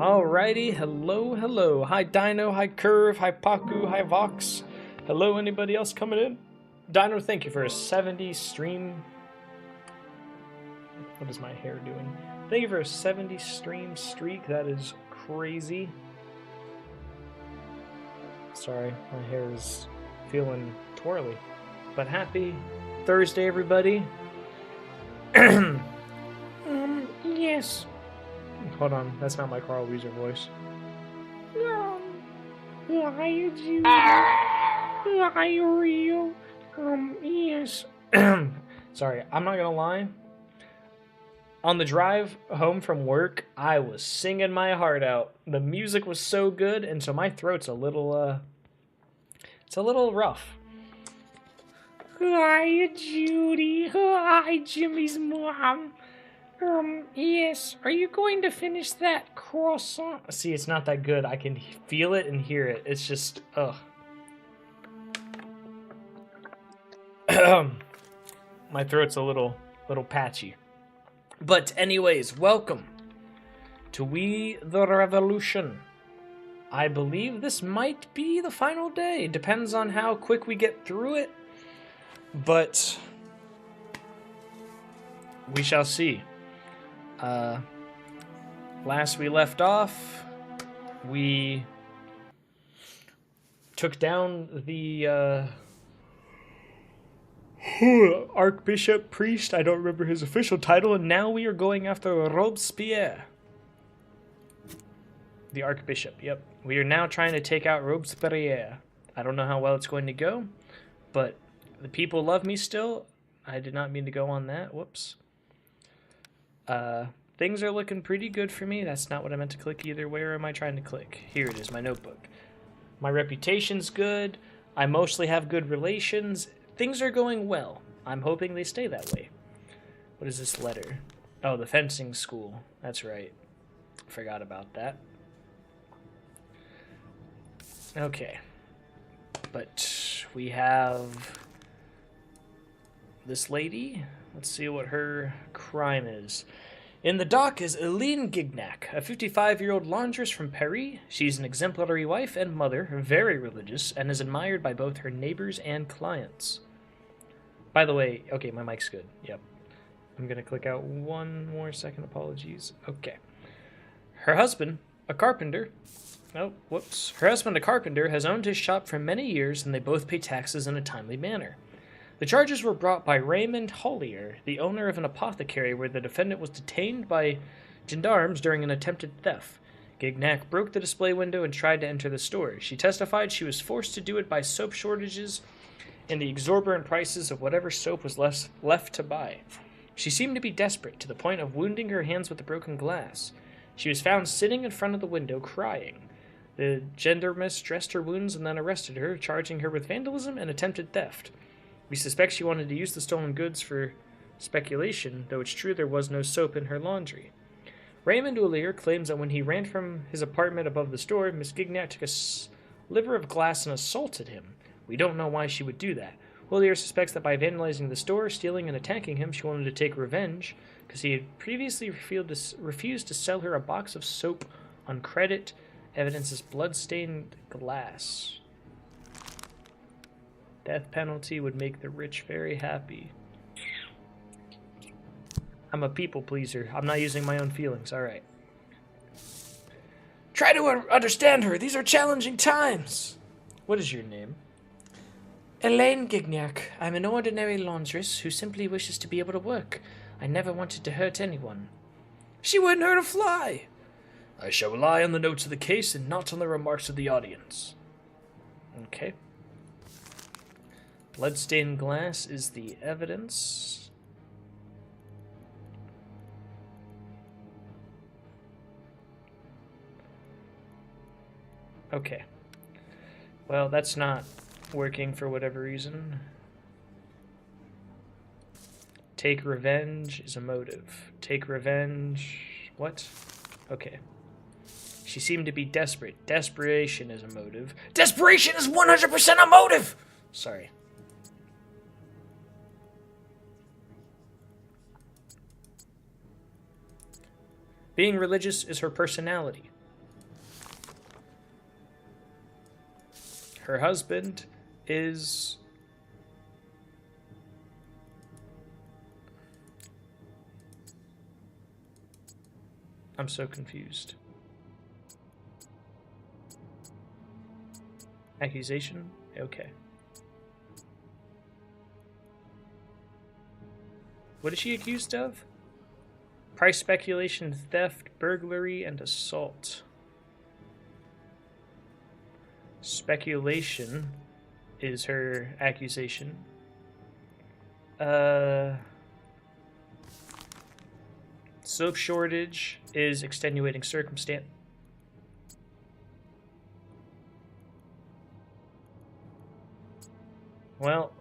Alrighty, hello. Hi Dino, hi Curve, hi Paku, hi Vox. Hello, anybody else coming in? Dino, thank you for a 70 stream. What is my hair doing? Thank you for a 70 stream streak. That is crazy. Sorry, my hair is feeling twirly. But happy Thursday, everybody. Yes. Hold on, that's not my Carl Weezer voice. No. Why did you? Are you real? Yes. Sorry, I'm not gonna lie. On the drive home from work, I was singing my heart out. The music was so good, and so my throat's a little, it's a little rough. Hi, Judy. Hi, Jimmy's mom. Yes. Are you going to finish that croissant? See, it's not that good. I can feel it and hear it. It's just, ugh. My throat's a little patchy. But anyways, welcome to We the Revolution. I believe this might be the final day. Depends on how quick we get through it. But we shall see. Last we left off, we took down the Archbishop Priest. I don't remember his official title, and now we are going after Robespierre. The Archbishop, yep. We are now trying to take out Robespierre. I don't know how well it's going to go, but the people love me still. I did not mean to go on that. Whoops. Things are looking pretty good for me. That's not what I meant to click either. Where am I trying to click? Here it is, my notebook. My reputation's good. I mostly have good relations. Things are going well. I'm hoping they stay that way. What is this letter? Oh, the fencing school. That's right. Forgot about that. Okay. But we have this lady. Let's see what her crime is. In the dock is Eileen Gignac, a 55-year-old laundress from Paris. She's an exemplary wife and mother, very religious, and is admired by both her neighbors and clients. By the way, okay, my mic's good. Yep. I'm going to click out one more second. Apologies. Okay. Her husband, a carpenter... Oh, whoops. Her husband, a carpenter, has owned his shop for many years, and they both pay taxes in a timely manner. The charges were brought by Raymond Hollier, the owner of an apothecary where the defendant was detained by gendarmes during an attempted theft. Gignac broke the display window and tried to enter the store. She testified she was forced to do it by soap shortages and the exorbitant prices of whatever soap was left to buy. She seemed to be desperate, to the point of wounding her hands with the broken glass. She was found sitting in front of the window, crying. The gendarmes dressed her wounds and then arrested her, charging her with vandalism and attempted theft. We suspect she wanted to use the stolen goods for speculation, though it's true there was no soap in her laundry. Raymond Hollier claims that when he ran from his apartment above the store, Miss Gignac took a sliver of glass and assaulted him. We don't know why she would do that. Hollier suspects that by vandalizing the store, stealing, and attacking him, she wanted to take revenge, because he had previously refused to sell her a box of soap on credit. Evidence is blood-stained glass. Death penalty would make the rich very happy. I'm a people pleaser. I'm not using my own feelings. All right. Try to understand her. These are challenging times. What is your name? Elaine Gignac. I'm an ordinary laundress who simply wishes to be able to work. I never wanted to hurt anyone. She wouldn't hurt a fly. I shall rely on the notes of the case and not on the remarks of the audience. Okay. Bloodstained glass is the evidence. Okay. Well, that's not working for whatever reason. Take revenge is a motive. Take revenge... What? Okay. She seemed to be desperate. Desperation is a motive. Desperation is 100% a motive! Sorry. Being religious is her personality. Her husband is... I'm so confused. Accusation? Okay. What is she accused of? Price speculation, theft, burglary, and assault. Speculation is her accusation. Soap shortage is extenuating circumstance. Well,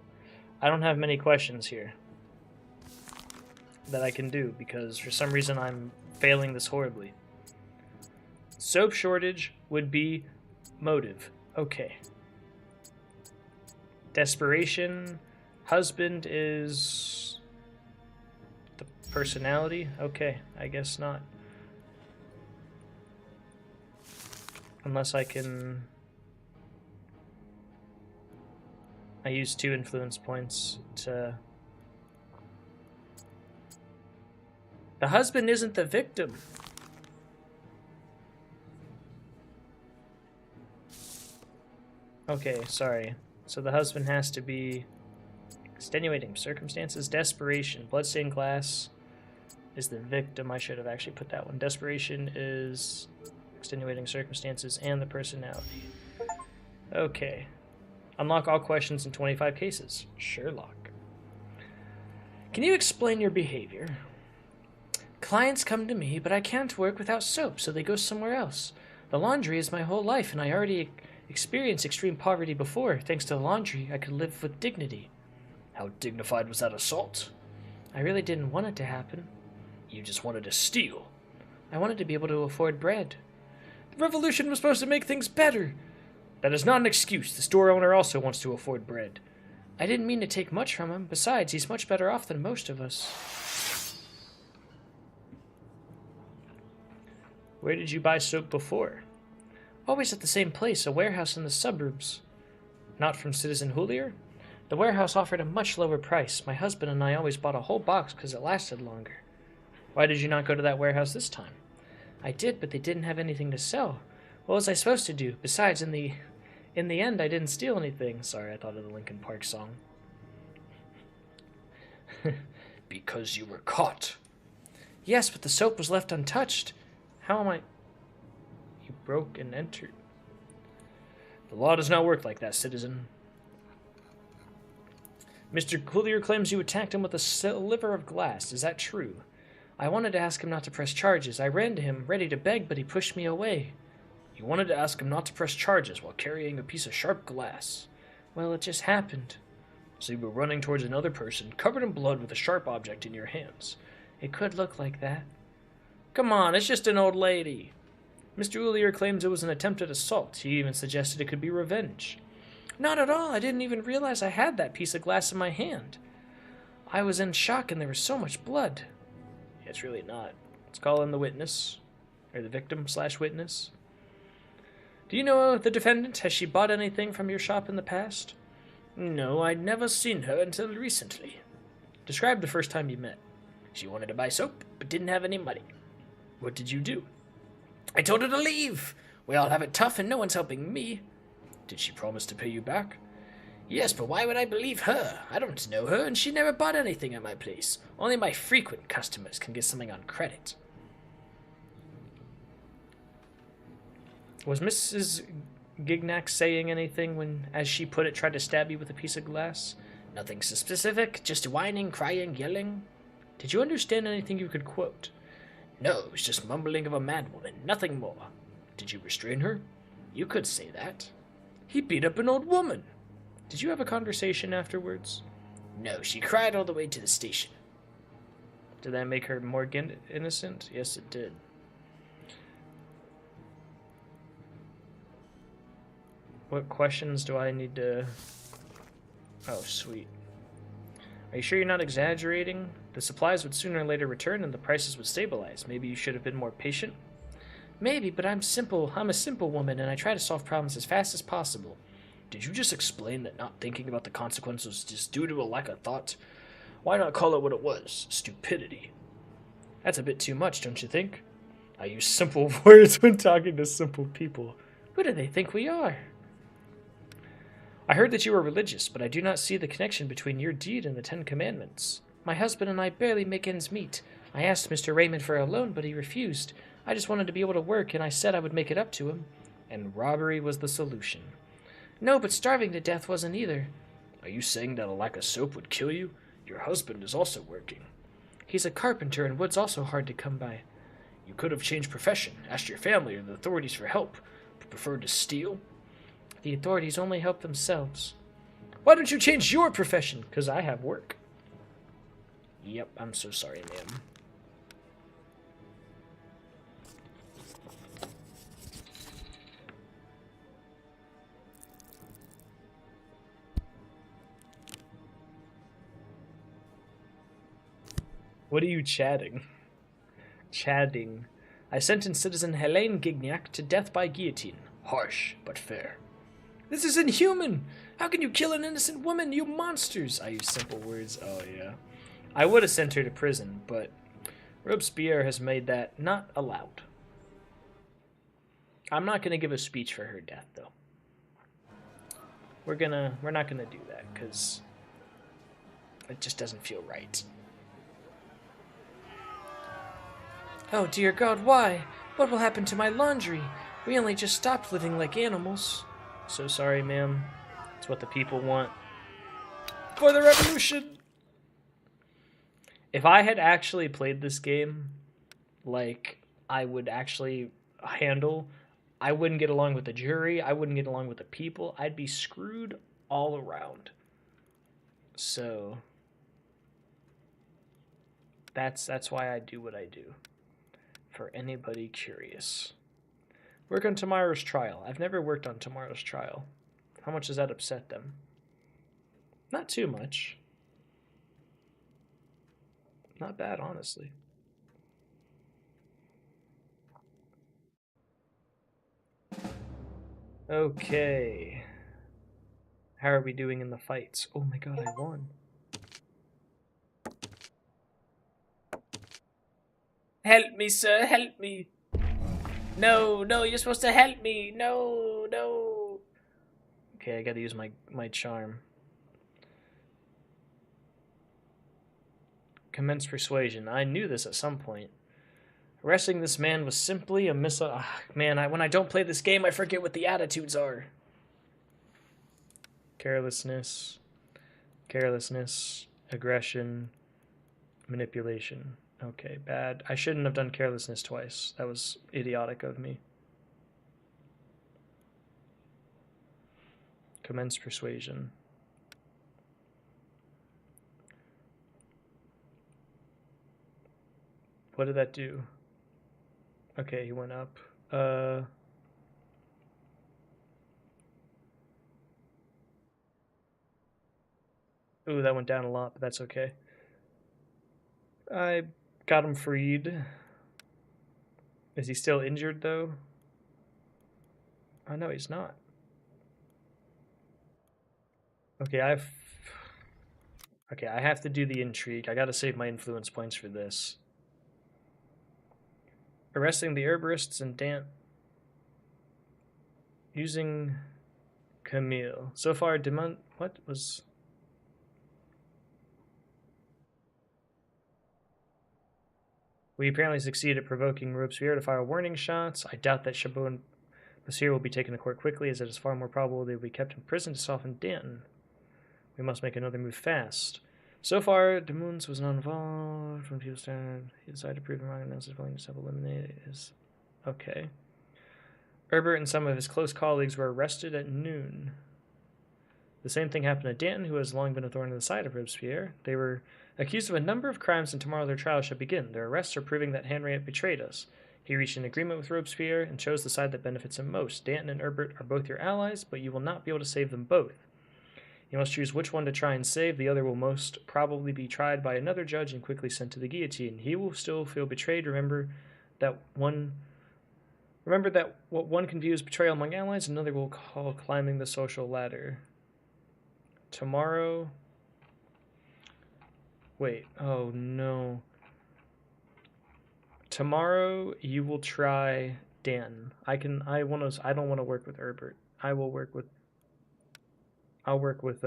I don't have many questions here that I can do because for some reason I'm failing this horribly. Soap shortage would be motive. Okay. Desperation. Husband is the personality. Okay, I guess not. Unless I can... I use 2 influence points to... The husband isn't the victim. Okay, sorry. So the husband has to be extenuating circumstances. Desperation. Bloodstained glass is the victim. I should have actually put that one. Desperation is extenuating circumstances and the personality. Okay. Unlock all questions in 25 cases. Sherlock. Can you explain your behavior? Clients come to me, but I can't work without soap, so they go somewhere else. The laundry is my whole life, and I already experienced extreme poverty before. Thanks to the laundry, I could live with dignity. How dignified was that assault? I really didn't want it to happen. You just wanted to steal. I wanted to be able to afford bread. The revolution was supposed to make things better. That is not an excuse. The store owner also wants to afford bread. I didn't mean to take much from him. Besides, he's much better off than most of us. Where did you buy soap before? Always at the same place, a warehouse in the suburbs. Not from Citizen Hoolier? The warehouse offered a much lower price. My husband and I always bought a whole box because it lasted longer. Why did you not go to that warehouse this time? I did, but they didn't have anything to sell. What was I supposed to do? Besides, in the end, I didn't steal anything. Sorry, I thought of the Linkin Park song. Because you were caught. Yes, but the soap was left untouched. How am I... You broke and entered. The law does not work like that, citizen. Mr. Coolier claims you attacked him with a sliver of glass. Is that true? I wanted to ask him not to press charges. I ran to him, ready to beg, but he pushed me away. You wanted to ask him not to press charges while carrying a piece of sharp glass. Well, it just happened. So you were running towards another person, covered in blood with a sharp object in your hands. It could look like that. Come on, it's just an old lady. Mr. Ulier claims it was an attempted assault. He even suggested it could be revenge. Not at all. I didn't even realize I had that piece of glass in my hand. I was in shock and there was so much blood. Yeah, it's really not. Let's call in the witness. Or the victim/witness. Do you know the defendant? Has she bought anything from your shop in the past? No, I'd never seen her until recently. Describe the first time you met. She wanted to buy soap, but didn't have any money. What did you do? I told her to leave. We all have it tough and no one's helping me. Did she promise to pay you back? Yes, but why would I believe her? I don't know her, and she never bought anything at my place. Only my frequent customers can get something on credit. Was Mrs. Gignac saying anything when, as she put it, tried to stab you with a piece of glass? Nothing so specific, just whining, crying, yelling. Did you understand anything you could quote? No, it was just mumbling of a madwoman, nothing more. Did you restrain her? You could say that. He beat up an old woman. Did you have a conversation afterwards? No, she cried all the way to the station. Did that make her more innocent? Yes, it did. What questions do I need to... Oh, sweet. Are you sure you're not exaggerating? The supplies would sooner or later return and the prices would stabilize. Maybe you should have been more patient? Maybe, but I'm simple. I'm a simple woman and I try to solve problems as fast as possible. Did you just explain that not thinking about the consequences was just due to a lack of thought? Why not call it what it was? Stupidity. That's a bit too much, don't you think? I use simple words when talking to simple people. Who do they think we are? I heard that you were religious, but I do not see the connection between your deed and the 10 Commandments. My husband and I barely make ends meet. I asked Mr. Raymond for a loan, but he refused. I just wanted to be able to work, and I said I would make it up to him. And robbery was the solution. No, but starving to death wasn't either. Are you saying that a lack of soap would kill you? Your husband is also working. He's a carpenter, and wood's also hard to come by. You could have changed profession, asked your family or the authorities for help, but preferred to steal? The authorities only help themselves. Why don't you change your profession? 'Cause I have work. Yep, I'm so sorry, ma'am. What are you chatting? Chatting. I sentence citizen Helene Gignac to death by guillotine. Harsh, but fair. This is inhuman! How can you kill an innocent woman, you monsters? I use simple words. Oh, yeah. I would have sent her to prison, but Robespierre has made that not allowed. I'm not going to give a speech for her death, though. We're not gonna do that, because it just doesn't feel right. Oh dear God, why? What will happen to my laundry? We only just stopped living like animals. So sorry, ma'am. It's what the people want. For the revolution! If I had actually played this game like I would actually handle, I wouldn't get along with the jury, I wouldn't get along with the people, I'd be screwed all around. So that's why I do what I do. For anybody curious. Work on tomorrow's trial. I've never worked on tomorrow's trial. How much does that upset them? Not too much. Not bad, honestly. Okay. How are we doing in the fights? Oh my god, I won. Help me, sir, help me. No, no, you're supposed to help me. No, no. Okay, I gotta use my charm. Commence persuasion. I knew this at some point. Arresting this man was simply a man, when I don't play this game, I forget what the attitudes are. Carelessness, aggression, manipulation. Okay, bad. I shouldn't have done carelessness twice. That was idiotic of me. Commence persuasion. What did that do? Okay, he went up. Ooh, that went down a lot, but that's okay. I got him freed. Is he still injured, though? Oh, no, he's not. Okay, I have to do the intrigue. I gotta save my influence points for this. Arresting the herborists and using Camille. So far, what was... We apparently succeeded at provoking Robespierre to fire warning shots. I doubt that Chabot and Monsieur will be taken to court quickly, as it is far more probable they will be kept in prison to soften Danton. We must make another move fast. So far, Demuns was not involved. When people started, he decided to prove him wrong and announced his willingness to eliminate his... Okay. Herbert and some of his close colleagues were arrested at noon. The same thing happened to Danton, who has long been a thorn in the side of Robespierre. They were accused of a number of crimes, and tomorrow their trial shall begin. Their arrests are proving that Henriette betrayed us. He reached an agreement with Robespierre and chose the side that benefits him most. Danton and Herbert are both your allies, but you will not be able to save them both. You must choose which one to try and save. The other will most probably be tried by another judge and quickly sent to the guillotine. He will still feel betrayed. Remember that what one can view as betrayal among allies, another will call climbing the social ladder. Tomorrow... Wait, oh no. Tomorrow you will try Danton. I don't want to work with Herbert. I'll work with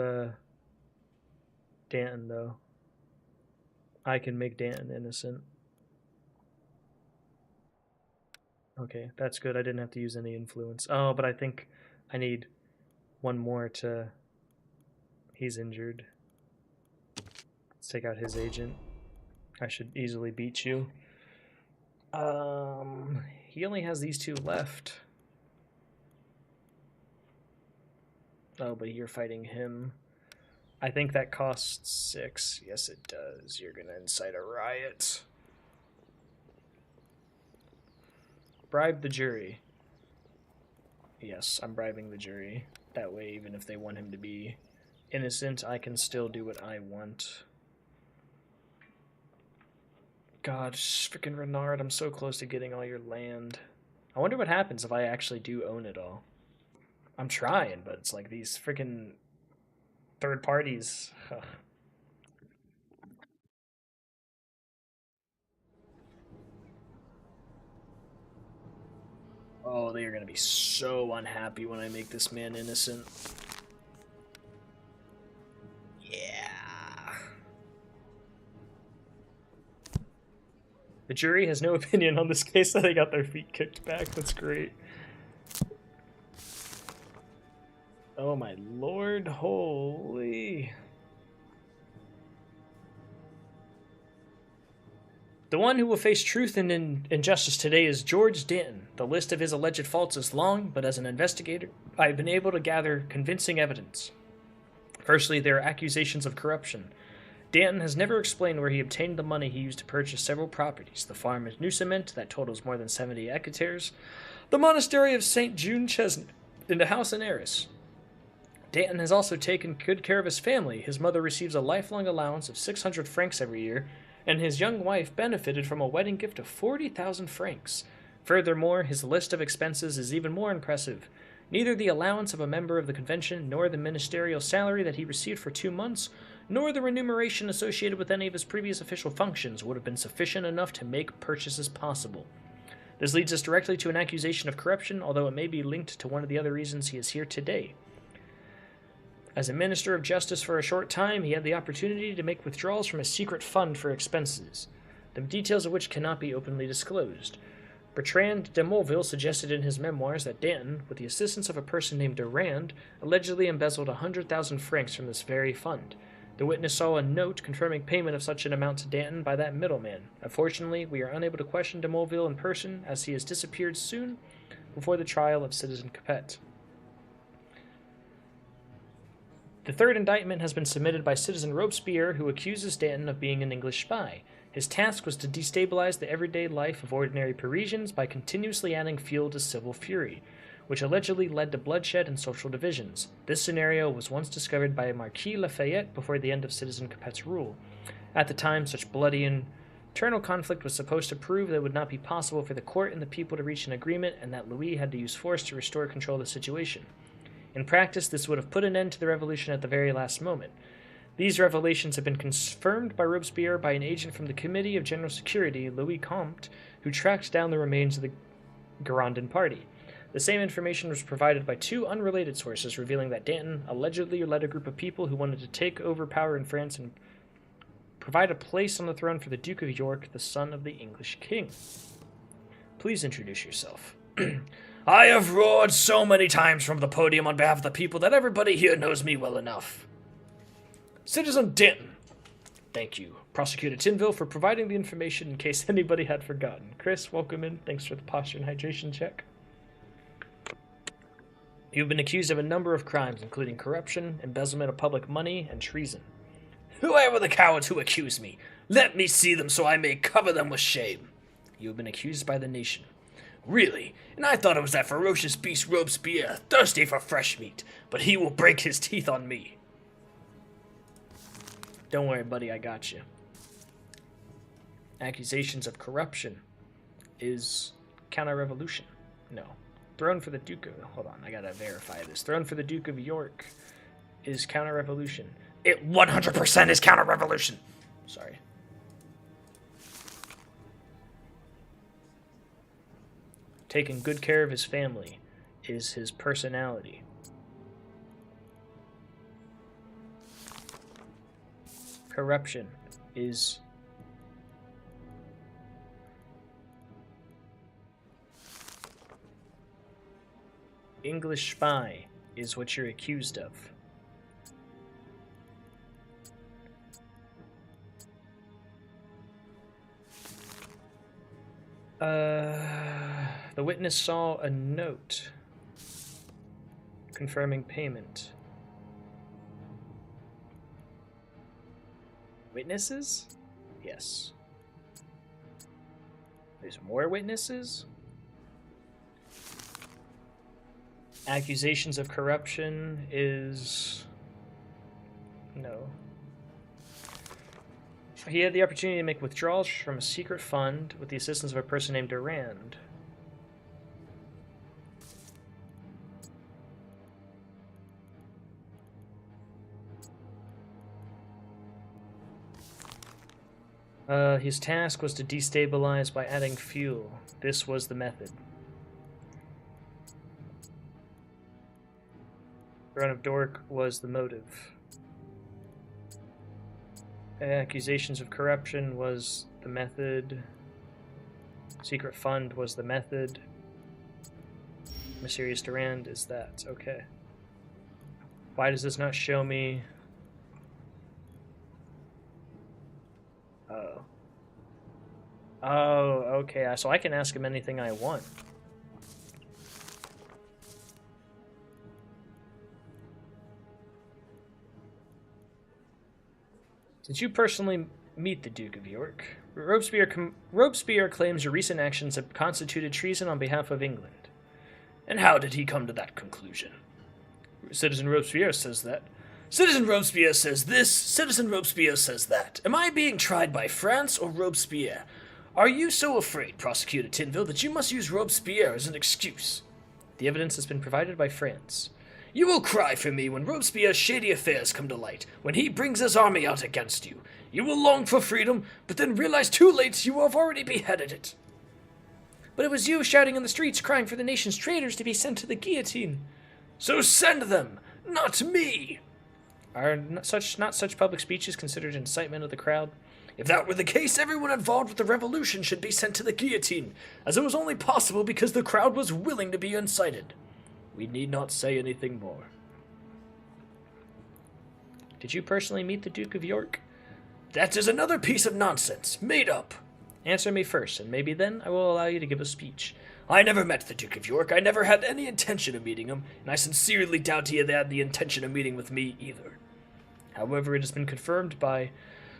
Danton though. I can make Danton innocent. Okay, that's good. I didn't have to use any influence. Oh, but I think I need One more to... He's injured. Let's take out his agent. I should easily beat you. He only has these two left. Oh, but you're fighting him. I think that costs 6. Yes, it does. You're gonna incite a riot. Bribe the jury. Yes, I'm bribing the jury. That way, even if they want him to be innocent, I can still do what I want. God, freaking Renard, I'm so close to getting all your land. I wonder what happens if I actually do own it all. I'm trying, but it's like these freaking third parties. Ugh. Oh, they are going to be so unhappy when I make this man innocent. Yeah. The jury has no opinion on this case, so they got their feet kicked back. That's great. Oh my lord, holy. The one who will face truth and injustice today is George Danton. The list of his alleged faults is long, but as an investigator, I have been able to gather convincing evidence. Firstly, there are accusations of corruption. Danton has never explained where he obtained the money he used to purchase several properties: the farm at Newcement, that totals more than 70 hectares, the monastery of St. June Chesnut, and a house in Arras. Danton has also taken good care of his family. His mother receives a lifelong allowance of 600 francs every year, and his young wife benefited from a wedding gift of 40,000 francs. Furthermore, his list of expenses is even more impressive. Neither the allowance of a member of the convention, nor the ministerial salary that he received for 2 months, nor the remuneration associated with any of his previous official functions would have been sufficient enough to make purchases possible. This leads us directly to an accusation of corruption, although it may be linked to one of the other reasons he is here today. As a minister of justice for a short time, he had the opportunity to make withdrawals from a secret fund for expenses, the details of which cannot be openly disclosed. Bertrand de Molleville suggested in his memoirs that Danton, with the assistance of a person named Durand, allegedly embezzled 100,000 francs from this very fund. The witness saw a note confirming payment of such an amount to Danton by that middleman. Unfortunately, we are unable to question de Molleville in person, as he has disappeared soon before the trial of Citizen Capet. The third indictment has been submitted by Citizen Robespierre, who accuses Danton of being an English spy. His task was to destabilize the everyday life of ordinary Parisians by continuously adding fuel to civil fury, which allegedly led to bloodshed and social divisions. This scenario was once discovered by Marquis Lafayette before the end of Citizen Capet's rule. At the time, such bloody and internal conflict was supposed to prove that it would not be possible for the court and the people to reach an agreement, and that Louis had to use force to restore control of the situation. In practice, this would have put an end to the revolution at the very last moment. These revelations have been confirmed by Robespierre by an agent from the Committee of General Security, Louis Comte, who tracked down the remains of the Girondin party. The same information was provided by 2 unrelated sources, revealing that Danton allegedly led a group of people who wanted to take over power in France and provide a place on the throne for the Duke of York, the son of the English king. Please introduce yourself. I have roared so many times from the podium on behalf of the people that everybody here knows me well enough. Citizen Danton. Thank you, Prosecutor Tinville, for providing the information in case anybody had forgotten. Chris, welcome in. Thanks for the posture and hydration check. You've been accused of a number of crimes, including corruption, embezzlement of public money, and treason. Who are the cowards who accuse me? Let me see them so I may cover them with shame. You have been accused by the nation. Really? And I thought it was that ferocious beast Robespierre, thirsty for fresh meat, but he will break his teeth on me. Don't worry, buddy, I got you. Accusations of corruption is counter-revolution. No. Throne for the Duke of... Hold on, I gotta verify this. Throne for the Duke of York is counter-revolution. It 100% is counter-revolution! Sorry. Taking good care of his family is his personality. Corruption is English spy is what you're accused of. The witness saw a note confirming payment. Witnesses? Yes. There's more witnesses? Accusations of corruption is... no. He had the opportunity to make withdrawals from a secret fund with the assistance of a person named Durand. His task was to destabilize by adding fuel. This was the method. Run of Dork was the motive. Accusations of corruption was the method. Secret fund was the method. Mysterious Durand is that. Okay. Why does this not show me... oh. Oh, okay. So I can ask him anything I want. Did you personally meet the Duke of York? Robespierre claims your recent actions have constituted treason on behalf of England. And how did he come to that conclusion? Citizen Robespierre says that. Citizen Robespierre says this, Citizen Robespierre says that. Am I being tried by France or Robespierre? Are you so afraid, Prosecutor Tinville, that you must use Robespierre as an excuse? The evidence has been provided by France. You will cry for me when Robespierre's shady affairs come to light, when he brings his army out against you. You will long for freedom, but then realize too late you have already beheaded it. But it was you shouting in the streets, crying for the nation's traitors to be sent to the guillotine. So send them, not me! Are not such public speeches considered incitement of the crowd? If that were the case, everyone involved with the revolution should be sent to the guillotine, as it was only possible because the crowd was willing to be incited. We need not say anything more. Did you personally meet the Duke of York? That is another piece of nonsense, made up. Answer me first, and maybe then I will allow you to give a speech. I never met the Duke of York. I never had any intention of meeting him, and I sincerely doubt he had the intention of meeting with me either. However, it has been confirmed by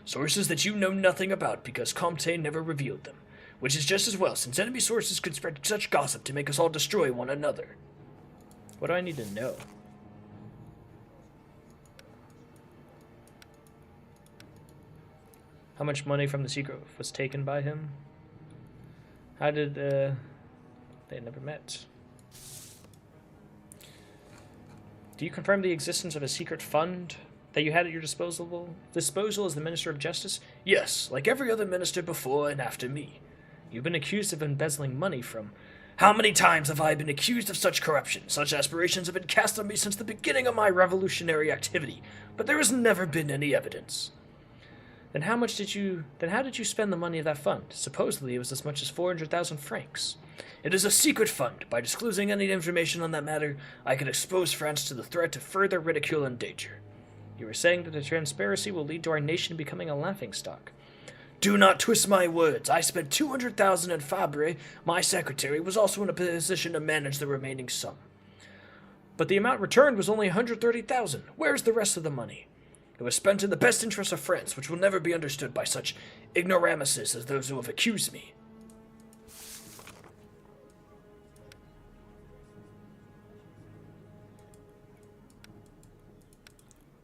sources that you know nothing about because Comte never revealed them, which is just as well, since enemy sources could spread such gossip to make us all destroy one another. What do I need to know? How much money from the secret was taken by him? How did, they never met. Do you confirm the existence of a secret fund that you had at your disposal as the Minister of Justice? Yes, like every other minister before and after me. You've been accused of embezzling money from... How many times have I been accused of such corruption? Such aspirations have been cast on me since the beginning of my revolutionary activity, but there has never been any evidence. Then how did you spend the money of that fund? Supposedly it was as much as 400,000 francs. It is a secret fund. By disclosing any information on that matter, I could expose France to the threat of further ridicule and danger. You were saying that the transparency will lead to our nation becoming a laughingstock. Do not twist my words. I spent 200,000 and Fabre, my secretary, was also in a position to manage the remaining sum. But the amount returned was only 130,000. Where's the rest of the money? It was spent in the best interest of France, which will never be understood by such ignoramuses as those who have accused me.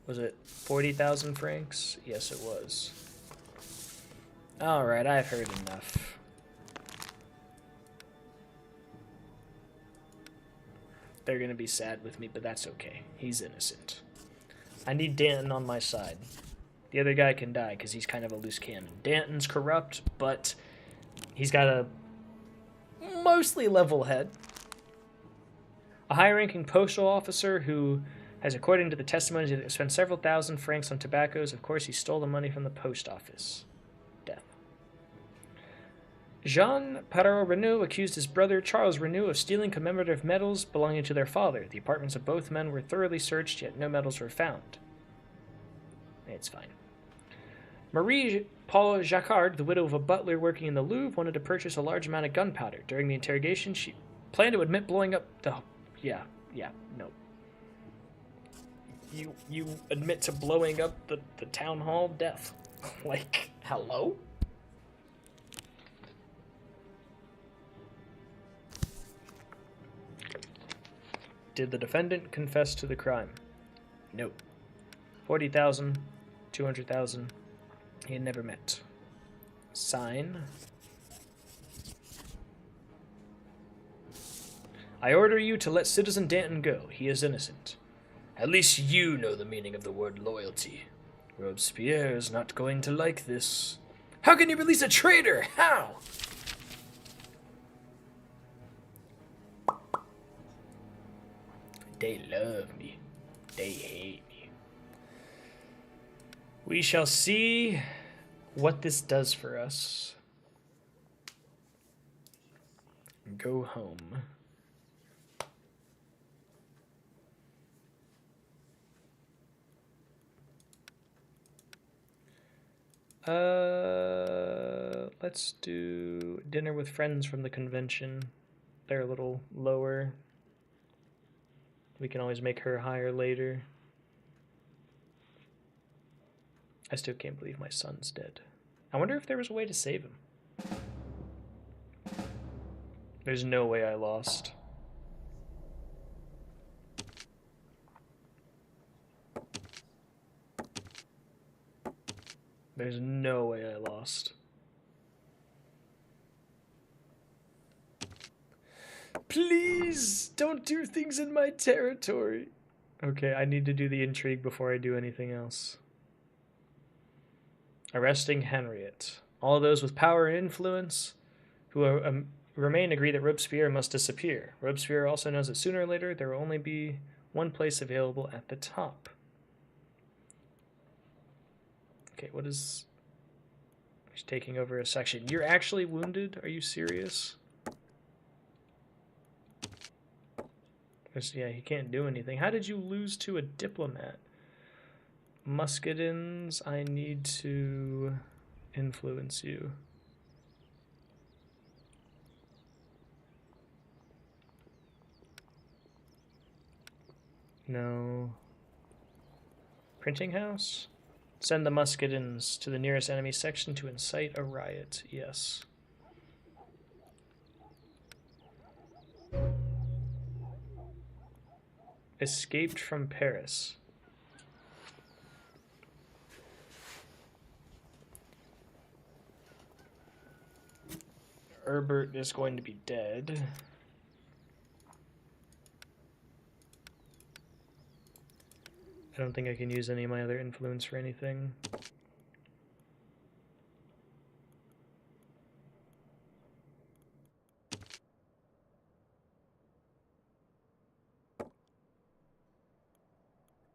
Was it 40,000 francs? Yes, it was. Alright, I've heard enough. They're gonna be sad with me, but that's okay. He's innocent. I need Danton on my side. The other guy can die, because he's kind of a loose cannon. Danton's corrupt, but he's got a mostly level head. A high-ranking postal officer who has, according to the testimony, spent several thousand francs on tobaccos. Of course, he stole the money from the post office. Death. Jean Parot Renault accused his brother Charles Renault of stealing commemorative medals belonging to their father. The apartments of both men were thoroughly searched, yet no medals were found. It's fine. Marie Paul Jacquard, the widow of a butler working in the Louvre, wanted to purchase a large amount of gunpowder. During the interrogation, she planned to admit blowing up the... no. You admit to blowing up the town hall? Death. Like, hello? Did the defendant confess to the crime? No. 40,000, 200,000. He had never met. Sign. I order you to let Citizen Danton go. He is innocent. At least you know the meaning of the word loyalty. Robespierre is not going to like this. How can you release a traitor? How? They love me. They hate me. We shall see what this does for us. Go home. Let's do dinner with friends from the convention. They're a little lower. We can always make her higher later. I still can't believe my son's dead. I wonder if there was a way to save him. There's no way I lost. There's no way I lost. Please, don't do things in my territory. Okay, I need to do the intrigue before I do anything else. Arresting Henriette. All those with power and influence who remain agree that Robespierre must disappear. Robespierre also knows that sooner or later there will only be one place available at the top. Okay, what is... He's taking over a section. You're actually wounded? Are you serious? Yeah, he can't do anything. How did you lose to a diplomat? Muscadins, I need to influence you. No. Printing house? Send the Muscadins to the nearest enemy section to incite a riot. Yes. Escaped from Paris. Herbert is going to be dead. I don't think I can use any of my other influence for anything.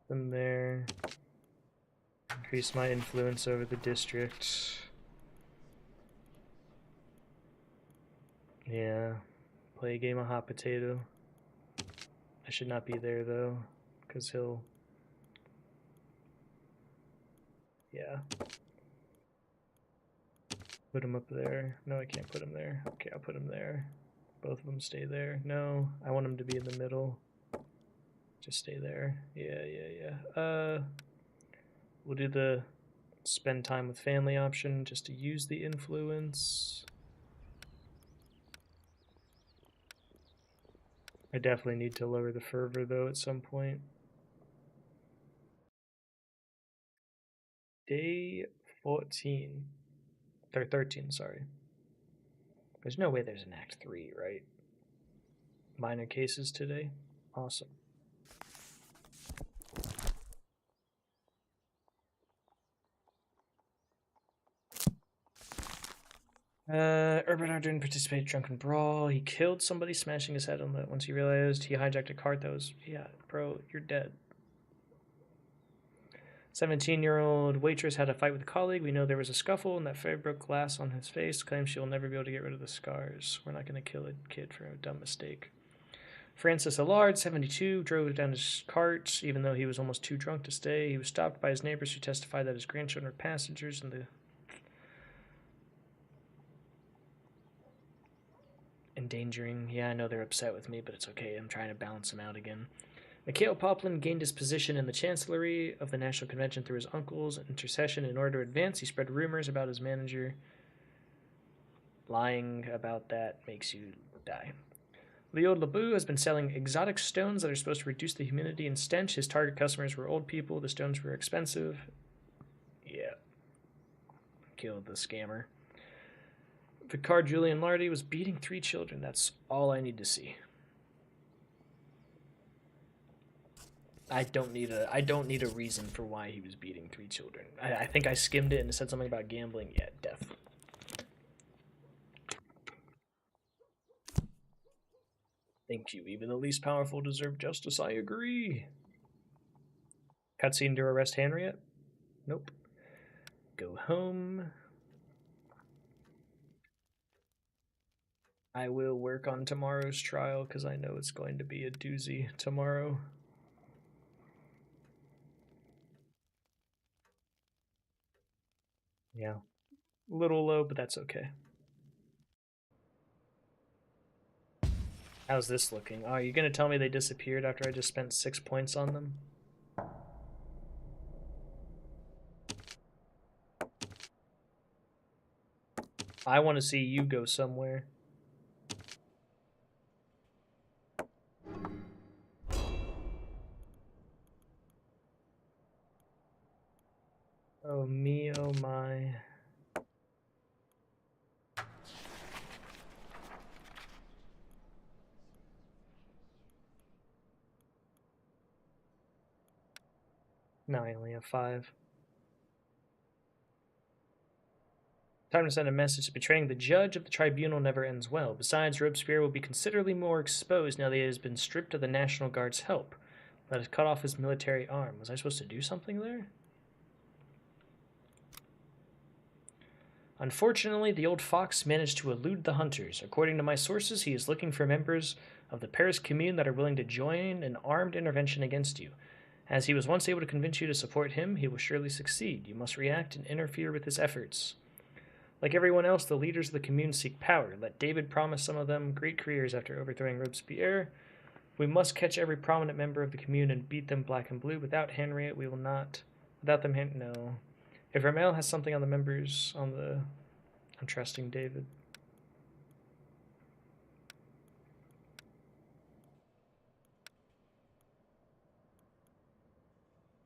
From there, increase my influence over the district. Yeah, play a game of hot potato. I should not be there though, because he'll... Yeah. Put him up there. No, I can't put him there. Okay, I'll put him there. Both of them stay there. No, I want him to be in the middle. Just stay there. Yeah. We'll do the spend time with family option just to use the influence. I definitely need to lower the fervor though at some point. Day 14. Or 13, sorry. There's no way there's an Act 3, right? Minor cases today? Awesome. Urban Ardern participated in drunken brawl. He killed somebody, smashing his head on that once he realized he hijacked a cart that was... Yeah, bro, you're dead. 17-year-old waitress had a fight with a colleague. We know there was a scuffle and that Faye broke glass on his face. Claims she'll never be able to get rid of the scars. We're not going to kill a kid for a dumb mistake. Francis Allard, 72, drove down his cart even though he was almost too drunk to stay. He was stopped by his neighbors who testified that his grandchildren were passengers in the endangering. Yeah, I know they're upset with me, but it's okay. I'm trying to balance them out again. Mikhail Poplin gained his position in the Chancellery of the National Convention through his uncle's intercession. In order to advance, he spread rumors about his manager. Lying about that makes you die. Leo Labou has been selling exotic stones that are supposed to reduce the humidity and stench. His target customers were old people. The stones were expensive. Yeah. Killed the scammer. Vicar Julian Lardy was beating 3 children. That's all I need to see. I don't need a reason for why he was beating 3 children. I think I skimmed it and it said something about gambling. Yeah, death. Thank you. Even the least powerful deserve justice. I agree. Cutscene to arrest Henriette? Nope. Go home. I will work on tomorrow's trial because I know it's going to be a doozy tomorrow. Yeah. A little low, but that's okay. How's this looking? Oh, are you going to tell me they disappeared after I just spent 6 points on them? I want to see you go somewhere. Oh me, oh my. No, I only have 5. Time to send a message. Betraying the judge of the tribunal never ends well. Besides, Robespierre will be considerably more exposed now that he has been stripped of the National Guard's help. Let us cut off his military arm. Was I supposed to do something there? Unfortunately, the old fox managed to elude the hunters. According to my sources, he is looking for members of the Paris Commune that are willing to join an armed intervention against you. As he was once able to convince you to support him, he will surely succeed. You must react and interfere with his efforts. Like everyone else, the leaders of the Commune seek power. Let David promise some of them great careers after overthrowing Robespierre. We must catch every prominent member of the Commune and beat them black and blue. Without Henriette, we will not. Without them, no. If Ramel has something on the members, I'm trusting David.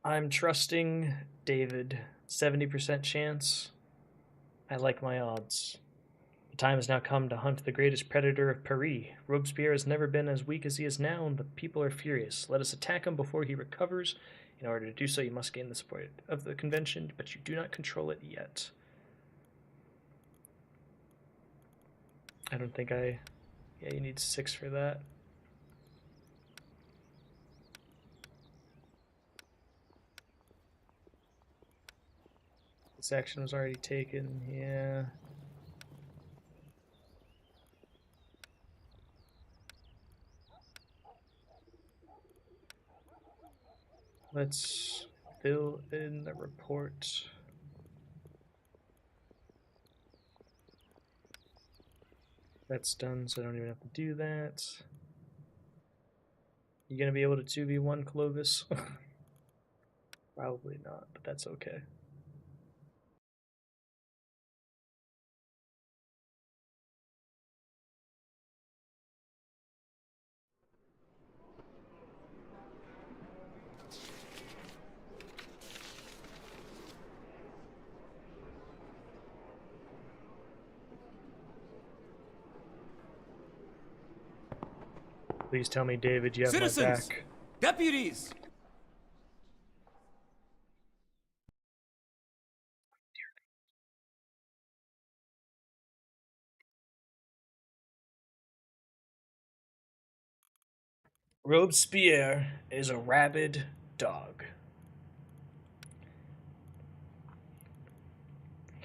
I'm trusting David. 70% chance. I like my odds. The time has now come to hunt the greatest predator of Paris. Robespierre has never been as weak as he is now, and the people are furious. Let us attack him before he recovers. In order to do so, you must gain the support of the convention, but you do not control it yet. I don't think I... Yeah, you need 6 for that. This action was already taken, yeah. Let's fill in the report. That's done, so I don't even have to do that. You gonna be able to 2v1 Clovis? Probably not, but that's okay. Please tell me, David, you have Citizens, my back. Deputies! Robespierre is a rabid dog.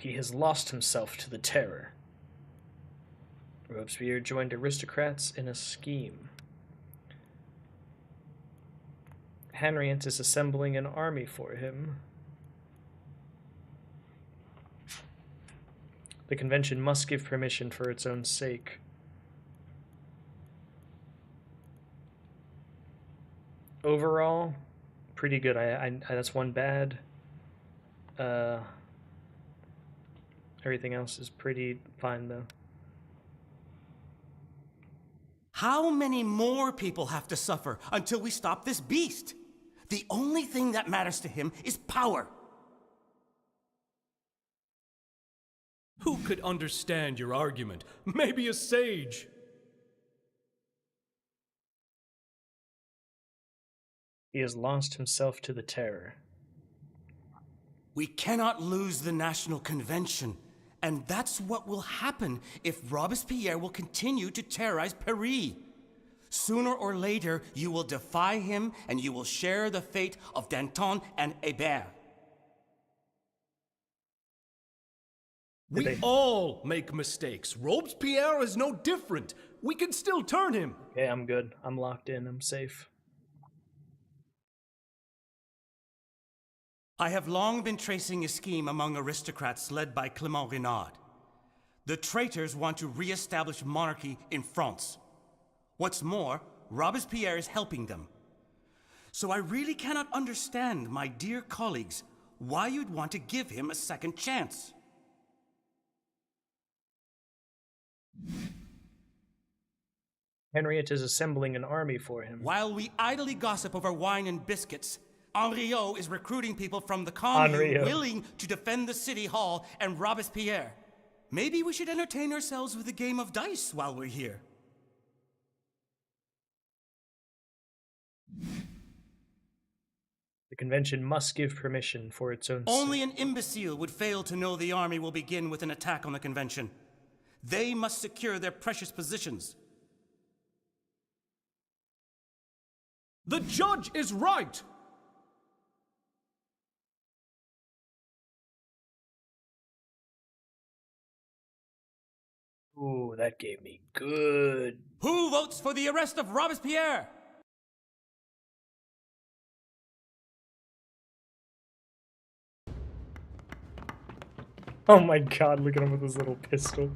He has lost himself to the terror. Robespierre joined aristocrats in a scheme. Henriette is assembling an army for him. The convention must give permission for its own sake. Overall, pretty good. I that's one bad. Everything else is pretty fine though. How many more people have to suffer until we stop this beast? The only thing that matters to him is power. Who could understand your argument? Maybe a sage. He has lost himself to the terror. We cannot lose the National Convention, and that's what will happen if Robespierre will continue to terrorize Paris. Sooner or later, you will defy him, and you will share the fate of Danton and Hébert. We all make mistakes. Robespierre is no different. We can still turn him. Okay, I'm good. I'm locked in. I'm safe. I have long been tracing a scheme among aristocrats led by Clément Renaud. The traitors want to re-establish monarchy in France. What's more, Robespierre is helping them. So I really cannot understand, my dear colleagues, why you'd want to give him a second chance. Henriette is assembling an army for him. While we idly gossip over wine and biscuits, Henriot is recruiting people from the commune willing to defend the city hall and Robespierre. Maybe we should entertain ourselves with a game of dice while we're here. The convention must give permission for its own Only an imbecile would fail to know the army will begin with an attack on the convention. They must secure their precious positions. The judge is right! Ooh, that gave me good. Who votes for the arrest of Robespierre? Oh my god, look at him with his little pistol.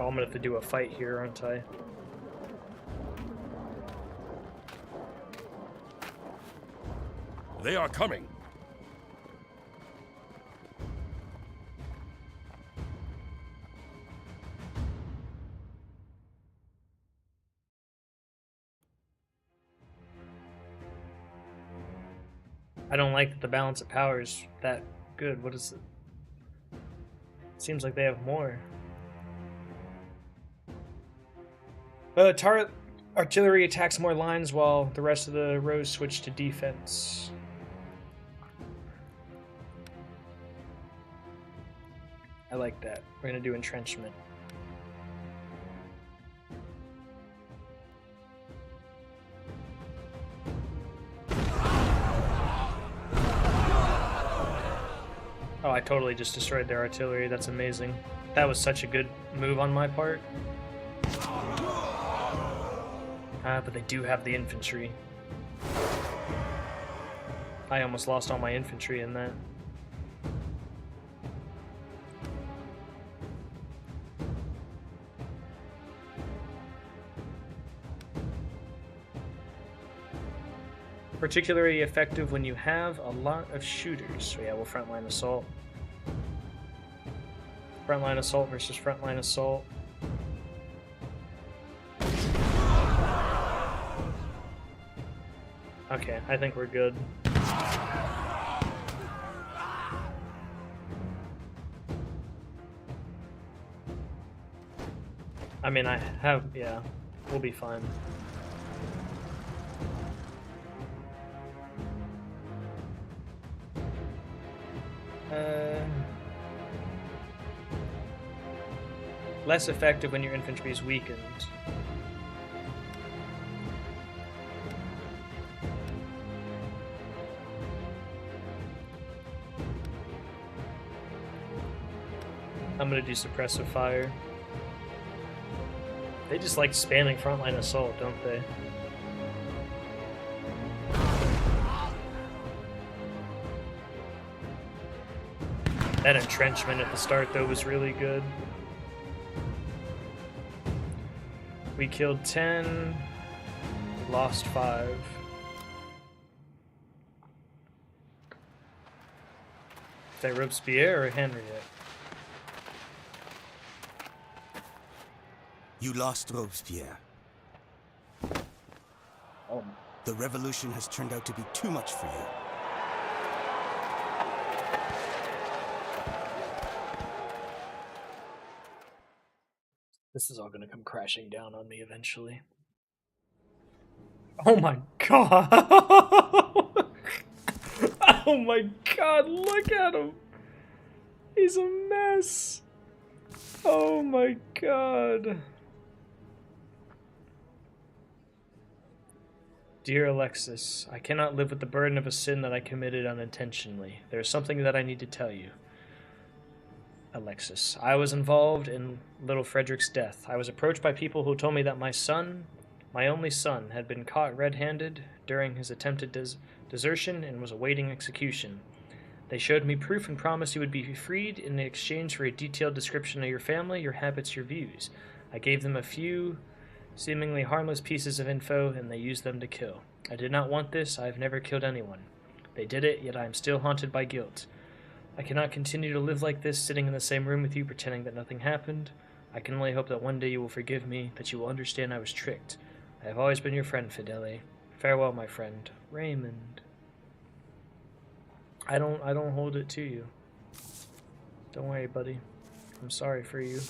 Oh, I'm gonna have to do a fight here, aren't I? They are coming. I don't like that the balance of power is that good. What is it? Seems like they have more. Artillery attacks more lines while the rest of the rows switch to defense. I like that. We're gonna do entrenchment. Oh, I totally just destroyed their artillery. That's amazing. That was such a good move on my part. But they do have the infantry. I almost lost all my infantry in that. Particularly effective when you have a lot of shooters. So yeah, we'll frontline assault. Frontline assault versus frontline assault. Okay, I think we're good. I mean, I have, yeah, we'll be fine. Less effective when your infantry is weakened. I'm gonna do suppressive fire. They just like spamming frontline assault, don't they? That entrenchment at the start, though, was really good. We killed 10, lost 5. Is that Robespierre or Henriette? You lost Robespierre. Oh. The revolution has turned out to be too much for you. This is all gonna come crashing down on me eventually. Oh my god! Oh my god, look at him! He's a mess! Oh my god. Dear Alexis, I cannot live with the burden of a sin that I committed unintentionally. There is something that I need to tell you. Alexis, I was involved in little Frederick's death. I was approached by people who told me that my son, my only son, had been caught red-handed during his attempted desertion and was awaiting execution. They showed me proof and promised he would be freed in exchange for a detailed description of your family, your habits, your views. I gave them a few seemingly harmless pieces of info, and they used them to kill. I did not want this. I have never killed anyone. They did it, yet I am still haunted by guilt. I cannot continue to live like this, sitting in the same room with you, pretending that nothing happened. I can only hope that one day you will forgive me, that you will understand I was tricked. I have always been your friend, Fidele. Farewell, my friend. Raymond. I don't hold it to you. Don't worry, buddy. I'm sorry for you.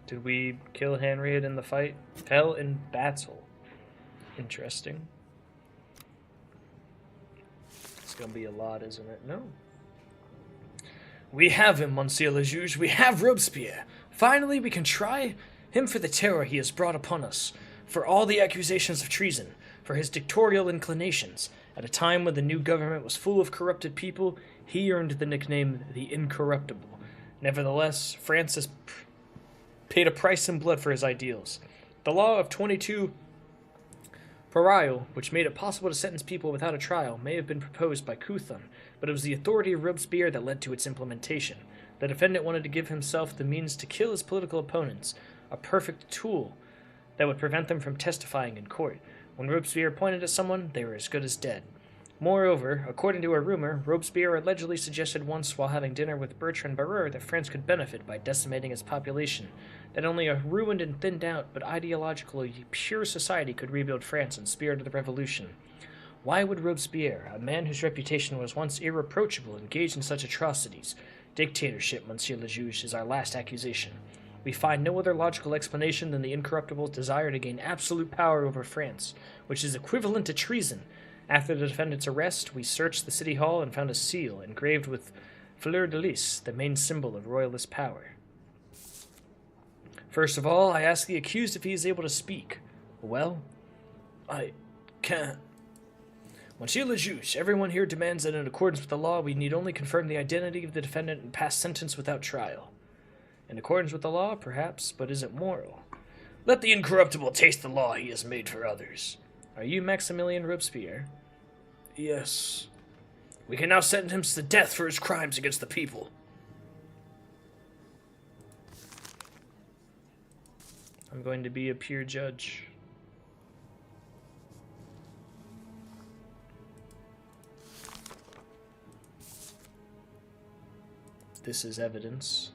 Did we kill Henriette in the fight? Fell in battle. Interesting. It's gonna be a lot, isn't it? No. We have him, Monsieur le Juge. We have Robespierre. Finally, we can try him for the terror he has brought upon us, for all the accusations of treason, for his dictatorial inclinations. At a time when the new government was full of corrupted people, he earned the nickname the Incorruptible. Nevertheless, France has paid a price in blood for his ideals. The law of 22 Parial, which made it possible to sentence people without a trial, may have been proposed by Couthon, but it was the authority of Robespierre that led to its implementation. The defendant wanted to give himself the means to kill his political opponents, a perfect tool that would prevent them from testifying in court. When Robespierre pointed at someone, they were as good as dead. Moreover, according to a rumor, Robespierre allegedly suggested once while having dinner with Bertrand Barreur that France could benefit by decimating its population, that only a ruined and thinned out but ideologically pure society could rebuild France in spirit of the revolution. Why would Robespierre, a man whose reputation was once irreproachable, engage in such atrocities? Dictatorship, Monsieur le Juge, is our last accusation. We find no other logical explanation than the Incorruptible's desire to gain absolute power over France, which is equivalent to treason. After the defendant's arrest, we searched the city hall and found a seal engraved with fleur-de-lis, the main symbol of royalist power. First of all, I ask the accused if he is able to speak. Well, I can't. Monsieur le Juge, everyone here demands that in accordance with the law, we need only confirm the identity of the defendant and pass sentence without trial. In accordance with the law, perhaps, but is it moral? Let the Incorruptible taste the law he has made for others. Are you Maximilien Robespierre? Yes. We can now sentence him to death for his crimes against the people. I'm going to be a pure judge. This is evidence.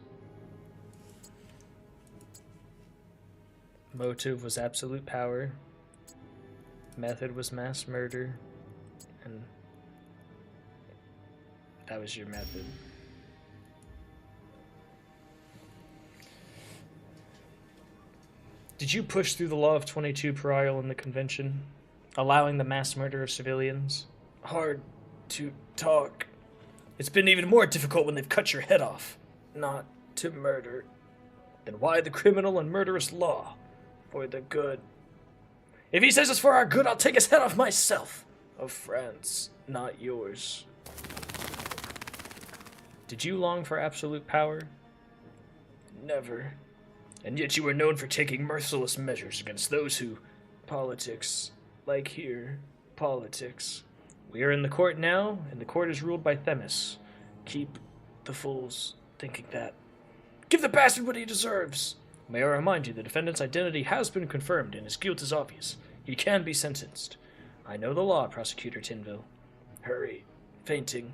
Motive was absolute power. Method was mass murder. And that was your method. Did you push through the law of 22 Parial in the convention, allowing the mass murder of civilians? Hard to talk. It's been even more difficult when they've cut your head off. Not to murder. Then why the criminal and murderous law? For the good. If he says it's for our good, I'll take his head off myself. Of France, not yours. Did you long for absolute power? Never. And yet you were known for taking merciless measures against those who... Politics. Like here. Politics. We are in the court now, and the court is ruled by Themis. Keep the fools thinking that. Give the bastard what he deserves! May I remind you, the defendant's identity has been confirmed, and his guilt is obvious. He can be sentenced. I know the law, Prosecutor Tinville. Hurry. Fainting.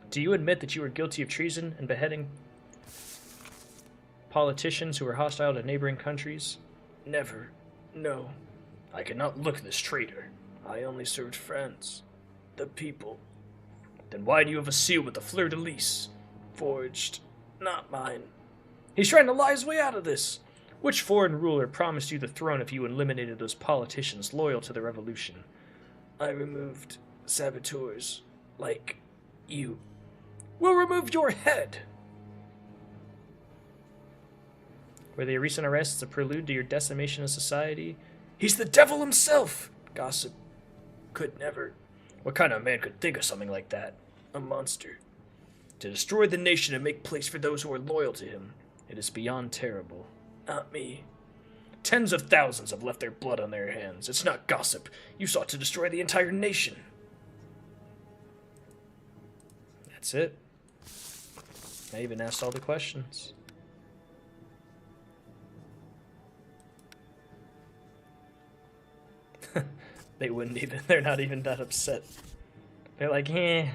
Do you admit that you were guilty of treason and beheading politicians who were hostile to neighboring countries? Never. No. I cannot look this traitor. I only served friends. The people. Then why do you have a seal with the fleur-de-lis? Forged. Not mine. He's trying to lie his way out of this. Which foreign ruler promised you the throne if you eliminated those politicians loyal to the revolution? I removed saboteurs. Like you. We'll remove your head! Were the recent arrests a prelude to your decimation of society? He's the devil himself! Gossip. Could never. What kind of man could think of something like that? A monster. To destroy the nation and make place for those who are loyal to him. It is beyond terrible. Not me. Tens of thousands have left their blood on their hands. It's not gossip. You sought to destroy the entire nation. That's it. I even asked all the questions. They wouldn't even, they're not even that upset. They're like, you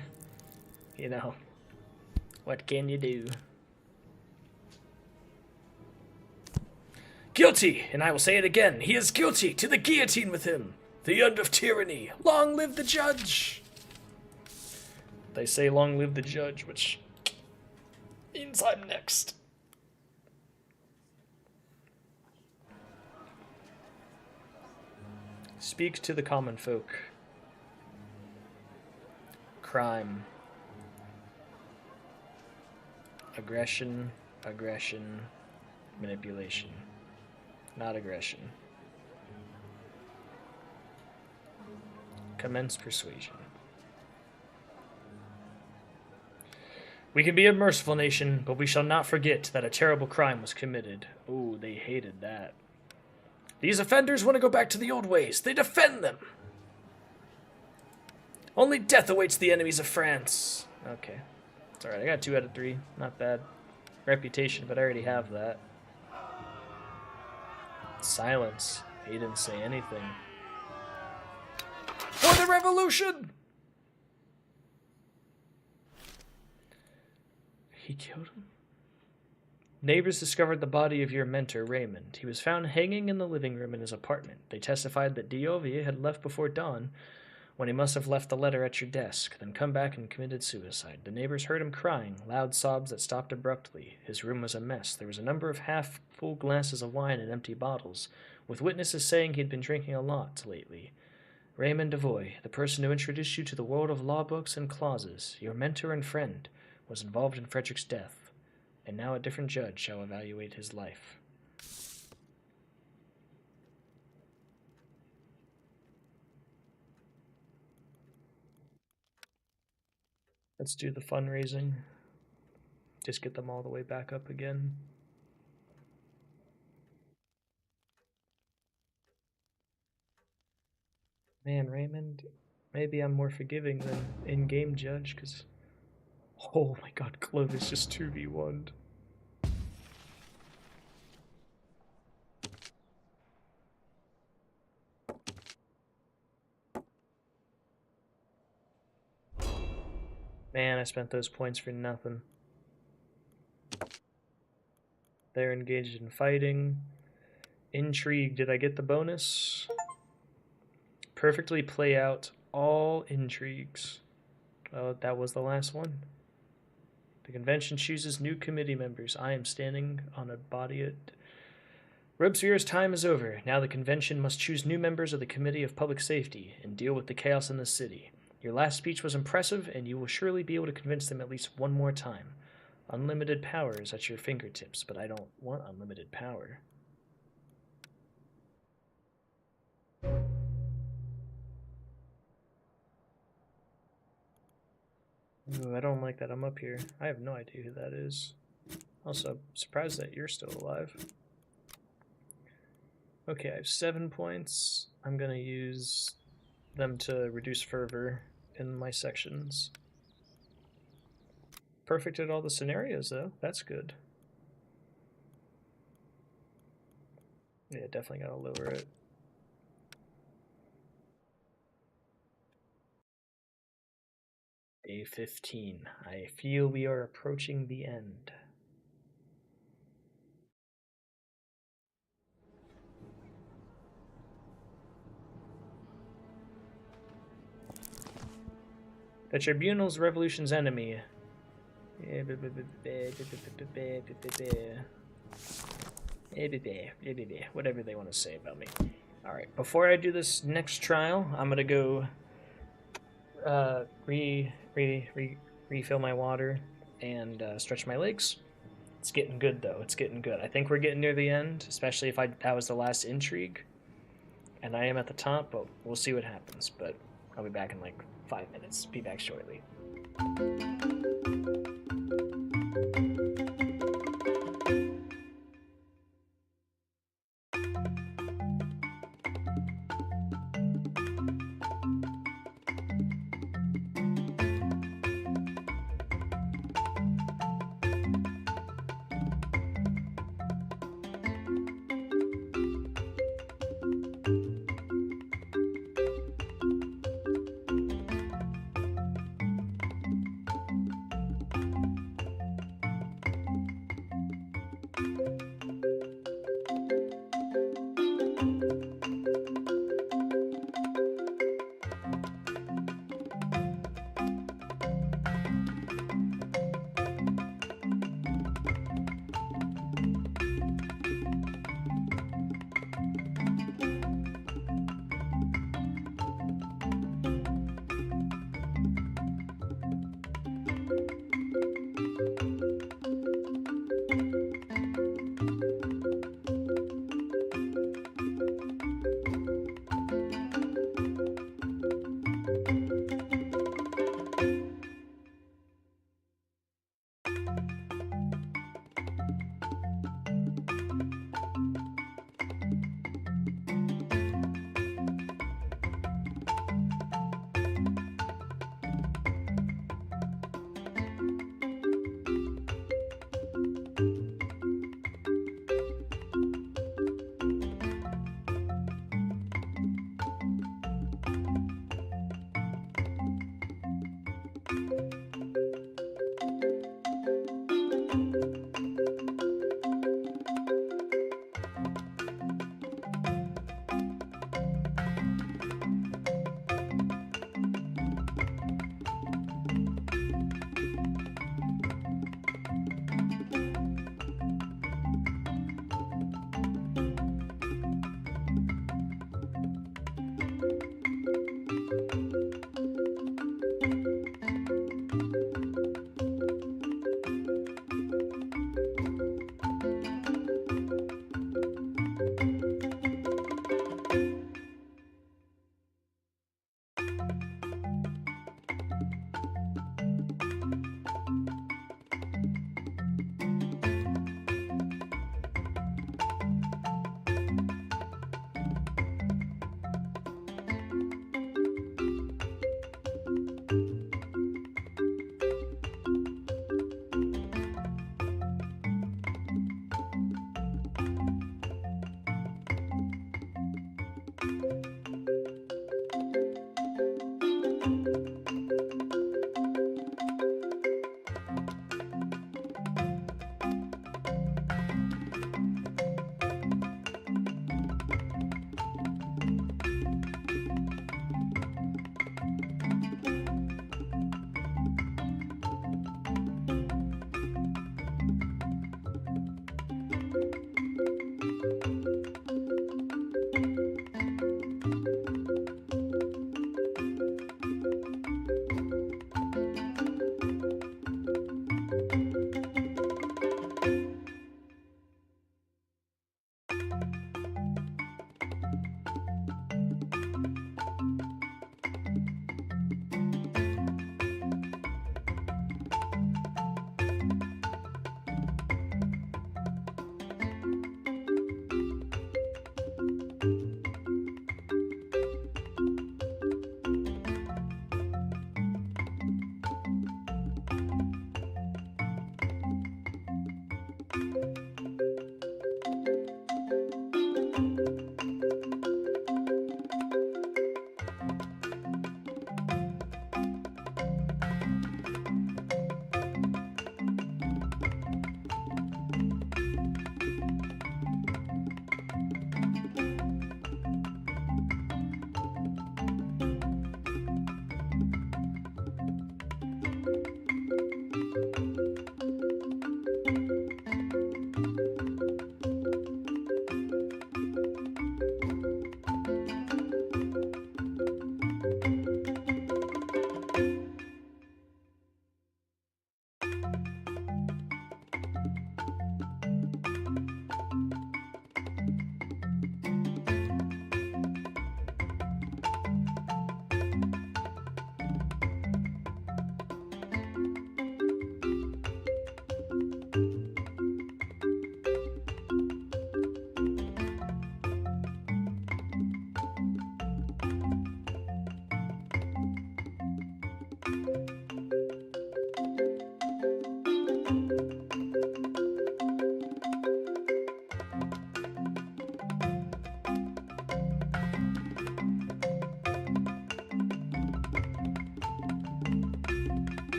know, what can you do? Guilty, and I will say it again, he is guilty, to the guillotine with him. The end of tyranny, long live the judge. They say long live the judge, which means I'm next. Speak to the common folk. Crime. Aggression, aggression, manipulation. Not aggression. Commence persuasion. We can be a merciful nation, but we shall not forget that a terrible crime was committed. Ooh, they hated that. These offenders want to go back to the old ways. They defend them. Only death awaits the enemies of France. Okay. It's alright. I got 2 out of 3. Not bad. Reputation, but I already have that. Silence. He didn't say anything. For the revolution! He killed him? Neighbors discovered the body of your mentor, Raymond. He was found hanging in the living room in his apartment. They testified that D'Ovier had left before dawn, when he must have left the letter at your desk, then come back and committed suicide. The neighbors heard him crying, loud sobs that stopped abruptly. His room was a mess. There was a number of half-full glasses of wine and empty bottles, with witnesses saying he'd been drinking a lot lately. Raymond Devoy, the person who introduced you to the world of law books and clauses, your mentor and friend, was involved in Frederick's death. And now a different judge shall evaluate his life. Let's do the fundraising. Just get them all the way back up again. Man, Raymond, maybe I'm more forgiving than in-game judge, because... Oh my god, Clovis just 2v1'd. Man, I spent those points for nothing. They're engaged in fighting. Intrigue, did I get the bonus? Perfectly play out all intrigues. Oh, that was the last one. The convention chooses new committee members. I am standing on a body at... Robespierre's time is over. Now the convention must choose new members of the Committee of Public Safety and deal with the chaos in the city. Your last speech was impressive, and you will surely be able to convince them at least one more time. Unlimited power is at your fingertips, but I don't want unlimited power. Ooh, I don't like that I'm up here. I have no idea who that is. Also, surprised that you're still alive. Okay, I have 7 points. I'm gonna use them to reduce fervor in my sections. Perfect at all the scenarios, though. That's good. Yeah, definitely gotta lower it. Day 15. I feel we are approaching the end. The Tribunal's revolution's enemy. Whatever they want to say about me. Alright, before I do this next trial, I'm gonna go refill my water and stretch my legs. It's getting good though. It's getting good. I think we're getting near the end, especially if that was the last intrigue, and I am at the top. But we'll see what happens. But I'll be back in like 5 minutes. Be back shortly.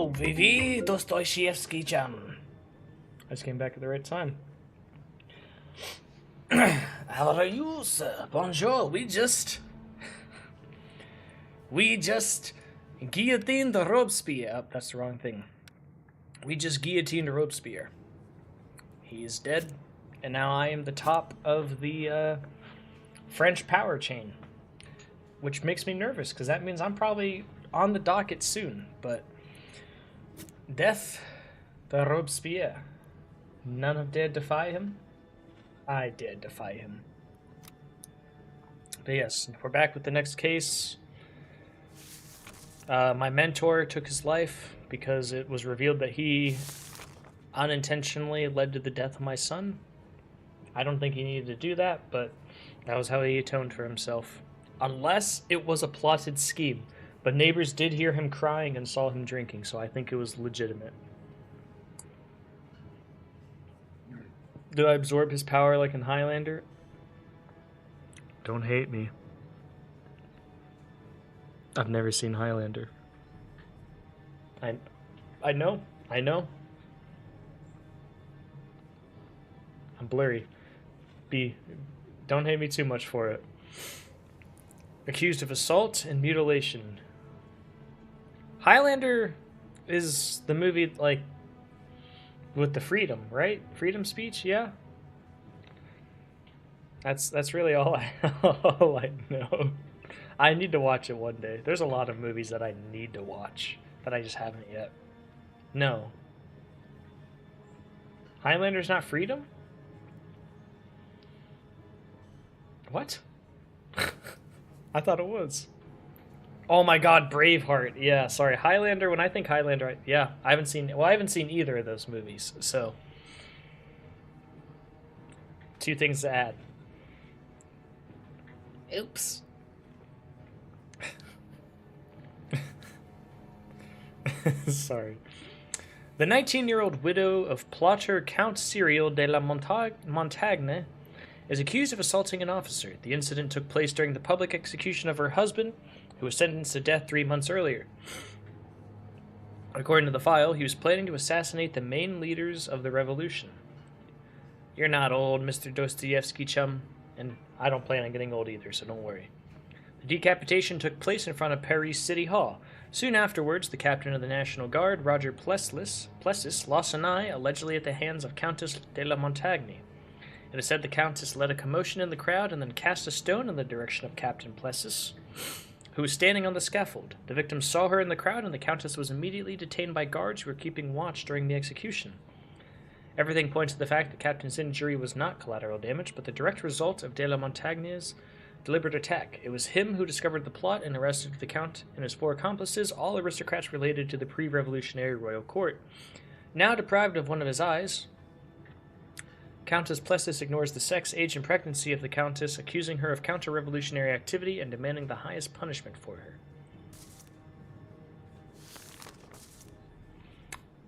Oh, Vivi Dostoyevsky-chan. I just came back at the right time. How are you, sir? Bonjour. We just guillotined Robespierre. Oh, that's the wrong thing. We just guillotined Robespierre. He is dead, and now I am the top of the French power chain, which makes me nervous because that means I'm probably on the docket soon. But death to Robespierre. None have dared defy him. I dared defy him. But yes, we're back with the next case. My mentor took his life because it was revealed that he unintentionally led to the death of my son. I don't think he needed to do that, but that was how he atoned for himself. Unless it was a plotted scheme. But neighbors did hear him crying and saw him drinking, so I think it was legitimate. Did I absorb his power like in Highlander? Don't hate me. I've never seen Highlander. I know. I'm blurry. Don't hate me too much for it. Accused of assault and mutilation. Highlander is the movie, like, with the freedom, right? Freedom speech, yeah? That's really all I know. I need to watch it one day. There's a lot of movies that I need to watch that I just haven't yet. No. Highlander's not freedom? What? I thought it was. Oh my god, Braveheart. Yeah, sorry. Highlander, when I think Highlander, yeah, I haven't seen either of those movies, so. Two things to add. Oops. Sorry. The 19-year-old widow of plotter Count Cyril de la Montagne is accused of assaulting an officer. The incident took place during the public execution of her husband, who was sentenced to death 3 months earlier. According to the file, he was planning to assassinate the main leaders of the revolution. You're not old, Mr. Dostoevsky chum, and I don't plan on getting old either, so don't worry. The decapitation took place in front of Paris City Hall. Soon afterwards, the captain of the National Guard, Roger Plessis, lost an eye, allegedly at the hands of Countess de la Montagne. It is said the Countess led a commotion in the crowd and then cast a stone in the direction of Captain Plessis, who was standing on the scaffold. The victim saw her in the crowd, and the Countess was immediately detained by guards who were keeping watch during the execution. Everything points to the fact that Captain's injury was not collateral damage, but the direct result of de la Montagne's deliberate attack. It was him who discovered the plot and arrested the Count and his 4 accomplices, all aristocrats related to the pre-revolutionary royal court. Now deprived of one of his eyes, Countess Plessis ignores the sex, age, and pregnancy of the Countess, accusing her of counter-revolutionary activity and demanding the highest punishment for her.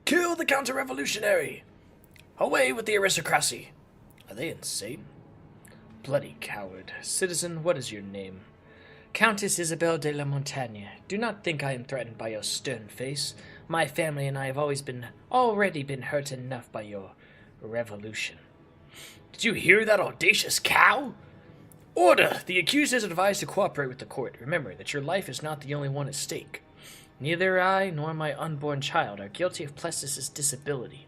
Kill the counter-revolutionary! Away with the aristocracy! Are they insane? Bloody coward. Citizen, what is your name? Countess Isabelle de la Montagne. Do not think I am threatened by your stern face. My family and I have already been hurt enough by your revolution. Did you hear that audacious cow? Order! The accused is advised to cooperate with the court. Remember that your life is not the only one at stake. Neither I nor my unborn child are guilty of Plessis's disability.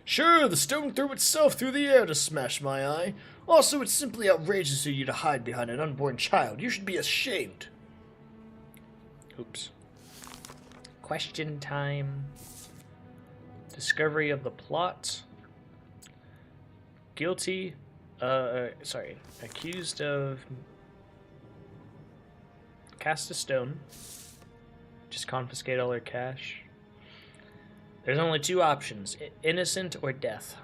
Sure, the stone threw itself through the air to smash my eye. Also, it's simply outrageous of you to hide behind an unborn child. You should be ashamed. Oops. Question time. Discovery of the plot. Accused of cast a stone. Just confiscate all their cash. There's only 2 options, innocent or death.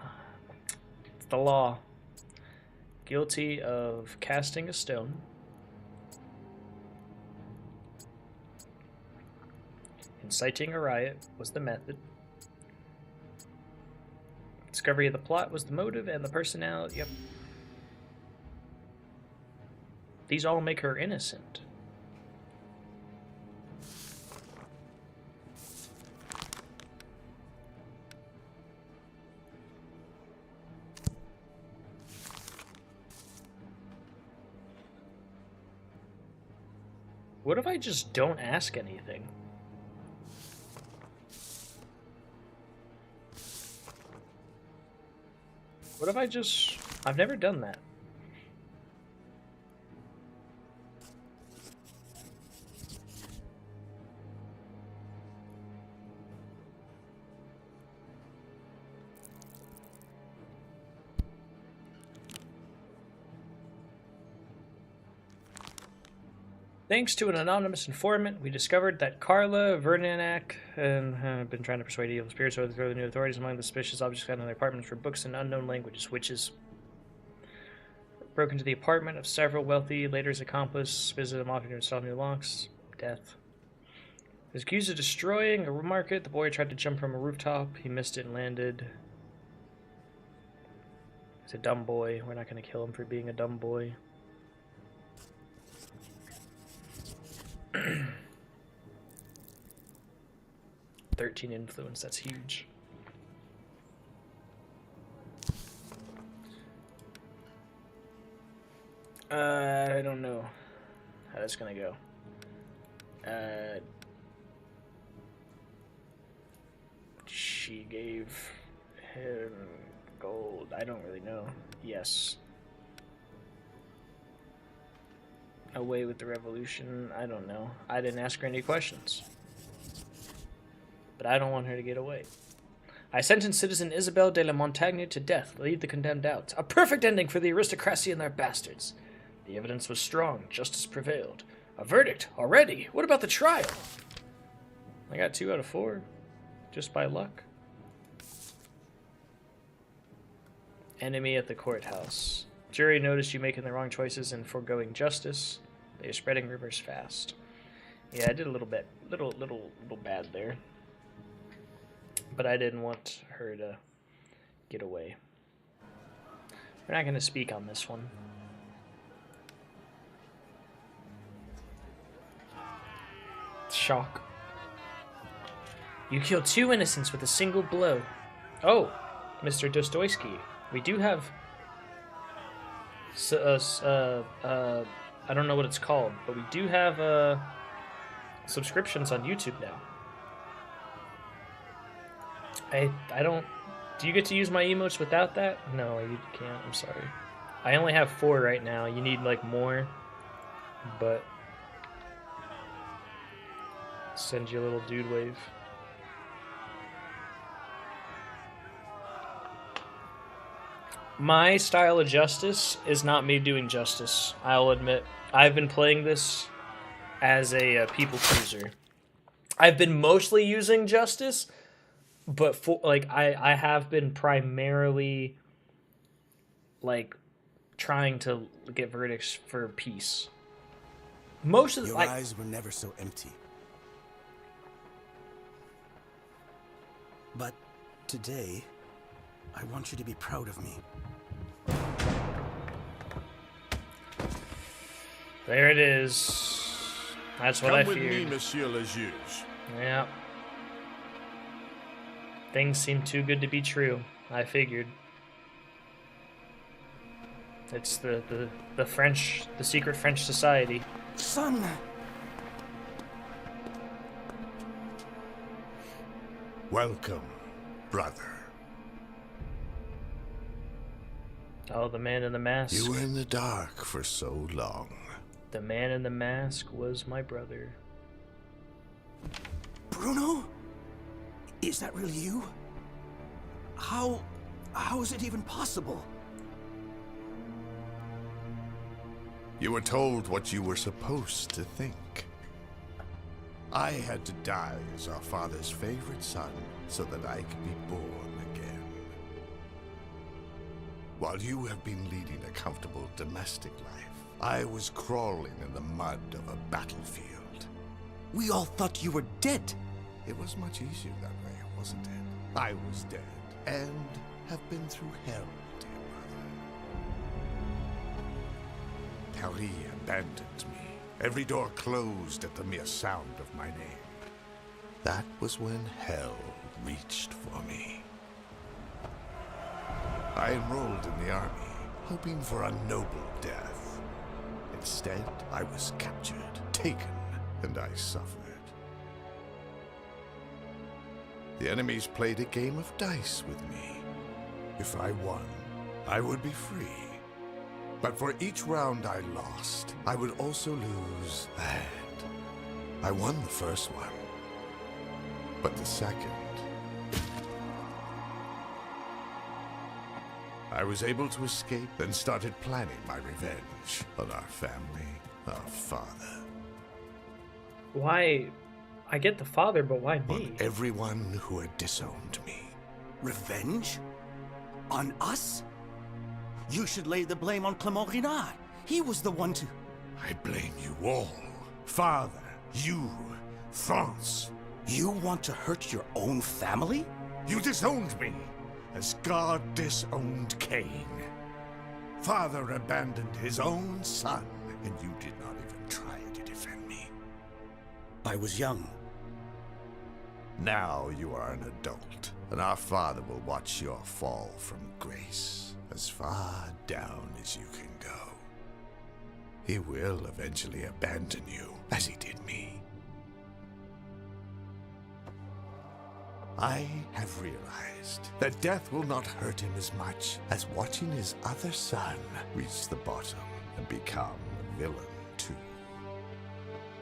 It's the law. Guilty of casting a stone. Inciting a riot was the method. Discovery of the plot was the motive, and the personality. Yep. These all make her innocent. What if I just don't ask anything? What if I just... I've never done that. Thanks to an anonymous informant, we discovered that Carla Vernanak had been trying to persuade evil spirits to overthrow the new authorities. Among the suspicious objects found in their apartments were books in unknown languages. Witches broke into the apartment of several wealthy, later his accomplice visited them often to install new locks. Death. He was accused of destroying a market. The boy tried to jump from a rooftop. He missed it and landed. He's a dumb boy. We're not going to kill him for being a dumb boy. 13 influence, that's huge. I don't know how that's gonna go. She gave him gold. I don't really know. Yes. Away with the revolution. I don't know. I didn't ask her any questions. But I don't want her to get away. I sentence citizen Isabel de la Montagne to death. Lead the condemned out. A perfect ending for the aristocracy and their bastards. The evidence was strong. Justice prevailed. A verdict already. What about the trial? I got 2 out of 4. Just by luck. Enemy at the courthouse. Jury noticed you making the wrong choices and foregoing justice. They are spreading rumors fast. Yeah, I did a little bad there. But I didn't want her to get away. We're not going to speak on this one. Shock. You killed 2 innocents with a single blow. Oh, Mr. Dostoevsky, we do have... I don't know what it's called, but we do have subscriptions on YouTube now. I don't... Do you get to use my emotes without that? No, you can't. I'm sorry. I only have 4 right now. You need, like, more. But... Send you a little dude wave. My style of justice is not me doing justice. I'll admit. I've been playing this as a people cruiser. I've been mostly using justice, but for I have been primarily like trying to get verdicts for peace. Most of the Your eyes were never so empty. But today, I want you to be proud of me. There it is. That's what I feared. Come with me, Monsieur le Juge. Yeah. Things seem too good to be true. I figured. It's the French, the secret French society. Son! Welcome, brother. Oh, the man in the mask. You were in the dark for so long. The man in the mask was my brother. Bruno? Is that really you? How is it even possible? You were told what you were supposed to think. I had to die as our father's favorite son so that I could be born again. While you have been leading a comfortable domestic life, I was crawling in the mud of a battlefield. We all thought you were dead. It was much easier that way, wasn't it? I was dead, and have been through hell, dear brother. Paris abandoned me. Every door closed at the mere sound of my name. That was when hell reached for me. I enrolled in the army, hoping for a noble death. Instead, I was captured, taken, and I suffered. The enemies played a game of dice with me. If I won, I would be free. But for each round I lost, I would also lose land. I won the first one, but the second, I was able to escape and started planning my revenge on our family, our father. Why? I get the father, but why me? On everyone who had disowned me. Revenge? On us? You should lay the blame on Clement Renard. He was the one to... I blame you all. Father, you, France. You want to hurt your own family? You disowned me, as God disowned Cain. Father abandoned his own son, and you did not even try to defend me. I was young. Now you are an adult, and our father will watch your fall from grace as far down as you can go. He will eventually abandon you, as he did me. I have realized that death will not hurt him as much as watching his other son reach the bottom and become a villain too.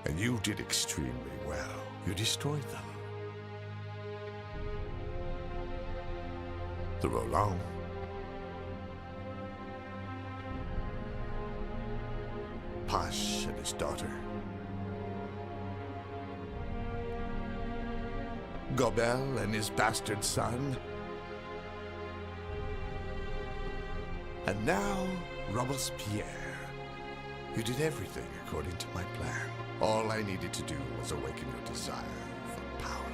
And you did extremely well. You destroyed them. The Roland, Pache and his daughter, Gobel and his bastard son, and now Robespierre. You did everything according to my plan. All I needed to do was awaken your desire for power.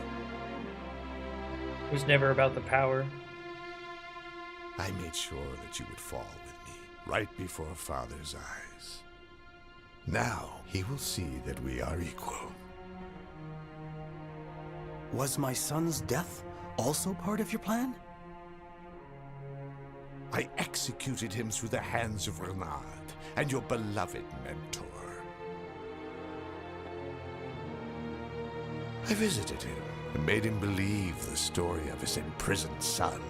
It was never about the power. I made sure that you would fall with me, right before Father's eyes. Now he will see that we are equal. Was my son's death also part of your plan? I executed him through the hands of Renard and your beloved mentor. I visited him and made him believe the story of his imprisoned son.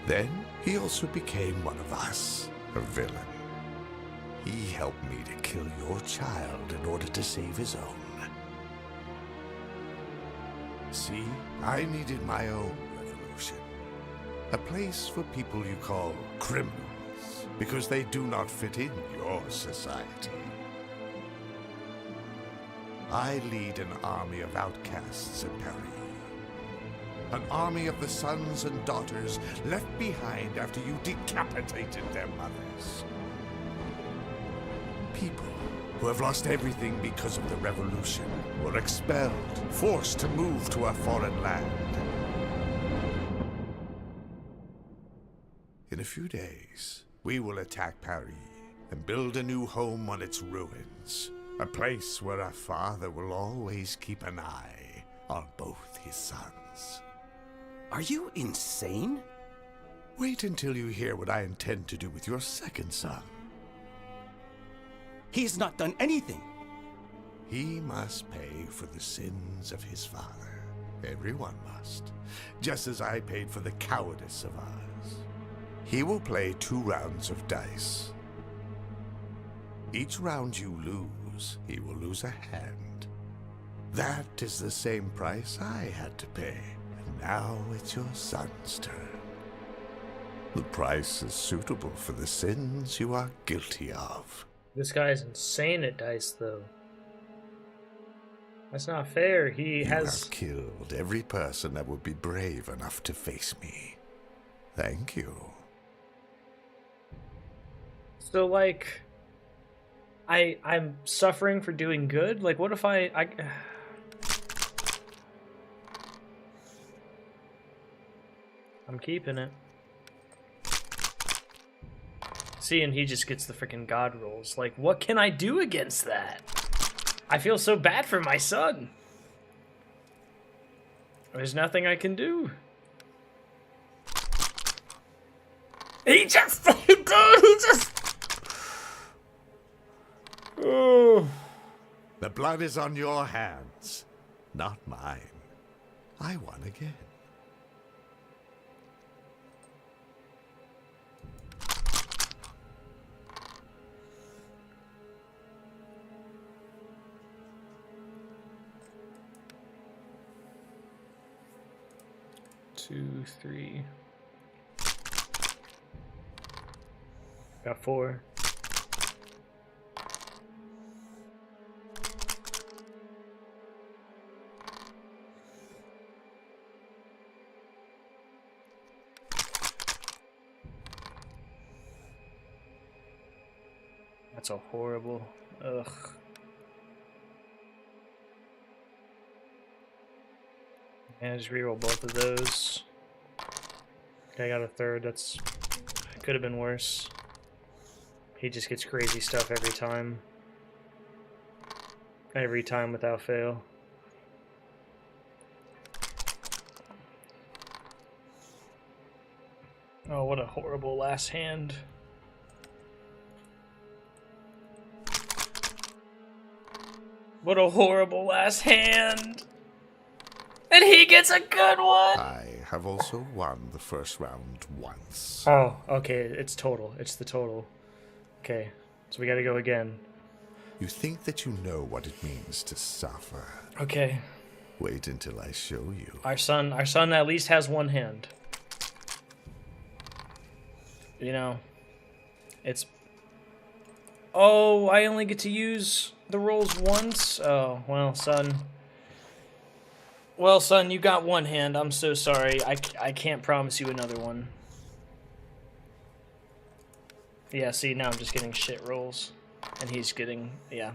Then he also became one of us, a villain. He helped me to kill your child in order to save his own. See, I needed my own revolution. A place for people you call criminals, because they do not fit in your society. I lead an army of outcasts in Paris. An army of the sons and daughters left behind after you decapitated their mothers. People who have lost everything because of the revolution were expelled, forced to move to a foreign land. In a few days, we will attack Paris and build a new home on its ruins. A place where a father will always keep an eye on both his sons. Are you insane? Wait until you hear what I intend to do with your second son. He's not done anything. He must pay for the sins of his father. Everyone must. Just as I paid for the cowardice of ours. He will play 2 rounds of dice. Each round you lose, he will lose a hand. That is the same price I had to pay. And now it's your son's turn. The price is suitable for the sins you are guilty of. This guy's insane at dice, though. That's not fair. He You has... have killed every person that would be brave enough to face me. Thank you. So, like... I'm suffering for doing good? Like, what if I... I'm keeping it. See, and he just gets the freaking god rolls. Like, what can I do against that? I feel so bad for my son. There's nothing I can do. He just... He just... Oh. The The blood is on your hands, not mine. I won again. Two, three. Got 4. That's a horrible. Ugh. And I just reroll both of those. Okay, I got a 3rd. That's could have been worse. He just gets crazy stuff every time. Every time without fail. Oh, what a horrible last hand. What a horrible last hand. And he gets a good one! I have also won the first round once. Oh, okay, it's total. It's the total. Okay, so we gotta go again. You think that you know what it means to suffer. Okay. Wait until I show you. Our son at least has one hand. You know, it's... Oh, I only get to use the rolls once? Oh, well, son. Well, son, you got one hand. I'm so sorry. I can't promise you another one. Yeah, see, now I'm just getting shit rolls. And he's getting... Yeah.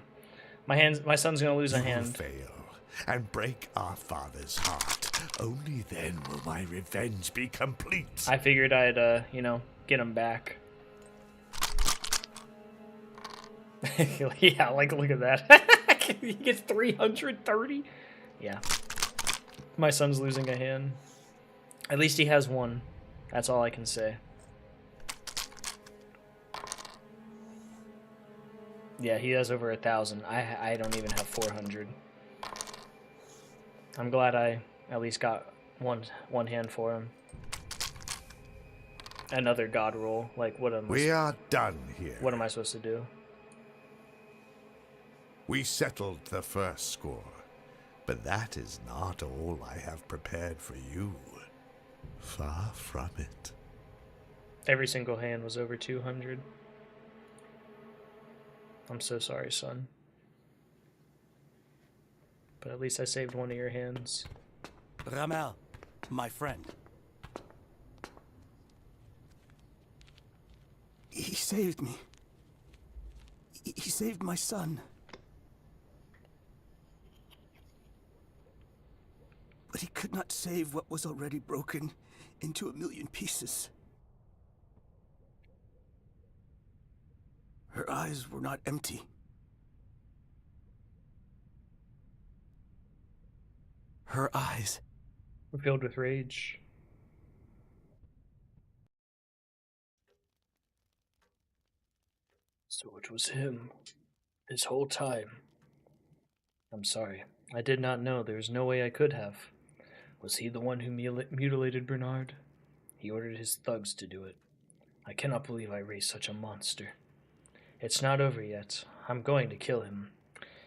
My son's gonna lose a hand. You will fail and break our father's heart. Only then will my revenge be complete. I figured I'd, you know, get him back. Yeah, like, look at that. He gets 330? Yeah. My son's losing a hand. At least he has one. That's all I can say. Yeah, he has over 1,000. I don't even have 400. I'm glad I at least got one hand for him. Another god roll. Like, We are done here. What am I supposed to do? We settled the first score, but that is not all I have prepared for you. Far from it. Every single hand was over 200. I'm so sorry, son. But at least I saved one of your hands. Ramel, my friend. He saved me. He saved my son. But he could not save what was already broken into 1,000,000 pieces. Her eyes were not empty. Her eyes We're filled with rage. So it was him. This whole time. I'm sorry. I did not know. There was no way I could have. Was he the one who mutilated Bernard? He ordered his thugs to do it. I cannot believe I raised such a monster. It's not over yet. I'm going to kill him.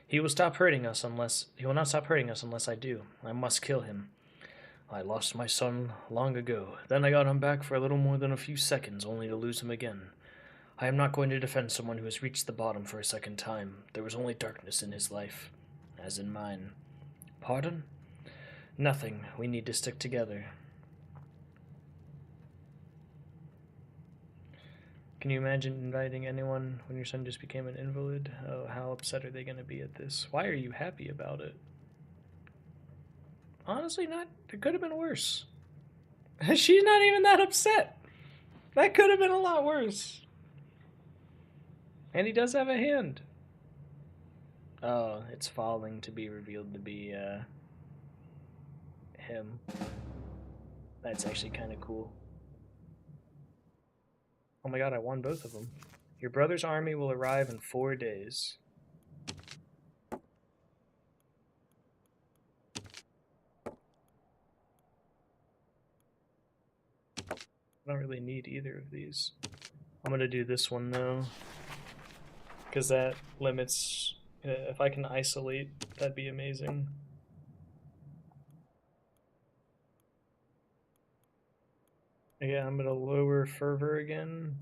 He will not stop hurting us unless I do. I must kill him. I lost my son long ago. Then I got him back for a little more than a few seconds, only to lose him again. I am not going to defend someone who has reached the bottom for a second time. There was only darkness in his life, as in mine. Pardon? Nothing. We need to stick together. Can you imagine inviting anyone when your son just became an invalid? Oh, how upset are they going to be at this? Why are you happy about it? Honestly, not. It could have been worse. She's not even that upset. That could have been a lot worse. And he does have a hand. Oh, it's falling to be revealed to be, him. That's actually kind of cool. Oh my god, I won both of them. Your brother's army will arrive in 4 days. I don't really need either of these. I'm gonna do this one though, because that limits. If I can isolate, that'd be amazing. Yeah, I'm gonna lower fervor again.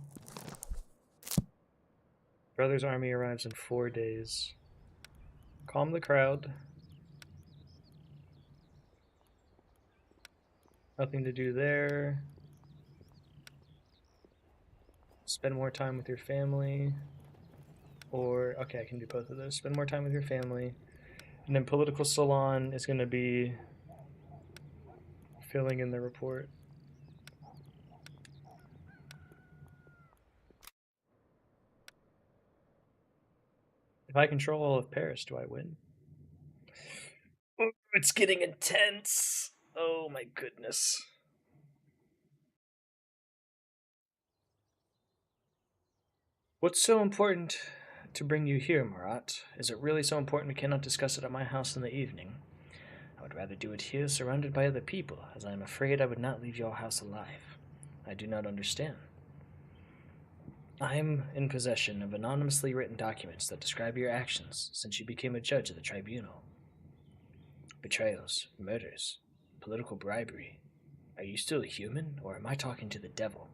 Brother's army arrives in 4 days. Calm the crowd. Nothing to do there. Spend more time with your family. Or, okay, I can do both of those. Spend more time with your family. And then political salon is going to be filling in the report. If I control all of Paris, do I win? Oh, it's getting intense. Oh my goodness. What's so important to bring you here, Marat? Is it really so important we cannot discuss it at my house in the evening? I would rather do it here, surrounded by other people, as I am afraid I would not leave your house alive. I do not understand. I am in possession of anonymously written documents that describe your actions since you became a judge of the tribunal. Betrayals, murders, political bribery. Are you still a human, or am I talking to the devil?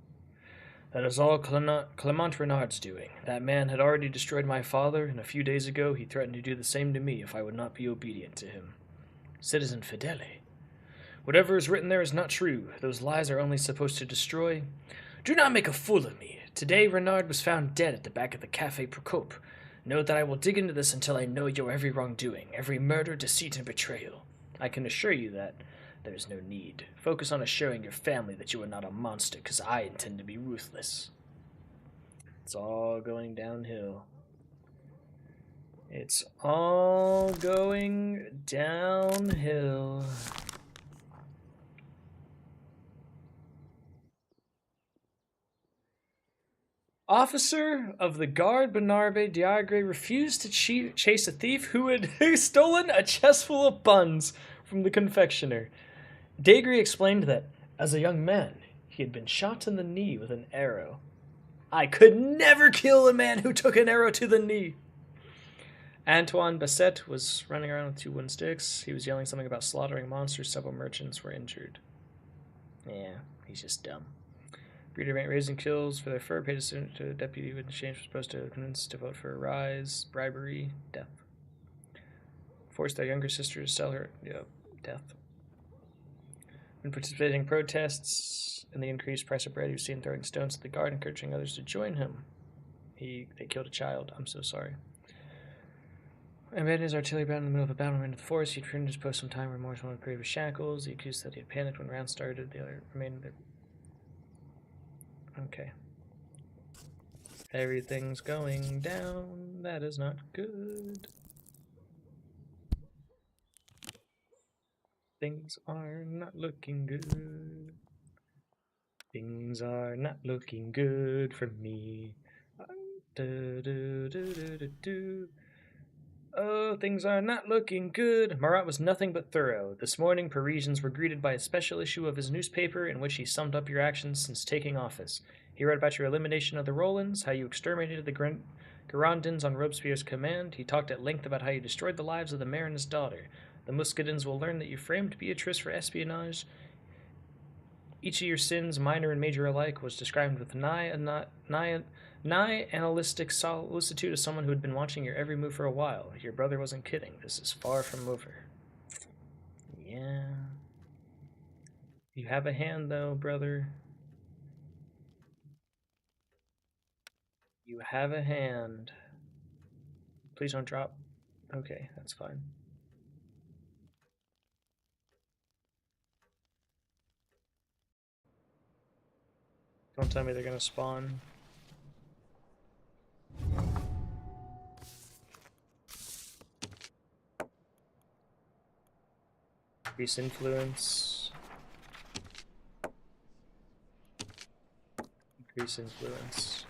That is all Clement Renard's doing. That man had already destroyed my father, and a few days ago he threatened to do the same to me if I would not be obedient to him. Citizen Fidele. Whatever is written there is not true. Those lies are only supposed to destroy. Do not make a fool of me. Today Renard was found dead at the back of the Café Procope. Know that I will dig into this until I know your every wrongdoing, every murder, deceit, and betrayal. I can assure you that there is no need. Focus on assuring your family that you are not a monster, because I intend to be ruthless. It's all going downhill. It's all going downhill. Officer of the guard Bernarbe Diagre refused to chase a thief who had stolen a chest full of buns from the confectioner. Diagre explained that, as a young man, he had been shot in the knee with an arrow. I could never kill a man who took an arrow to the knee. Antoine Basset was running around with 2 wooden sticks. He was yelling something about slaughtering monsters. Several merchants were injured. Yeah, he's just dumb. Breeder raising kills for their fur, paid a student to a deputy when the exchange was supposed to convince to vote for a rise, bribery, death. Forced their younger sister to sell her, death. When participating in protests and the increased price of bread, he was seen throwing stones at the guard, encouraging others to join him. They killed a child. I'm so sorry. Abandoned his artillery bound in the middle of a battle into the forest. He returned to his post some time, remorseful and with shackles. He accused that he had panicked when rounds started. The other remained there. Okay. Everything's going down. That is not good. Things are not looking good. Things are not looking good for me. Oh, things are not looking good. Marat was nothing but thorough. This morning, Parisians were greeted by a special issue of his newspaper in which he summed up your actions since taking office. He wrote about your elimination of the Rolands, how you exterminated the Girondins on Robespierre's command. He talked at length about how you destroyed the lives of the mayor and his daughter. The Muscadins will learn that you framed Beatrice for espionage. Each of your sins, minor and major alike, was described with nigh analytic solicitude of someone who had been watching your every move for a while. Your brother wasn't kidding. This is far from over. Yeah. You have a hand, though, brother. You have a hand. Please don't drop. Okay, that's fine. Don't tell me they're gonna spawn. Increase influence. Increase influence.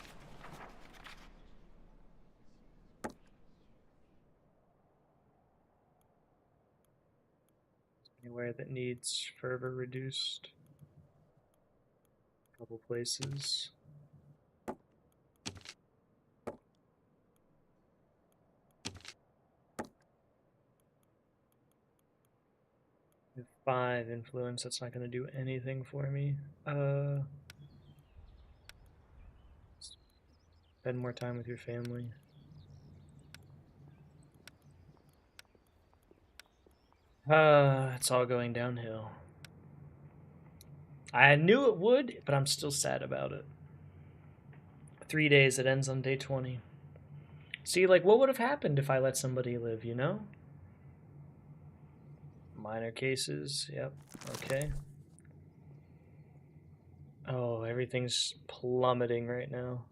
Anywhere that needs fervor reduced. I'll couple places. With 5 influence, that's not going to do anything for me. Spend more time with your family. It's all going downhill. I knew it would, but I'm still sad about it. 3 days, it ends on day 20. See, like, what would have happened if I let somebody live, you know? Minor cases, yep, okay. Oh, everything's plummeting right now.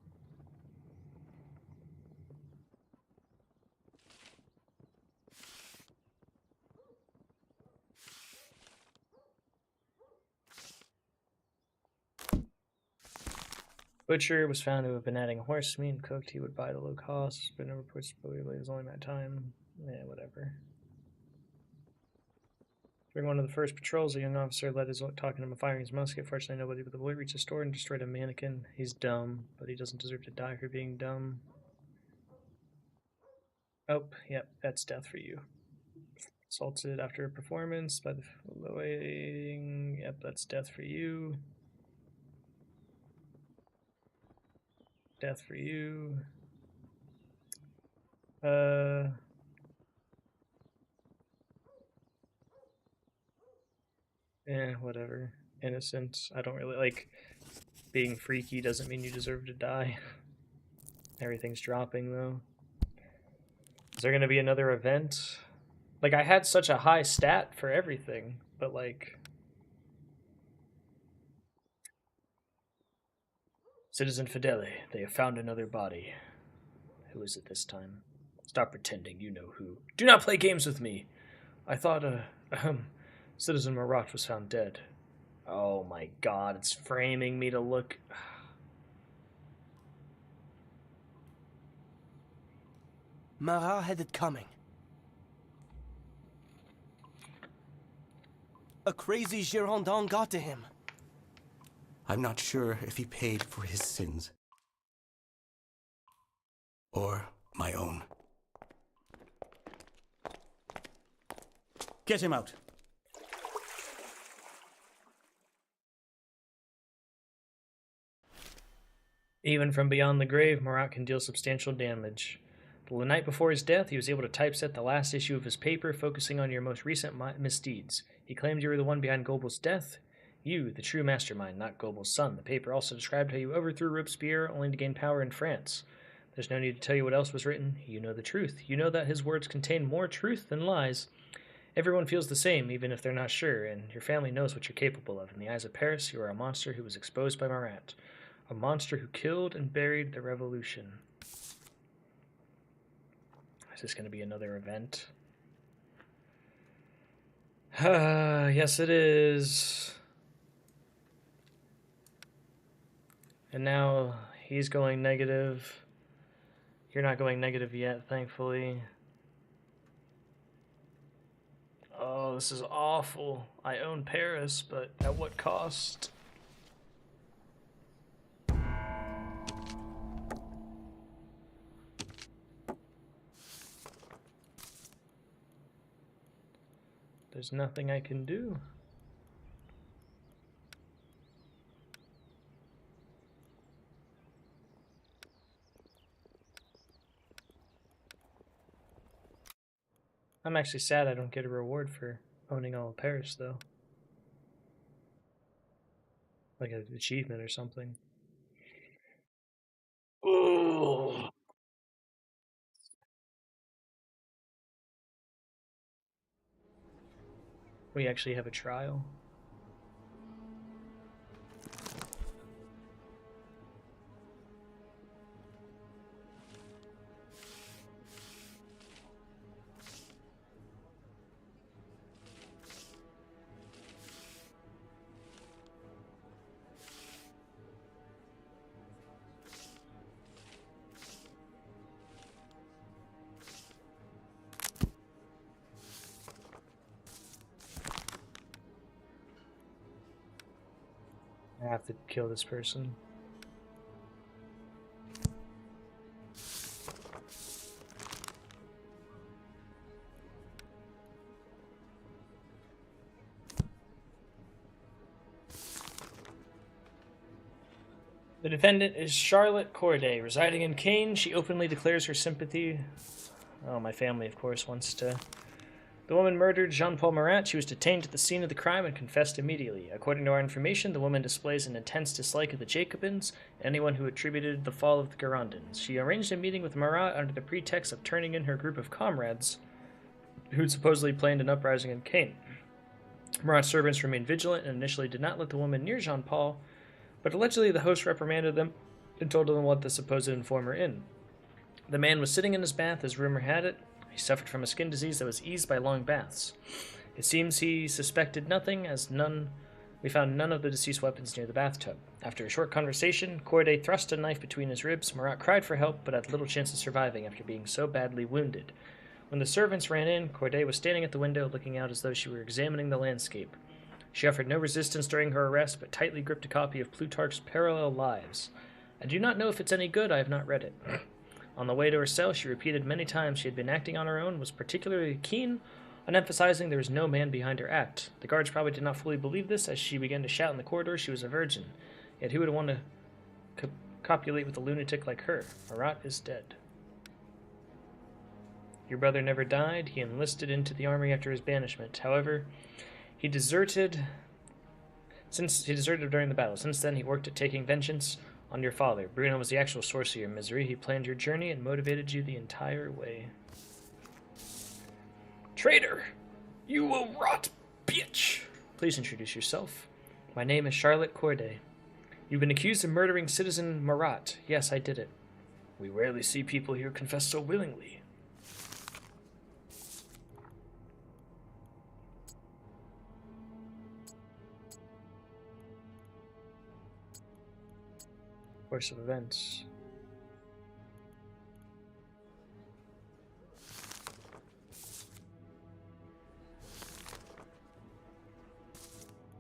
Butcher was found to have been adding horse meat and cooked. He would buy the low cost, but no reports it was only that time. Yeah, whatever. During one of the first patrols, a young officer led his talking to him firing his musket. Fortunately, nobody but the bullet reached the store and destroyed a mannequin. He's dumb, but he doesn't deserve to die for being dumb. Oh, yep, that's death for you. Assaulted after a performance by the waiting. Yep, that's death for you. Death for you. Yeah, whatever. Innocent. I don't really like being freaky doesn't mean you deserve to die. Everything's dropping though. Is there gonna be another event? Like I had such a high stat for everything, but like Citizen Fidele, they have found another body. Who is it this time? Stop pretending you know who. Do not play games with me. I thought, Citizen Marat was found dead. Oh my god, it's framing me to look. Marat had it coming. A crazy Girondin got to him. I'm not sure if he paid for his sins. Or my own. Get him out. Even from beyond the grave, Marat can deal substantial damage. The night before his death, he was able to typeset the last issue of his paper, focusing on your most recent misdeeds. He claimed you were the one behind Goebbels' death. You, the true mastermind, not Goebbels' son. The paper also described how you overthrew Robespierre only to gain power in France. There's no need to tell you what else was written. You know the truth. You know that his words contain more truth than lies. Everyone feels the same, even if they're not sure, and your family knows what you're capable of. In the eyes of Paris, you are a monster who was exposed by Marat. A monster who killed and buried the revolution. Is this going to be another event? Yes, it is. And now he's going negative. You're not going negative yet, thankfully. Oh, this is awful. I own Paris, but at what cost? There's nothing I can do. I'm actually sad I don't get a reward for owning all of Paris, though. Like an achievement or something. Ooh. We actually have a trial. I have to kill this person. The defendant is Charlotte Corday, residing in Caen. She openly declares her sympathy. Oh, my family, of course, wants to. The woman murdered Jean-Paul Marat. She was detained at the scene of the crime and confessed immediately. According to our information, the woman displays an intense dislike of the Jacobins, anyone who attributed the fall of the Girondins. She arranged a meeting with Marat under the pretext of turning in her group of comrades who'd supposedly planned an uprising in Caen. Marat's servants remained vigilant and initially did not let the woman near Jean-Paul, but allegedly the host reprimanded them and told them to let the supposed informer in. The man was sitting in his bath, as rumor had it. He suffered from a skin disease that was eased by long baths. It seems he suspected nothing, as we found none of the deceased weapons near the bathtub. After a short conversation, Corday thrust a knife between his ribs. Marat cried for help, but had little chance of surviving after being so badly wounded. When the servants ran in, Corday was standing at the window, looking out as though she were examining the landscape. She offered no resistance during her arrest, but tightly gripped a copy of Plutarch's Parallel Lives. I do not know if it's any good. I have not read it. On the way to her cell, she repeated many times she had been acting on her own, was particularly keen on emphasizing there was no man behind her act. The guards probably did not fully believe this, as she began to shout in the corridor she was a virgin. Yet who would want to copulate with a lunatic like her? Marat is dead. Your brother never died. He enlisted into the army after his banishment. However, he deserted during the battle. Since then, he worked at taking vengeance on your father. Bruno was the actual source of your misery. He planned your journey and motivated you the entire way. Traitor! You will rot, bitch! Please introduce yourself. My name is Charlotte Corday. You've been accused of murdering citizen Marat. Yes, I did it. We rarely see people here confess so willingly. Course of events.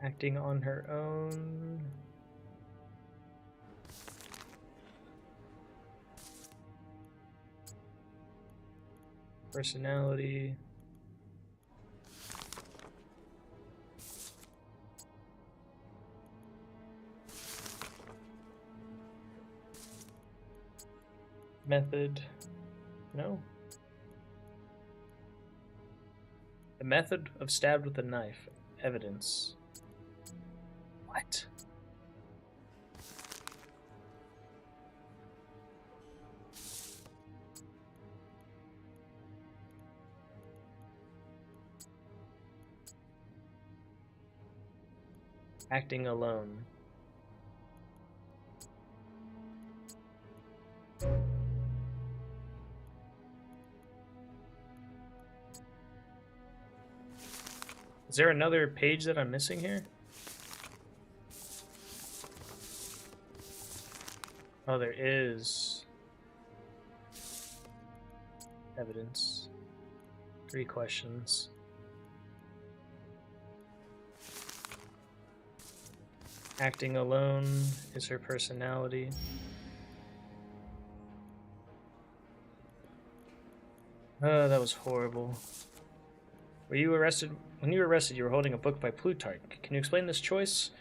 Acting on her own. Personality. Method. No. The method of stabbed with a knife. Evidence. What? Acting alone. Is there another page that I'm missing here? Oh, there is. Evidence. 3 questions. Acting alone is her personality. Oh, that was horrible. When you were arrested, you were holding a book by Plutarch. Can you explain this choice?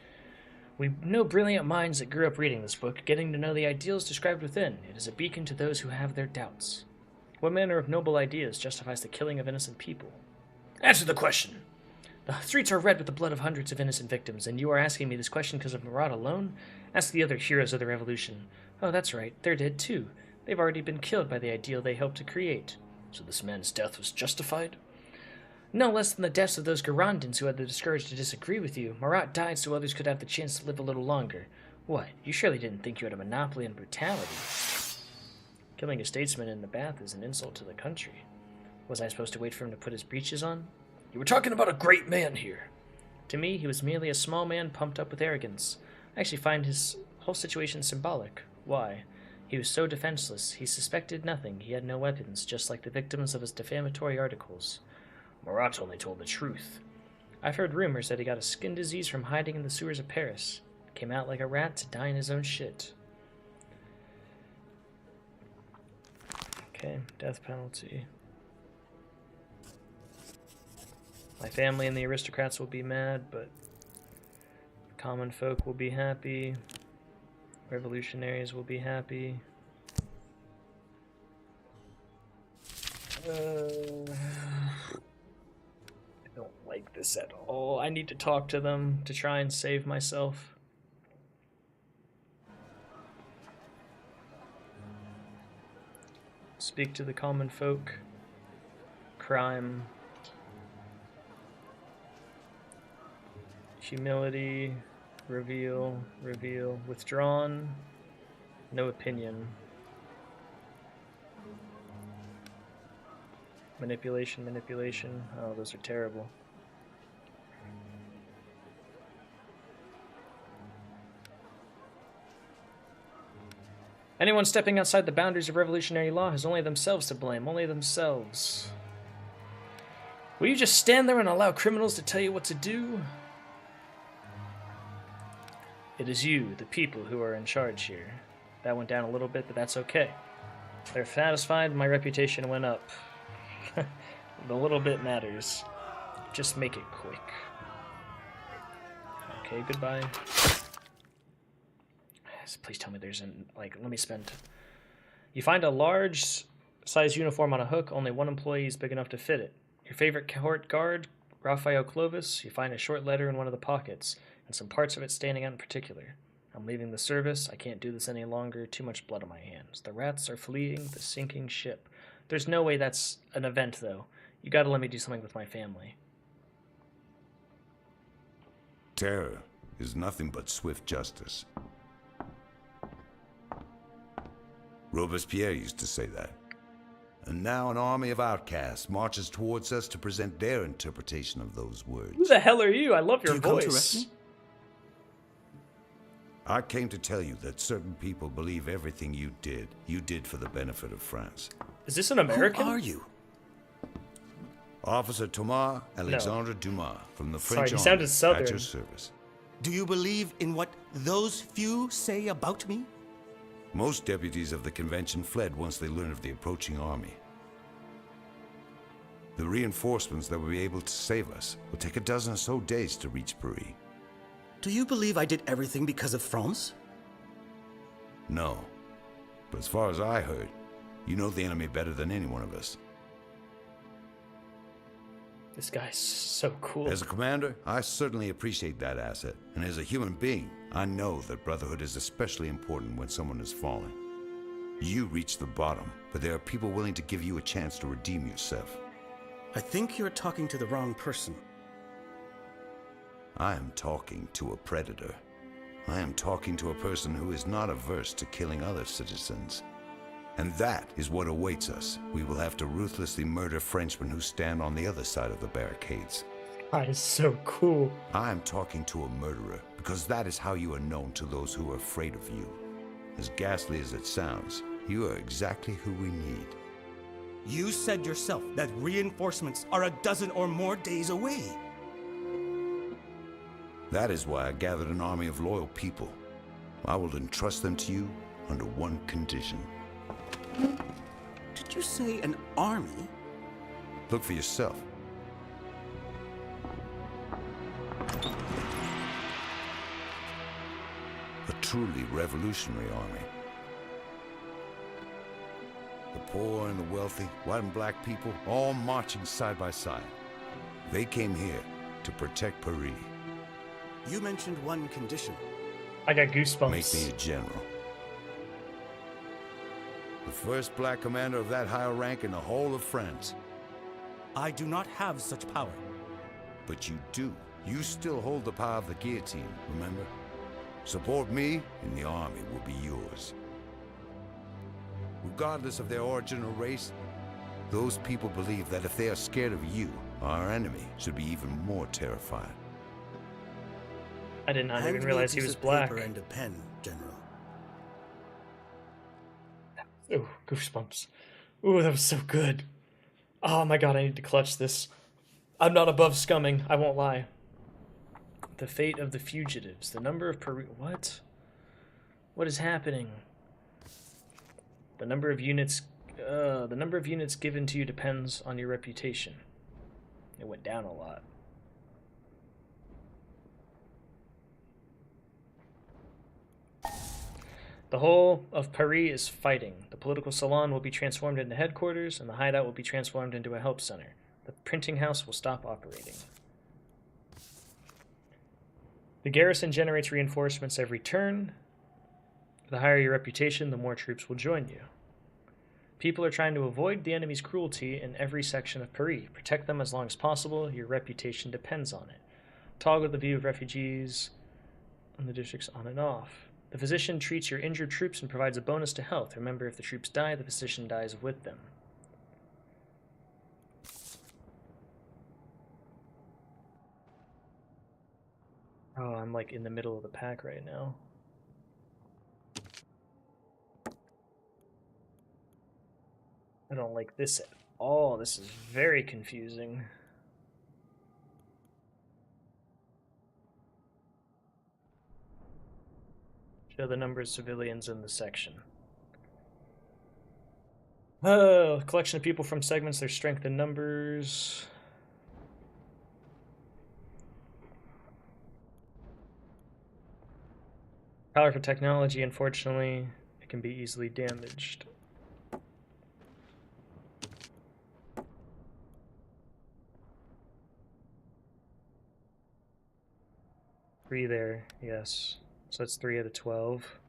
We know brilliant minds that grew up reading this book, getting to know the ideals described within. It is a beacon to those who have their doubts. What manner of noble ideas justifies the killing of innocent people? Answer the question! The streets are red with the blood of hundreds of innocent victims, and you are asking me this question because of Marat alone? Ask the other heroes of the revolution. Oh, that's right, they're dead too. They've already been killed by the ideal they helped to create. So this man's death was justified? No less than the deaths of those Girondins who had the discourage to disagree with you. Marat died so others could have the chance to live a little longer. What, you surely didn't think you had a monopoly on brutality? Killing a statesman in the bath is an insult to the country. Was I supposed to wait for him to put his breeches on? You were talking about a great man here. To me, he was merely a small man pumped up with arrogance. I actually find his whole situation symbolic. Why? He was so defenseless. He suspected nothing. He had no weapons, just like the victims of his defamatory articles. Marat only told the truth. I've heard rumors that he got a skin disease from hiding in the sewers of Paris. Came out like a rat to die in his own shit. Okay, death penalty. My family and the aristocrats will be mad, but common folk will be happy. Revolutionaries will be happy. I don't like this at all. I need to talk to them to try and save myself. Speak to the common folk. Crime. Humility. Reveal. Reveal. Withdrawn. No opinion. Manipulation. Manipulation. Oh, those are terrible. Anyone stepping outside the boundaries of revolutionary law has only themselves to blame, only themselves. Will you just stand there and allow criminals to tell you what to do? It is you, the people, who are in charge here. That went down a little bit, but that's okay. They're satisfied, my reputation went up. The little bit matters. Just make it quick. Okay, goodbye. Please tell me there's let me spend. You find a large size uniform on a hook, only one employee is big enough to fit it. Your favorite court guard, Raphael Clovis, you find a short letter in one of the pockets, and some parts of it standing out in particular. I'm leaving the service, I can't do this any longer, too much blood on my hands. The rats are fleeing the sinking ship. There's no way that's an event, though. You gotta let me do something with my family. Terror is nothing but swift justice. Robespierre used to say that. And now an army of outcasts marches towards us to present their interpretation of those words. Who the hell are you? I love your Do you come to voice. arrest me? I came to tell you that certain people believe everything you did for the benefit of France. Is this an American? Who are you? Officer Thomas Alexandre Dumas from the Sorry, French he Army sounded at Southern. your service. Do you believe in what those few say about me? Most deputies of the convention fled once they learned of the approaching army. The reinforcements that will be able to save us will take a dozen or so days to reach Paris. Do you believe I did everything because of France? No. But as far as I heard, you know the enemy better than any one of us. This guy's so cool. As a commander, I certainly appreciate that asset. And as a human being, I know that brotherhood is especially important when someone is fallen. You reached the bottom, but there are people willing to give you a chance to redeem yourself. I think you're talking to the wrong person. I am talking to a predator. I am talking to a person who is not averse to killing other citizens. And that is what awaits us. We will have to ruthlessly murder Frenchmen who stand on the other side of the barricades. That is so cool. I am talking to a murderer, because that is how you are known to those who are afraid of you. As ghastly as it sounds, you are exactly who we need. You said yourself that reinforcements are a dozen or more days away. That is why I gathered an army of loyal people. I will entrust them to you under one condition. Did you say an army? Look for yourself. A truly revolutionary army. The poor and the wealthy, white and black people, all marching side by side. They came here to protect Paris. You mentioned one condition. I got goosebumps. Make me a general. The first black commander of that high rank in the whole of France. I do not have such power. But you do. You still hold the power of the guillotine, remember? Support me, and the army will be yours. Regardless of their origin or race, those people believe that if they are scared of you, our enemy should be even more terrified. I did not Hand even me a realize he piece was of black. paper and a pen, General. Ooh, goosebumps. Ooh, that was so good. Oh my god, I need to clutch this. I'm not above scumming, I won't lie. The fate of the fugitives. The number of what? What is happening? The number of units given to you depends on your reputation. It went down a lot. The whole of Paris is fighting. The political salon will be transformed into headquarters, and the hideout will be transformed into a help center. The printing house will stop operating. The garrison generates reinforcements every turn. The higher your reputation, the more troops will join you. People are trying to avoid the enemy's cruelty in every section of Paris. Protect them as long as possible. Your reputation depends on it. Toggle the view of refugees on the districts on and off. The physician treats your injured troops and provides a bonus to health. Remember, if the troops die, the physician dies with them. Oh, I'm like in the middle of the pack right now. I don't like this at all. This is very confusing. Show the number of civilians in the section. Oh, collection of people from segments, their strength in numbers. Powerful technology, unfortunately, it can be easily damaged. Three there, yes. So that's 3 out of 12.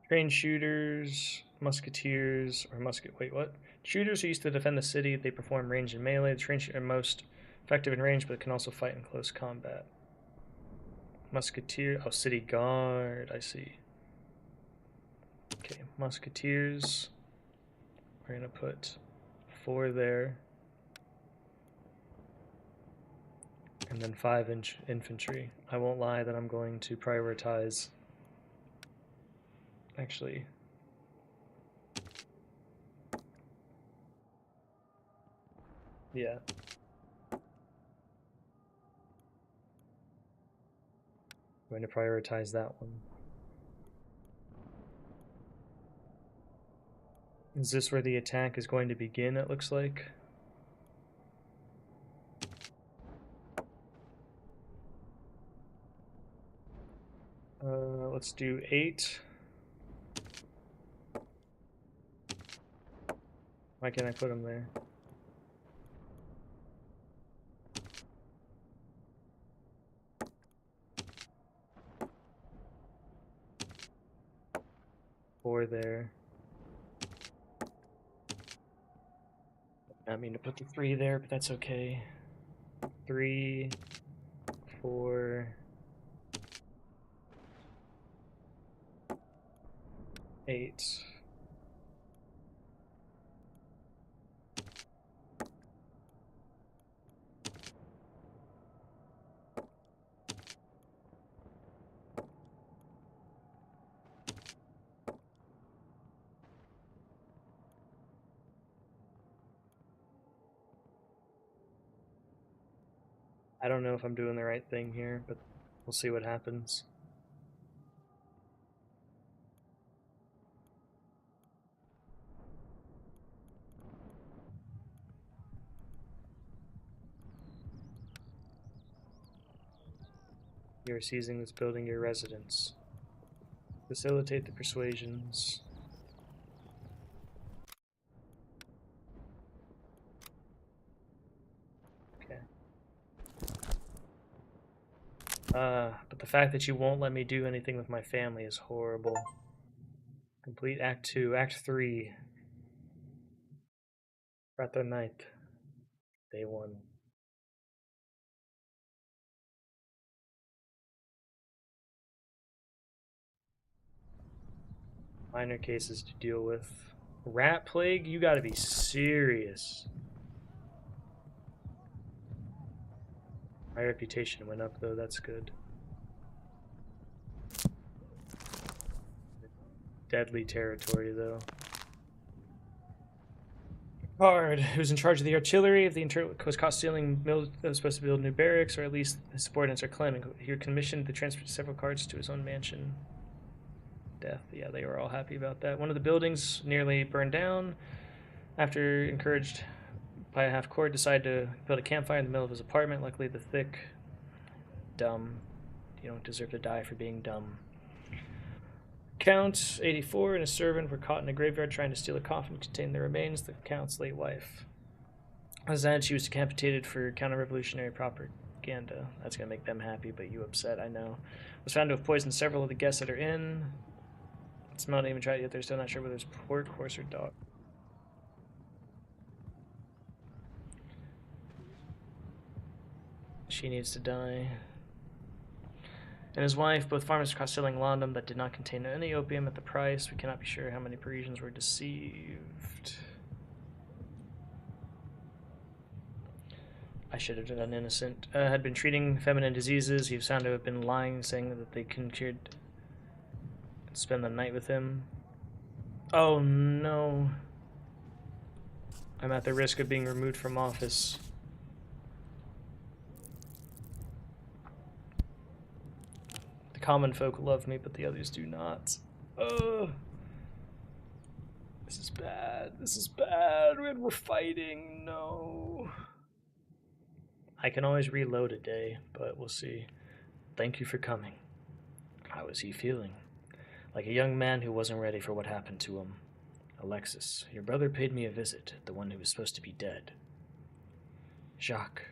Trained shooters, musketeers, or wait, what? Shooters who used to defend the city, they perform range and melee. The trained are most effective in range, but can also fight in close combat. Musketeer, oh, city guard, I see. Okay, musketeers. We're gonna put 4 there. And then 5 infantry. I won't lie that I'm going to prioritize. Actually, yeah. I'm going to prioritize that one. Is this where the attack is going to begin, it looks like? Let's do 8. Why can't I put them there? Four there. I mean to put the 3 there, but that's okay. 3, 4, 8. I don't know if I'm doing the right thing here, but we'll see what happens. You are seizing this building your residence. Facilitate the persuasions. Okay. But the fact that you won't let me do anything with my family is horrible. Complete Act 2. Act 3. Ratha Night. Day 1. Minor cases to deal with. Rat plague? You gotta be serious. My reputation went up though, that's good. Deadly territory though. Card, who's in charge of the artillery of the internal, was caught stealing mill that was supposed to build new barracks, or at least his subordinates are claiming. He commissioned the transfer of several cards to his own mansion. Death. Yeah, they were all happy about that. One of the buildings nearly burned down after encouraged by a half-court, decided to build a campfire in the middle of his apartment. Luckily, the thick, dumb, you don't deserve to die for being dumb. Count 84 and a servant were caught in a graveyard trying to steal a coffin containing the remains of the Count's late wife. As that, she was decapitated for counter-revolutionary propaganda. That's going to make them happy, but you upset, I know. Was found to have poisoned several of the guests at her inn. Smelled even tried it yet. They're still not sure whether it's pork, horse, or dog. She needs to die. And his wife, both farmers caught selling laudanum that did not contain any opium at the price. We cannot be sure how many Parisians were deceived. I should have done innocent. Had been treating feminine diseases. He was found to have been lying, saying that they couldn't spend the night with him. Oh no. I'm at the risk of being removed from office. The common folk love me, but the others do not. Ugh. This is bad. This is bad. We're fighting. No. I can always reload a day, but we'll see. Thank you for coming. How is he feeling? Like a young man who wasn't ready for what happened to him. Alexis, your brother paid me a visit, the one who was supposed to be dead. Jacques,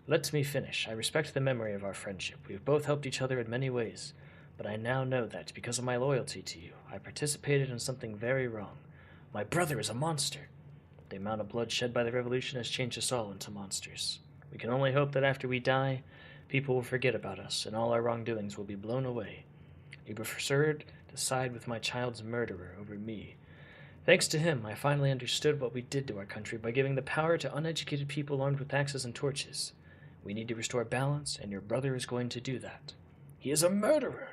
let me finish. I respect the memory of our friendship. We have both helped each other in many ways, but I now know that, because of my loyalty to you, I participated in something very wrong. My brother is a monster. The amount of blood shed by the revolution has changed us all into monsters. We can only hope that after we die, people will forget about us, and all our wrongdoings will be blown away. You preferred to side with my child's murderer over me. Thanks to him, I finally understood what we did to our country by giving the power to uneducated people armed with axes and torches. We need to restore balance, and your brother is going to do that. He is a murderer,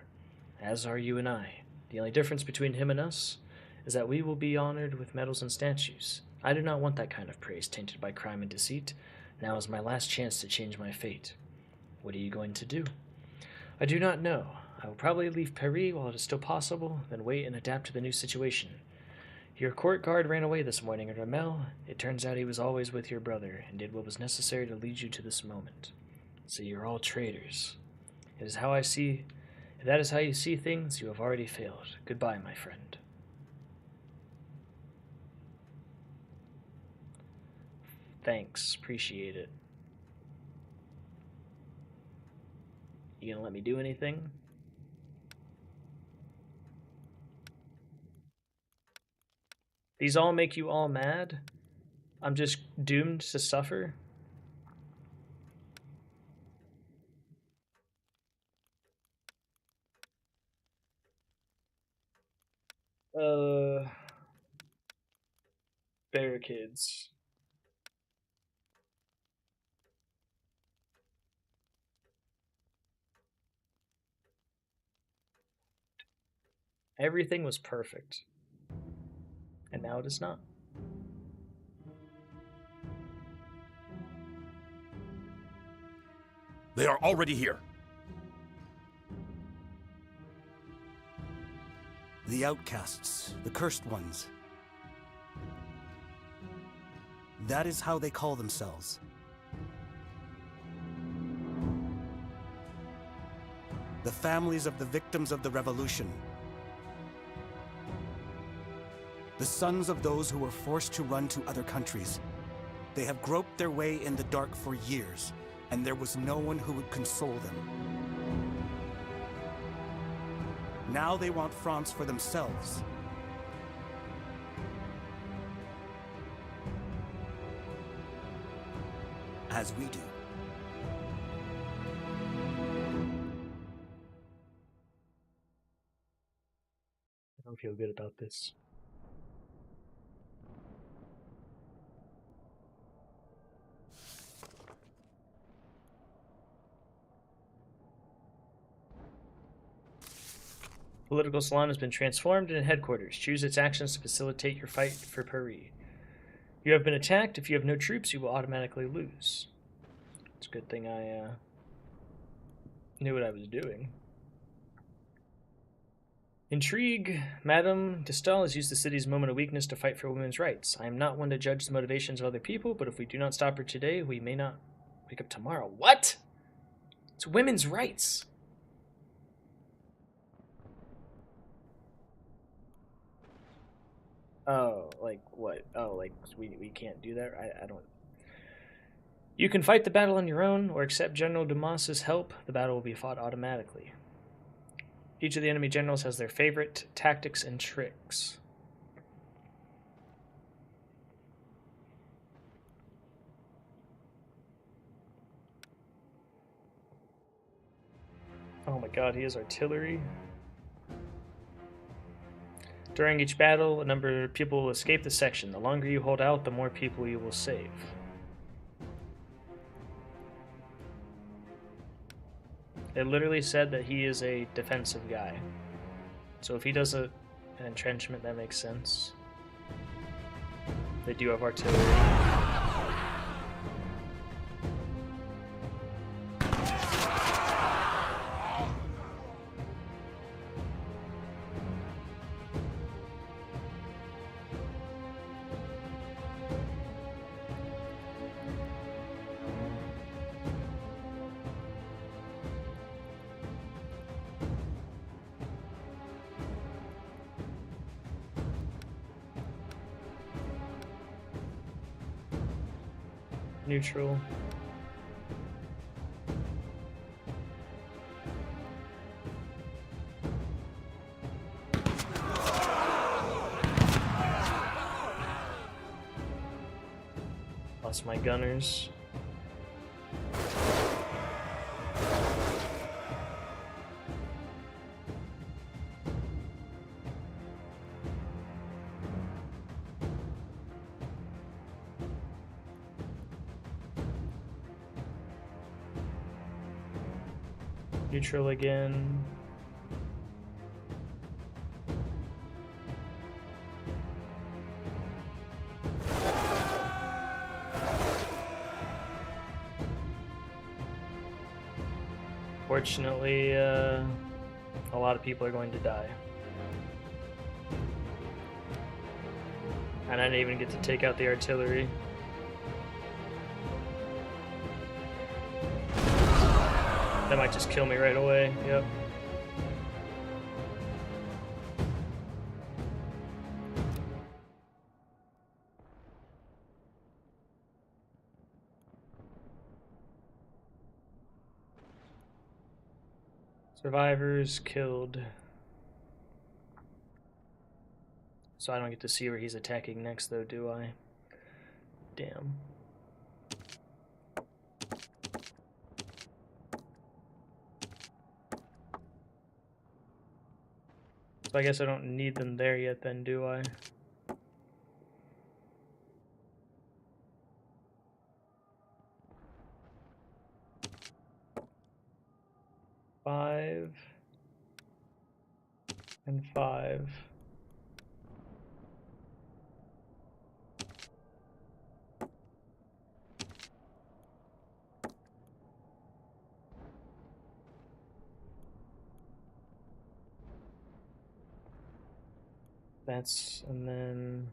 as are you and I. The only difference between him and us is that we will be honored with medals and statues. I do not want that kind of praise tainted by crime and deceit. Now is my last chance to change my fate. What are you going to do? I do not know. I will probably leave Paris while it is still possible, then wait and adapt to the new situation. Your court guard ran away this morning, and Ramel, it turns out he was always with your brother, and did what was necessary to lead you to this moment. So you're all traitors. It is how I see... If that is how you see things, you have already failed. Goodbye, my friend. Thanks. Appreciate it. You gonna let me do anything? These all make you all mad? I'm just doomed to suffer? Barricades. Everything was perfect. And now it is not. They are already here. The outcasts, the cursed ones. That is how they call themselves. The families of the victims of the revolution. The sons of those who were forced to run to other countries. They have groped their way in the dark for years, and there was no one who would console them. Now they want France for themselves. As we do. I don't feel good about this. Political salon has been transformed into headquarters. Choose its actions to facilitate your fight for Paris. You have been attacked. If you have no troops, you will automatically lose. It's a good thing I knew what I was doing. Intrigue. Madame de Stael has used the city's moment of weakness to fight for women's rights. I am not one to judge the motivations of other people, but if we do not stop her today, we may not wake up tomorrow. What? It's women's rights. Oh, like what? Oh, like we can't do that? I don't... You can fight the battle on your own, or accept General Dumas's help. The battle will be fought automatically. Each of the enemy generals has their favorite tactics and tricks. Oh my god, he has artillery. During each battle, a number of people will escape the section. The longer you hold out, the more people you will save. It literally said that he is a defensive guy. So if he does an entrenchment, that makes sense. They do have artillery. Neutral. Lost my gunners. Neutral again. Fortunately, a lot of people are going to die. And I didn't even get to take out the artillery. That might just kill me right away. Yep. Survivors killed. So I don't get to see where he's attacking next though, do I? Damn. So I guess I don't need them there yet then, do I? Five and 5. That's, and then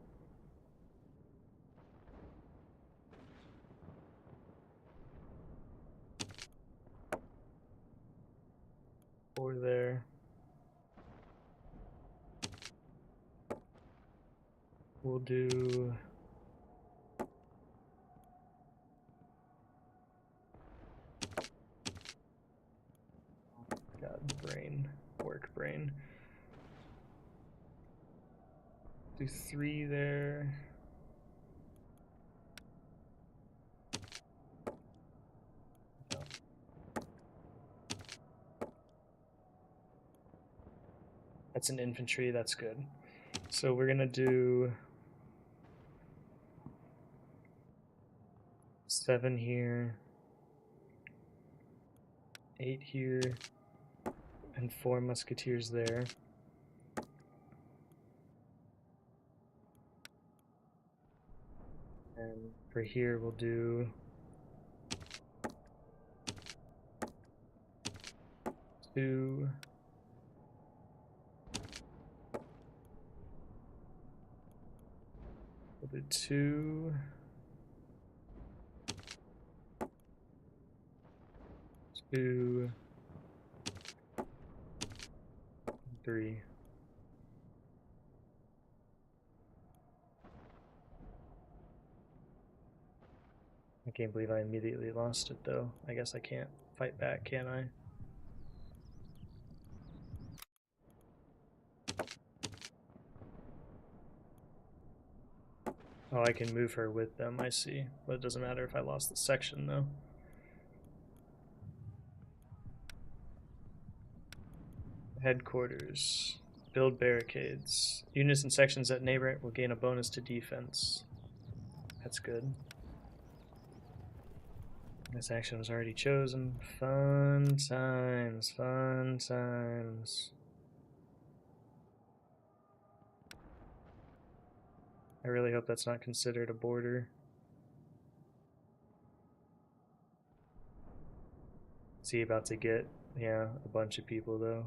over there. We'll do God, brain, work brain. Do 3 there. No. That's an infantry, that's good. So we're gonna do 7 here, 8 here, and 4 musketeers there. And for here, we'll do 2. We'll do 2. 2. 3. I can't believe I immediately lost it, though. I guess I can't fight back, can I? Oh, I can move her with them, I see. But it doesn't matter if I lost the section, though. Headquarters. Build barricades. Units and sections that neighbor it will gain a bonus to defense. That's good. This action was already chosen. Fun times, fun times. I really hope that's not considered a border. Is he about to get, yeah, a bunch of people though?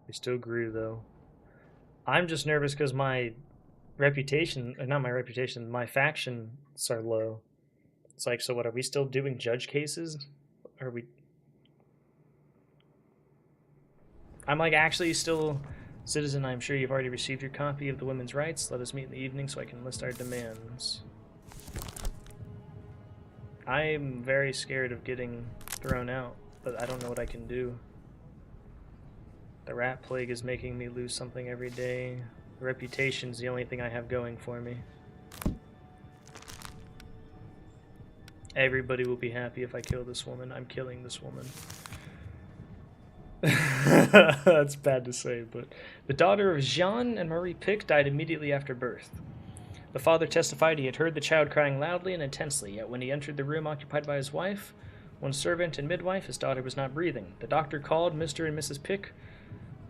He still grew though. I'm just nervous because my reputation, or not my reputation, my factions are low. It's like, so what, are we still doing judge cases? Are we... I'm like actually still citizen. I'm sure you've already received your copy of the women's rights. Let us meet in the evening so I can list our demands. I'm very scared of getting thrown out, but I don't know what I can do. The rat plague is making me lose something every day. Reputation's the only thing I have going for me. Everybody will be happy if I kill this woman. I'm killing this woman. That's bad to say, but the daughter of Jean and Marie Pic died immediately after birth. The father testified he had heard the child crying loudly and intensely, yet when he entered the room occupied by his wife, one servant and midwife, his daughter was not breathing. The doctor called Mr. and Mrs. Pic.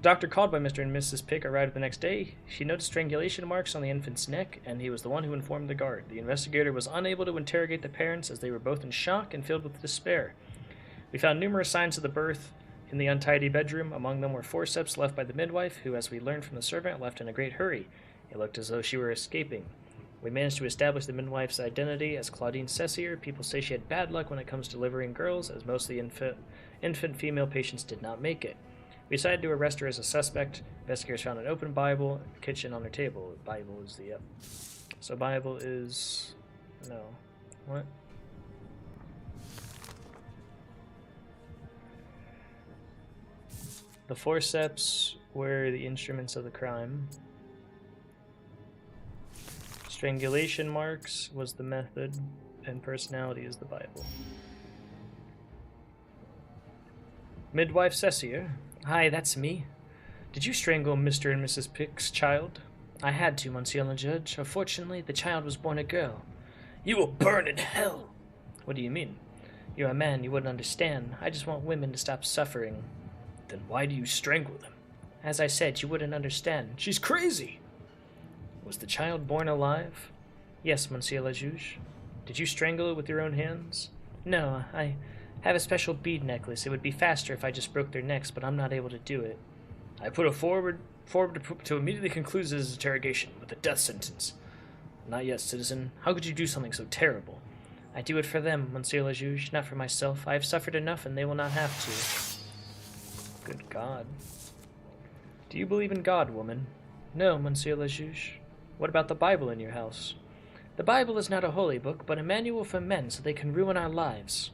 Doctor called by Mr. and Mrs. Pic arrived the next day. She noticed strangulation marks on the infant's neck, and he was the one who informed the guard. The investigator was unable to interrogate the parents as they were both in shock and filled with despair. We found numerous signs of the birth in the untidy bedroom. Among them were forceps left by the midwife, who, as we learned from the servant, left in a great hurry. It looked as though she were escaping. We managed to establish the midwife's identity as Claudine Cessier. People say she had bad luck when it comes to delivering girls, as most of the infant female patients did not make it. We decided to arrest her as a suspect. Investigators found an open Bible in the kitchen on her table. Bible is the... So Bible is... No. What? The forceps were the instruments of the crime. Strangulation marks was the method, and personality is the Bible. Midwife Cessier. Hi, that's me. Did you strangle Mr. and Mrs. Pic's child? I had to, Monsieur le Judge. Unfortunately, the child was born a girl. You will burn in hell! What do you mean? You're a man, you wouldn't understand. I just want women to stop suffering. Then why do you strangle them? As I said, you wouldn't understand. She's crazy! Was the child born alive? Yes, Monsieur le Juge. Did you strangle it with your own hands? No, I have a special bead necklace. It would be faster if I just broke their necks, but I'm not able to do it. I put a forward to immediately conclude this interrogation with a death sentence. Not yet, citizen. How could you do something so terrible? I do it for them, Monsieur le Juge, not for myself. I have suffered enough, and they will not have to. Good God. Do you believe in God, woman? No, Monsieur le Juge. What about the Bible in your house? The Bible is not a holy book, but a manual for men so they can ruin our lives.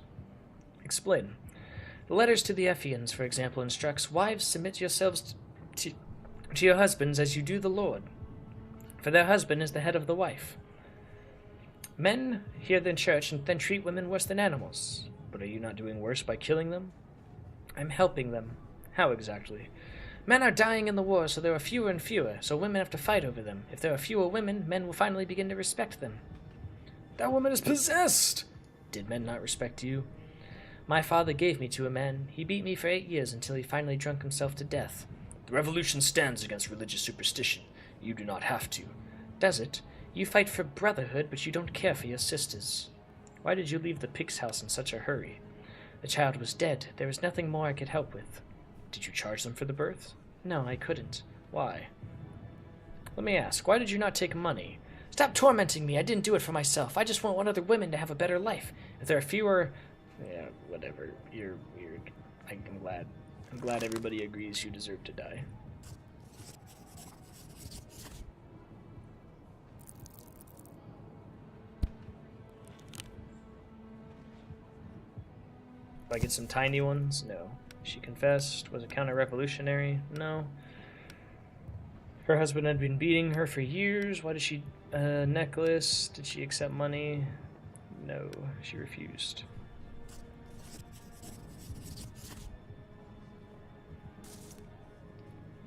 Explain. The letters to the Ephians, for example, instructs, wives, submit yourselves to your husbands as you do the Lord, for their husband is the head of the wife. Men hear the church and then treat women worse than animals. But are you not doing worse by killing them? I'm helping them. How exactly? Men are dying in the war, so there are fewer and fewer, so women have to fight over them. If there are fewer women, men will finally begin to respect them. That woman is possessed! Did men not respect you? My father gave me to a man. He beat me for 8 years until he finally drunk himself to death. The revolution stands against religious superstition. You do not have to. Does it? You fight for brotherhood, but you don't care for your sisters. Why did you leave the pig's house in such a hurry? The child was dead. There was nothing more I could help with. Did you charge them for the birth? No, I couldn't. Why? Let me ask, why did you not take money? Stop tormenting me. I didn't do it for myself. I just want other women to have a better life. If there are fewer... Yeah, whatever. You're I'm glad everybody agrees you deserve to die. Do I get some tiny ones? No. She confessed. Was it counter-revolutionary? No. Her husband had been beating her for years. Why did she... necklace. Did she accept money? No. She refused.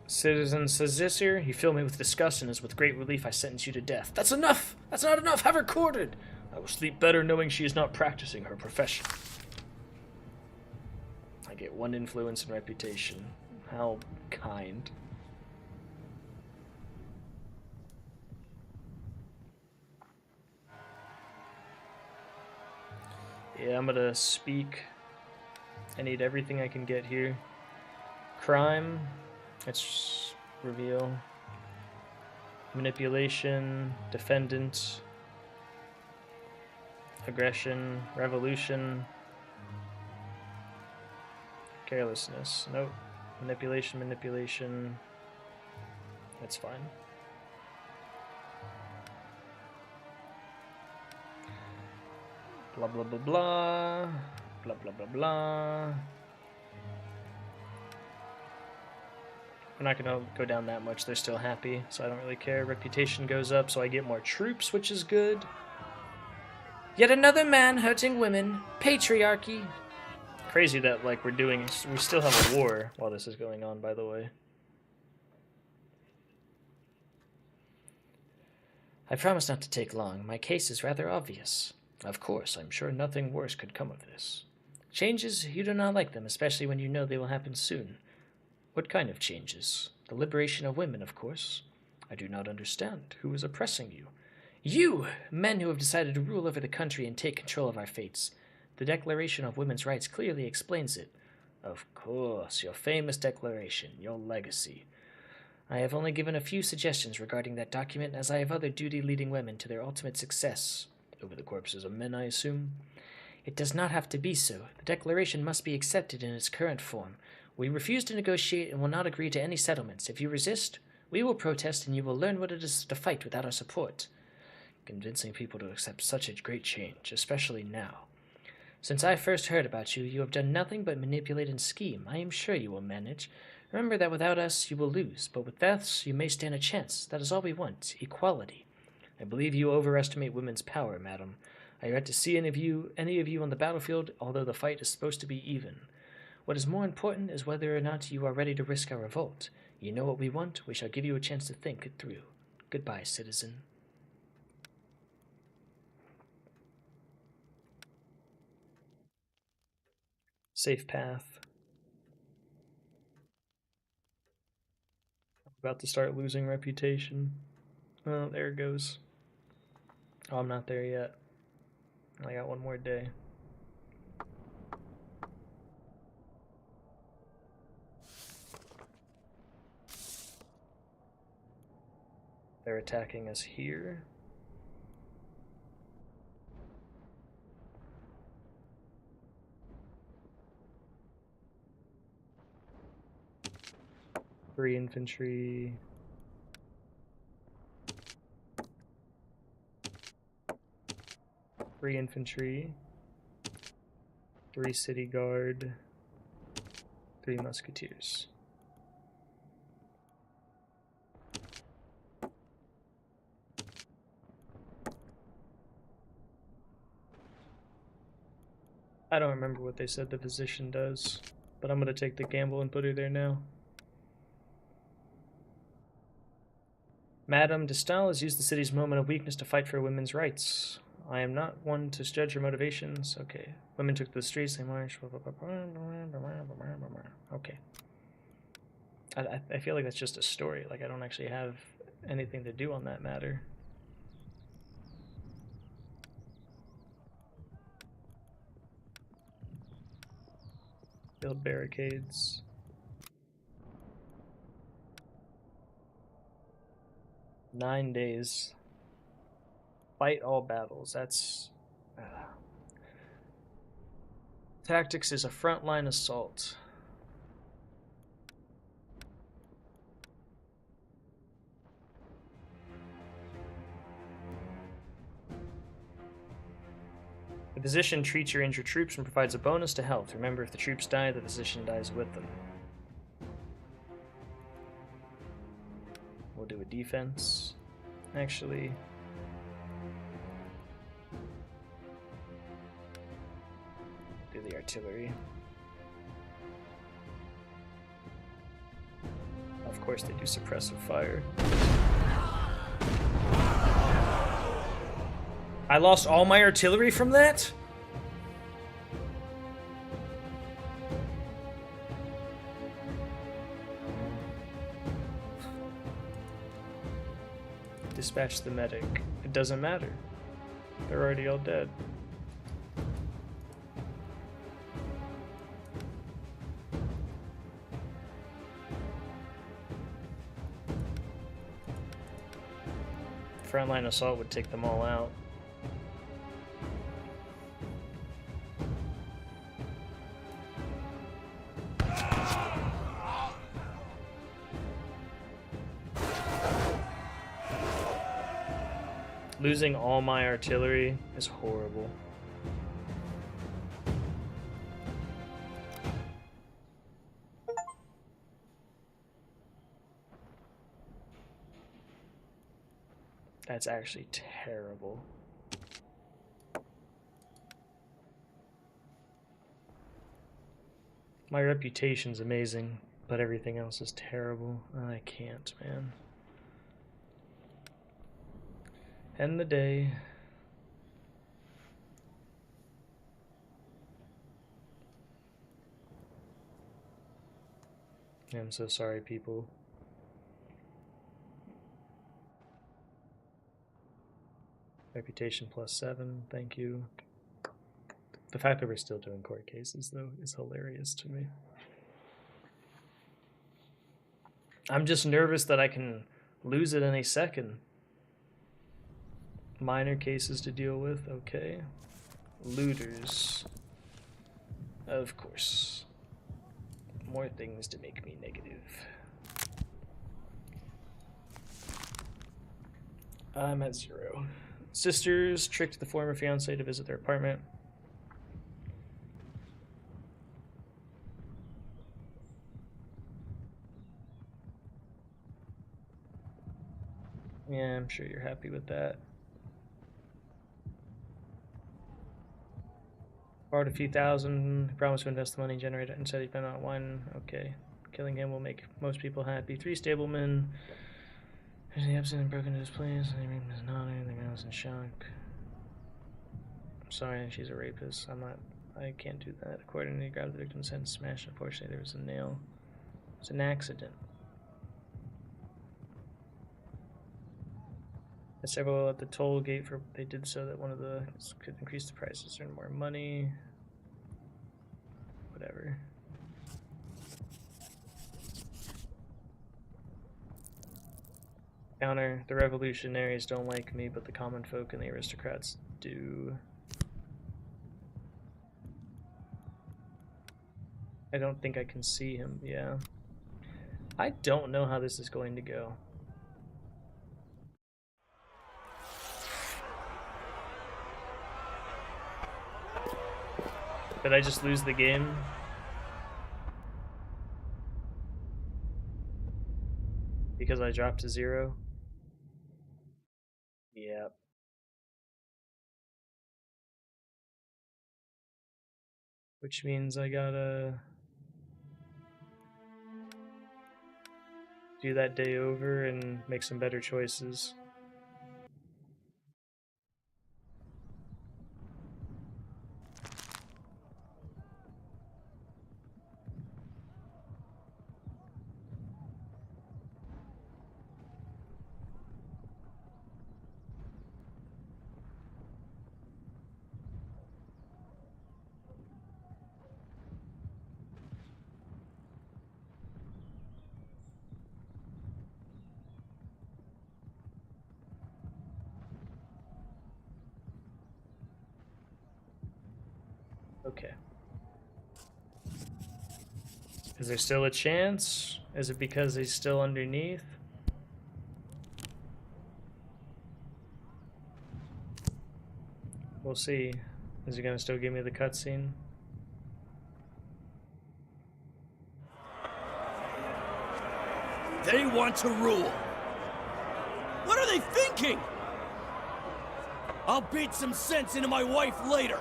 Citizen Sazisir, you fill me with disgust, and as with great relief I sentence you to death. That's enough! That's not enough! Have her quartered! I will sleep better knowing she is not practicing her profession. I get 1 influence and reputation. How kind. Yeah, I'm gonna speak. I need everything I can get here. Crime. Let's reveal. Manipulation. Defendant. Aggression. Revolution. Carelessness. Nope. Manipulation. That's fine. Blah blah blah blah. Blah blah blah blah. We're not gonna go down that much. They're still happy, so I don't really care. Reputation goes up, so I get more troops, which is good. Yet another man hurting women. Patriarchy. Crazy that, like, we still have a war while this is going on, by the way. I promise not to take long. My case is rather obvious. Of course, I'm sure nothing worse could come of this. Changes, you do not like them, especially when you know they will happen soon. What kind of changes? The liberation of women, of course. I do not understand. Who is oppressing you? You! Men who have decided to rule over the country and take control of our fates. The Declaration of Women's Rights clearly explains it. Of course, your famous declaration, your legacy. I have only given a few suggestions regarding that document, as I have other duty leading women to their ultimate success. Over the corpses of men, I assume? It does not have to be so. The Declaration must be accepted in its current form. We refuse to negotiate and will not agree to any settlements. If you resist, we will protest and you will learn what it is to fight without our support. Convincing people to accept such a great change, especially now. Since I first heard about you, you have done nothing but manipulate and scheme. I am sure you will manage. Remember that without us, you will lose, but with us, you may stand a chance. That is all we want, equality. I believe you overestimate women's power, madam. I regret to see any of you on the battlefield, although the fight is supposed to be even. What is more important is whether or not you are ready to risk our revolt. You know what we want. We shall give you a chance to think it through. Goodbye, citizen. Safe path. I'm about to start losing reputation. Oh, there it goes. Oh, I'm not there yet. I got 1 more day. They're attacking us here. Three infantry. Three infantry. 3 city guard. 3 musketeers. I don't remember what they said the physician does, but I'm going to take the gamble and put her there now. Madame de Stael has used the city's moment of weakness to fight for women's rights. I am not one to judge her motivations. Okay. Women took to the streets, they marched. Okay. I feel like that's just a story. Like, I don't actually have anything to do on that matter. Build barricades. Nine days. Fight all battles. That's... Tactics is a frontline assault. The physician treats your injured troops and provides a bonus to health. Remember, if the troops die, the physician dies with them. We'll do a defense. Actually... do the artillery. Of course they do suppressive fire. I lost all my artillery from that? Dispatch the medic. It doesn't matter. They're already all dead. Frontline assault would take them all out. Losing all my artillery is horrible. That's actually terrible. My reputation's amazing, but everything else is terrible. I can't, man. End the day. I'm so sorry, people. Reputation +7, thank you. The fact that we're still doing court cases, though, is hilarious to me. I'm just nervous that I can lose it any second. Minor cases to deal with, okay. Looters. Of course. More things to make me negative. I'm at 0. Sisters tricked the former fiancé to visit their apartment. Yeah, I'm sure you're happy with that. Borrowed a few thousand, promised to invest the money generated and said he spent on one. Okay. Killing him will make most people happy. 3 stablemen. There's the absent and broken into his place. They ring his honor. The girl's in shock. I'm sorry, she's a rapist. I can't do that. Accordingly, he grabbed the victim's head and smashed. Unfortunately, there was a nail. It's an accident. Several at the toll gate they did so that one of the could increase the prices, earn more money. Whatever. Counter, the revolutionaries don't like me, but the common folk and the aristocrats do. I don't think I can see him, yeah. I don't know how this is going to go. Did I just lose the game? Because I dropped to 0? Yep. Which means I gotta do that day over and make some better choices. Okay. Is there still a chance? Is it because he's still underneath? We'll see. Is he gonna still give me the cutscene? They want to rule. What are they thinking? I'll beat some sense into my wife later.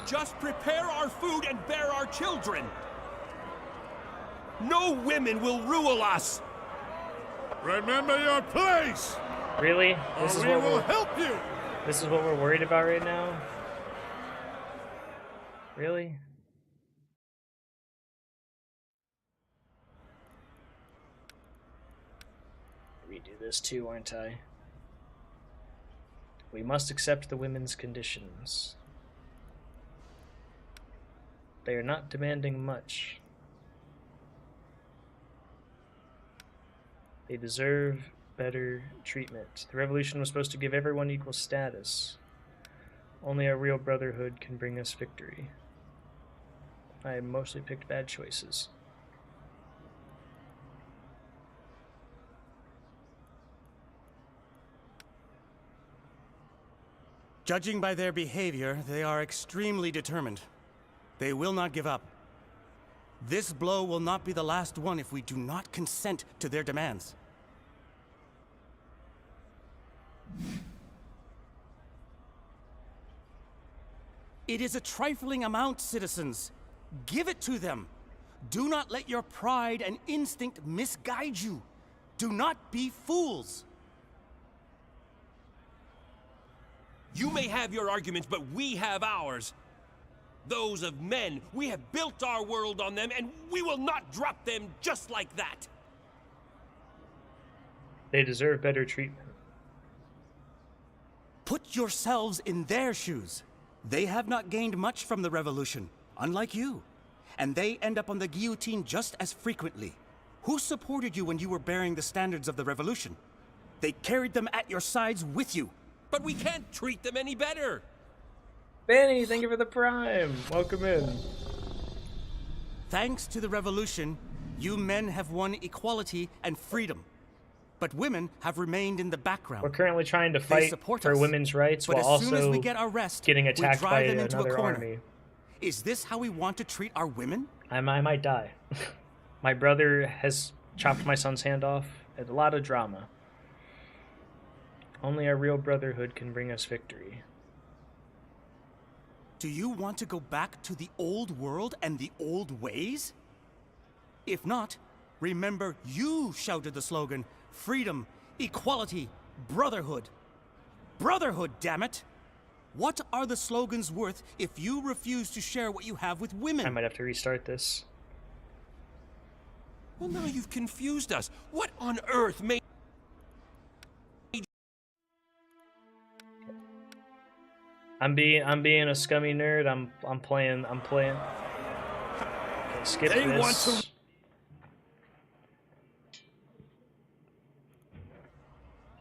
Just prepare our food and bear our children. No women will rule us. Remember your place! Really? This is we what will we're help you! this is what we're worried about right now? Really? Redo this too, aren't I? We must accept the women's conditions. They are not demanding much. They deserve better treatment. The revolution was supposed to give everyone equal status. Only a real brotherhood can bring us victory. I mostly picked bad choices. Judging by their behavior, they are extremely determined. They will not give up. This blow will not be the last one if we do not consent to their demands. It is a trifling amount, citizens. Give it to them. Do not let your pride and instinct misguide you. Do not be fools. You may have your arguments, but we have ours. Those of men. We have built our world on them, and we will not drop them just like that. They deserve better treatment. Put yourselves in their shoes. They have not gained much from the revolution, unlike you. And they end up on the guillotine just as frequently. Who supported you when you were bearing the standards of the revolution? They carried them at your sides with you. But we can't treat them any better. Benny, thank you for the prime. Welcome in. Thanks to the revolution, you men have won equality and freedom. But women have remained in the background. We're currently trying to They fight support for us, women's rights but while as soon as also we get our rest, getting we attacked by drive them into a another corner. army. Is this how we want to treat our women? I might die. My brother has chopped my son's hand off. A lot of drama. Only a real brotherhood can bring us victory. Do you want to go back to the old world and the old ways? If not, remember you shouted the slogan, freedom, equality, brotherhood. Brotherhood, damn it! What are the slogans worth if you refuse to share what you have with women? I might have to restart this. Well, now you've confused us. What on earth made... I'm being a scummy nerd. I'm playing. Okay, skip They this. want to-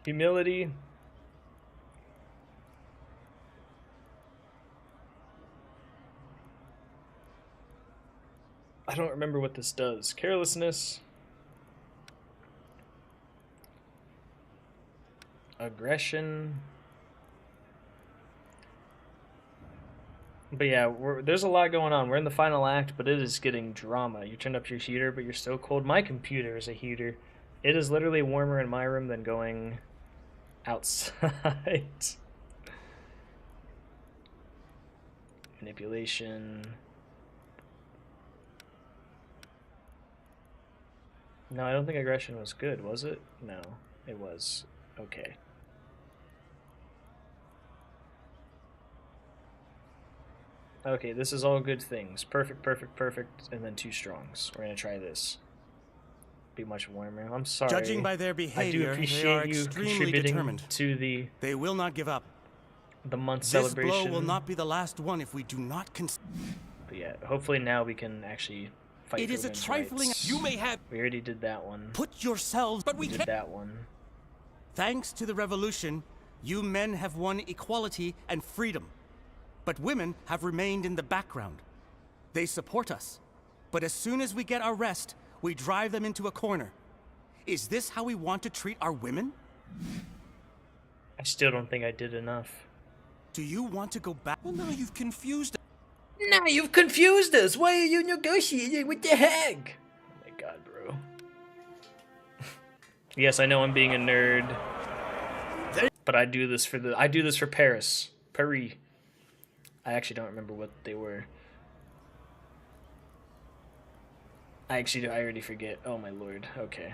Humility. I don't remember what this does. Carelessness. Aggression. But yeah, there's a lot going on. We're in the final act, but it is getting drama. You turned up your heater, but you're still cold. My computer is a heater. It is literally warmer in my room than going outside. Manipulation. No, I don't think aggression was good, was it? No, it was. Okay. Okay, this is all good things. Perfect, perfect, perfect, and then 2 strongs. We're gonna try this. Be much warmer. I'm sorry. Judging by their I do behavior, they are appreciate you extremely contributing determined. to the They will not give up. month This celebration. blow will not be the last one if we do not But yeah, hopefully now we can actually fight. It for is a women's trifling- rights. You may have... We already did that one. Put yourselves... But we We did can't... that one. Thanks to the revolution, you men have won equality and freedom. But women have remained in the background. They support us. But as soon as we get our rest, we drive them into a corner. Is this how we want to treat our women? I still don't think I did enough. Do you want to go back? Well, now you've confused us. Now you've confused us. Why are you negotiating with the hag? Oh my god, bro. Yes, I know I'm being a nerd. But I do this for Paris. Paris. I actually don't remember what they were. I already forget. Oh my lord. Okay.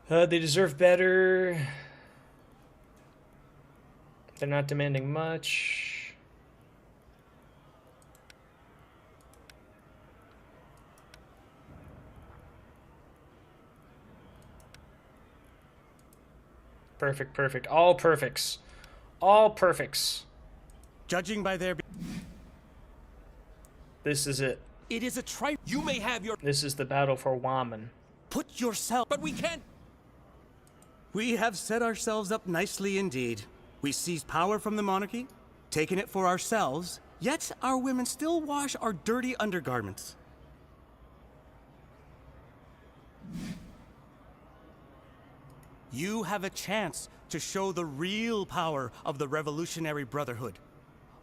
They deserve better. They're not demanding much. Perfect, perfect. All perfects. All perfects. Judging by their... This is it. It is a trifle. You may have your... This is the battle for Wammen. Put yourself... But we can't... We have set ourselves up nicely indeed. We seized power from the monarchy, taken it for ourselves, yet our women still wash our dirty undergarments. You have a chance to show the real power of the Revolutionary Brotherhood.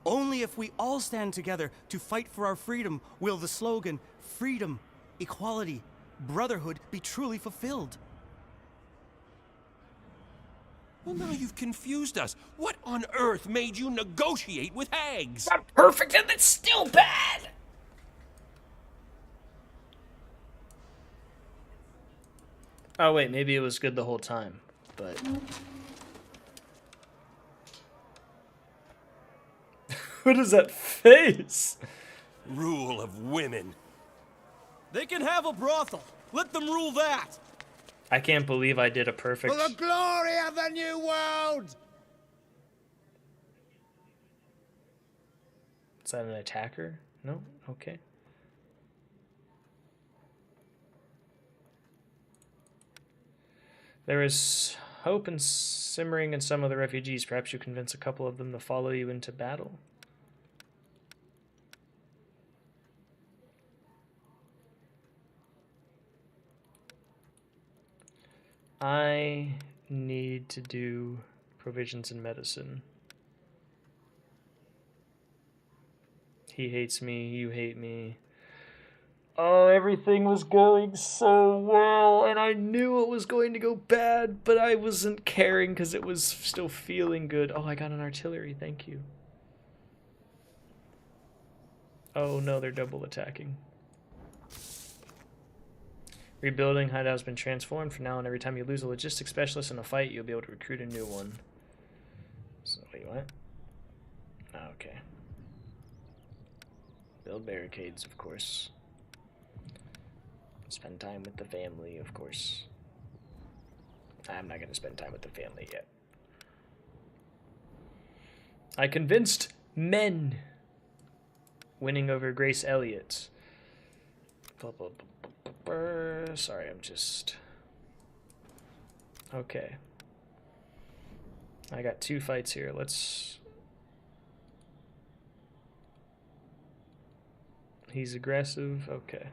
Only if we all stand together to fight for our freedom will the slogan, freedom, equality, brotherhood be truly fulfilled. Well, now you've confused us. What on earth made you negotiate with hags? Not perfect, and it's still bad. Oh wait, maybe it was good the whole time, but what is that face? Rule of women. They can have a brothel. Let them rule that. I can't believe I did a perfect. For the glory of the new world! Is that an attacker? No? Okay. There is hope and simmering in some of the refugees. Perhaps you convince a couple of them to follow you into battle. I need to do provisions and medicine. He hates me, you hate me. Oh, everything was going so well, and I knew it was going to go bad, but I wasn't caring because it was still feeling good. Oh, I got an artillery, thank you. Oh no, they're double attacking. Rebuilding hideout has been transformed. From now on, every time you lose a logistics specialist in a fight, you'll be able to recruit a new one. So, wait, what? Oh, okay. Build barricades, of course. Spend time with the family, of course. I'm not going to spend time with the family yet. I convinced men. Winning over Grace Elliott. Sorry, I'm just... Okay. I got 2 fights here. Let's... He's aggressive. Okay.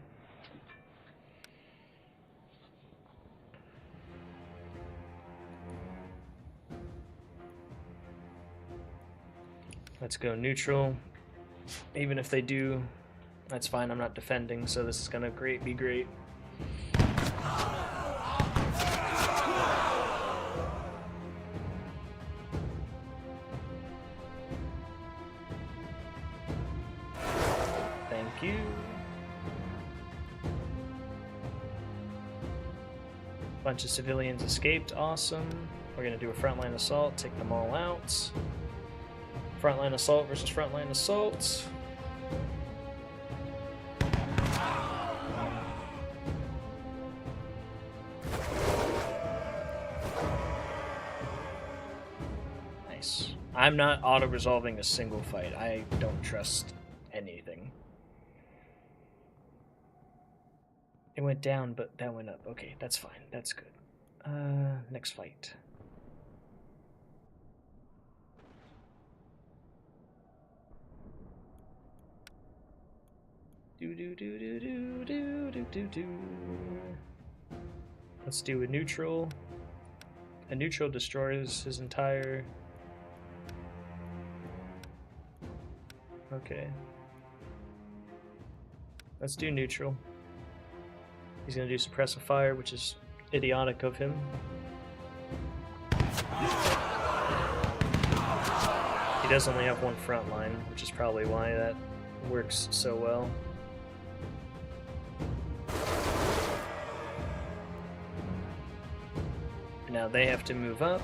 Let's go neutral. Even if they do, that's fine. I'm not defending, so this is gonna be great. Thank you. Bunch of civilians escaped. Awesome. We're gonna do a frontline assault, take them all out. Frontline assault versus frontline assault. Nice. I'm not auto-resolving a single fight. I don't trust anything. It went down, but that went up. Okay, that's fine. That's good. Next fight. Do do do do do do do do do. Let's do a neutral. A neutral destroys his entire. Okay. Let's do neutral. He's gonna do suppressive fire, which is idiotic of him. He does only have one front line, which is probably why that works so well. Now they have to move up.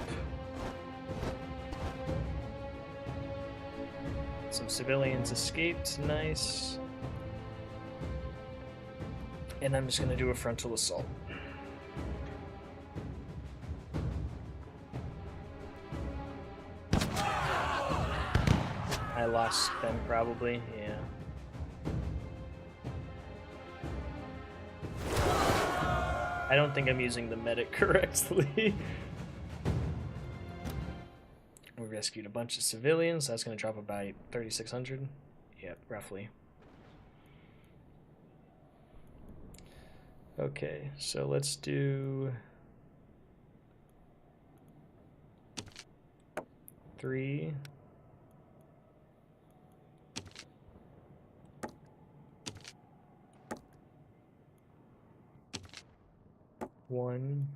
Some civilians escaped, nice. And I'm just gonna do a frontal assault. I lost them probably, yeah. I don't think I'm using the medic correctly. We rescued a bunch of civilians. That's going to drop about 3,600. Yeah, roughly. Okay, so let's do 3. One.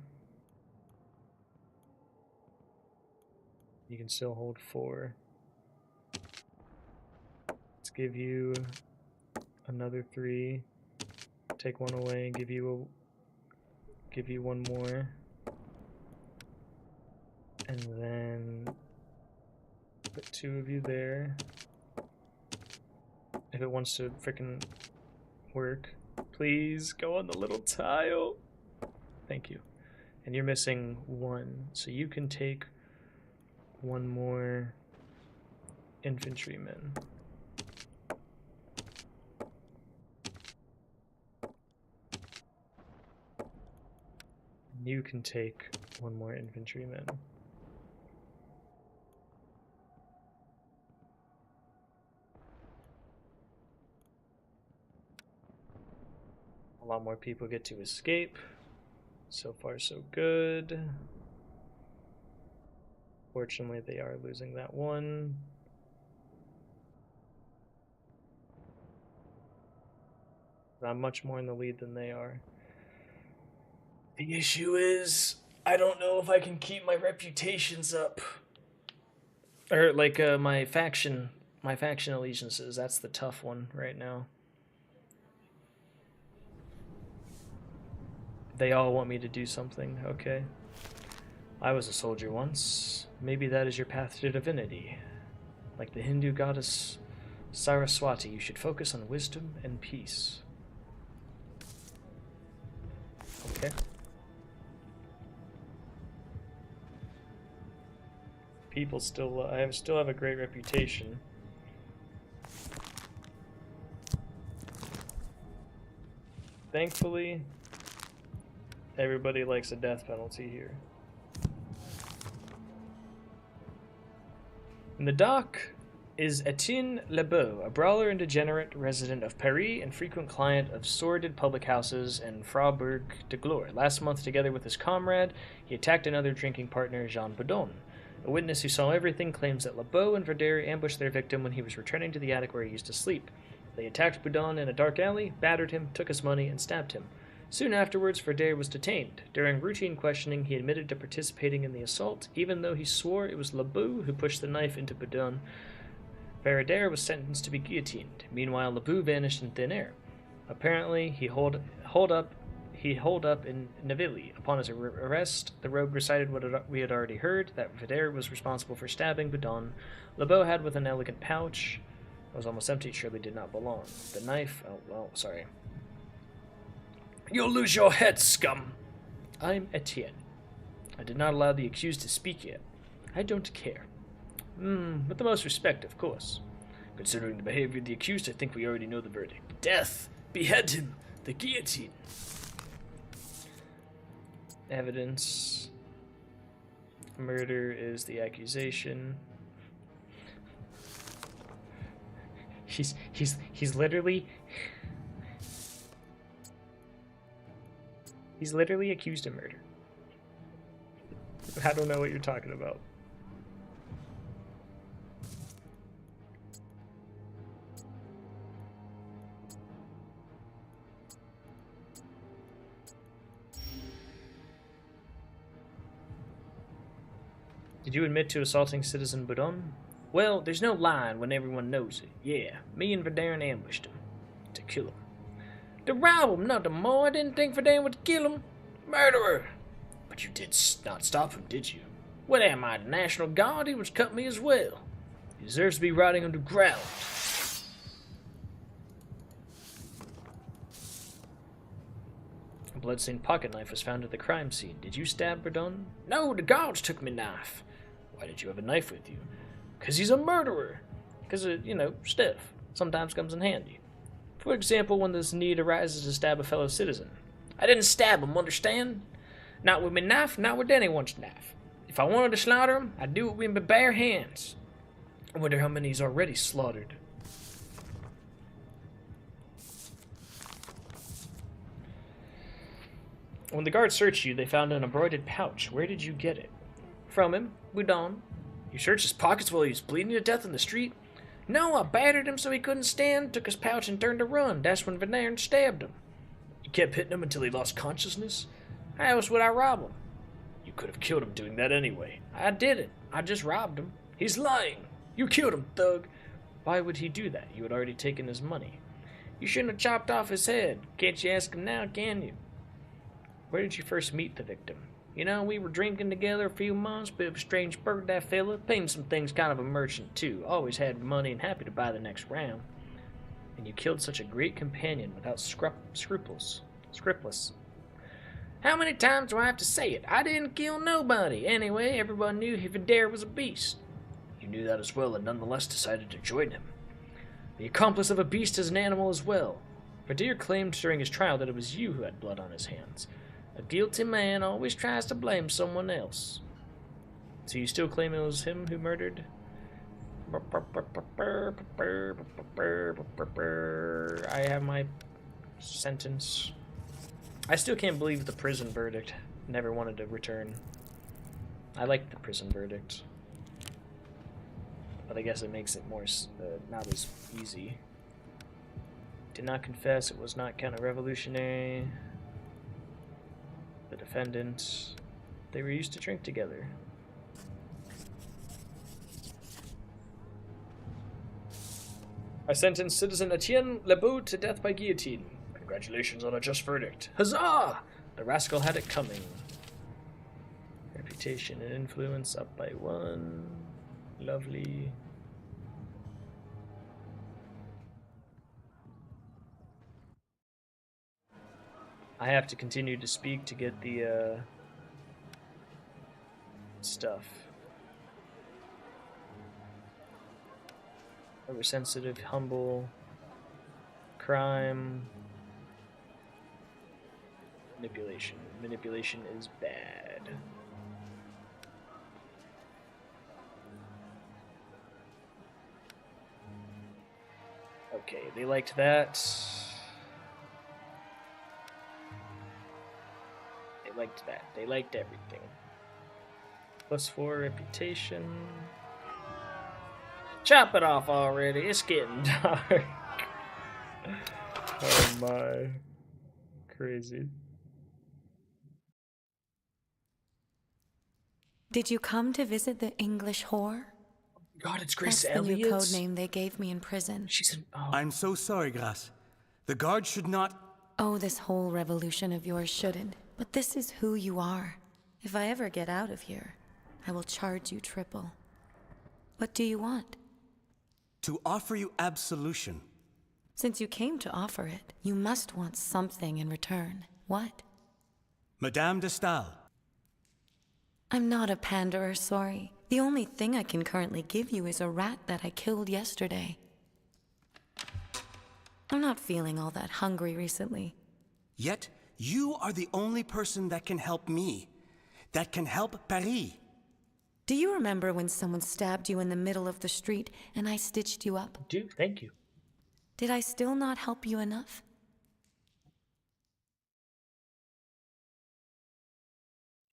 You can still hold 4. Let's give you another 3. Take 1 away and give you 1 more. And then put 2 of you there. If it wants to frickin' work, please go on the little tile. Thank you. And you're missing 1, so you can take 1 more infantryman. You can take 1 more infantryman. A lot more people get to escape. So far, so good. Fortunately, they are losing that 1. I'm much more in the lead than they are. The issue is, I don't know if I can keep my reputations up. Or, like, my faction allegiances. That's the tough one right now. They all want me to do something, okay. I was a soldier once. Maybe that is your path to divinity. Like the Hindu goddess Saraswati, you should focus on wisdom and peace. Okay. People still, I still have a great reputation. Thankfully, everybody likes a death penalty here. In the dock is Etienne Lebeau, a brawler and degenerate resident of Paris and frequent client of sordid public houses in Faubourg de Gloire. Last month, together with his comrade, he attacked another drinking partner, Jean Boudon. A witness who saw everything claims that Lebeau and Verdere ambushed their victim when he was returning to the attic where he used to sleep. They attacked Boudon in a dark alley, battered him, took his money, and stabbed him. Soon afterwards, Verdere was detained. During routine questioning, he admitted to participating in the assault, even though he swore it was Lebeau who pushed the knife into Boudon. Verdere was sentenced to be guillotined. Meanwhile, Lebeau vanished in thin air. Apparently, he holed up in Naville. Upon his arrest, the rogue recited what we had already heard, that Verdere was responsible for stabbing Boudon. Lebeau had with an elegant pouch. It was almost empty, surely did not belong. The knife, oh, well, sorry. You'll lose your head, scum! I'm Etienne. I did not allow the accused to speak yet. I don't care. With the most respect, of course. Considering the behavior of the accused, I think we already know the verdict. Death! Behead him! The guillotine! Evidence. Murder is the accusation. He's literally He's literally accused of murder. I don't know what you're talking about. Did you admit to assaulting Citizen Budon? Well, there's no lying when everyone knows it. Yeah, me and Verdun ambushed him. To kill him. To rob him, nothing more. I didn't think Verdun would kill him. Murderer! But you did not stop him, did you? What am I, the National Guard? He was cut me as well. He deserves to be rotting underground. A bloodstained pocket knife was found at the crime scene. Did you stab Verdun? No, the guards took my knife. Why did you have a knife with you? Because he's a murderer. Because, stuff sometimes comes in handy. For example, when this need arises to stab a fellow citizen. I didn't stab him, understand? Not with my knife, not with anyone's knife. If I wanted to slaughter him, I'd do it with my bare hands. I wonder how many he's already slaughtered. When the guards searched you, they found an embroidered pouch. Where did you get it? From him, Budon. You searched his pockets while he was bleeding to death in the street? No, I battered him so he couldn't stand, took his pouch and turned to run. That's when Verdun stabbed him. You kept hitting him until he lost consciousness? How else would I rob him? You could have killed him doing that anyway. I didn't. I just robbed him. He's lying. You killed him, thug. Why would he do that? You had already taken his money. You shouldn't have chopped off his head. Can't you ask him now, can you? Where did you first meet the victim? You know, we were drinking together a few months, bit of a strange bird, that fella. Painting some things, kind of a merchant, too. Always had money and happy to buy the next round. And you killed such a great companion without scruples. Scriptless. How many times do I have to say it? I didn't kill nobody. Anyway, everyone knew Verdun was a beast. You knew that as well and nonetheless decided to join him. The accomplice of a beast is an animal as well. Verdun claimed during his trial that it was you who had blood on his hands. A guilty man always tries to blame someone else. So you still claim it was him who murdered? I have my sentence. I still can't believe the prison verdict. Never wanted to return. I liked the prison verdict. But I guess it makes it more not as easy. Did not confess, it was not counter-revolutionary. The defendants, they were used to drink together. I sentenced Citizen Etienne Lebeau to death by guillotine. Congratulations on a just verdict. Huzzah! The rascal had it coming. Reputation and influence up by 1. Lovely. I have to continue to speak to get the stuff. Oversensitive, humble, crime, manipulation. Manipulation is bad. Okay, they liked that. They liked that. They liked everything. +4 reputation. Chop it off already. It's getting dark. Oh my. Crazy. Did you come to visit the English whore? God, it's Grace That's Elliott. the new code name they gave me in prison. She's an. Oh. I'm so sorry, Grace. The guard should not... Oh, this whole revolution of yours shouldn't. But this is who you are. If I ever get out of here, I will charge you triple. What do you want? To offer you absolution. Since you came to offer it, you must want something in return. What? Madame de Stael. I'm not a panderer, sorry. The only thing I can currently give you is a rat that I killed yesterday. I'm not feeling all that hungry recently. Yet, you are the only person that can help me. That can help Paris. Do you remember when someone stabbed you in the middle of the street and I stitched you up? Do, thank you. Did I still not help you enough?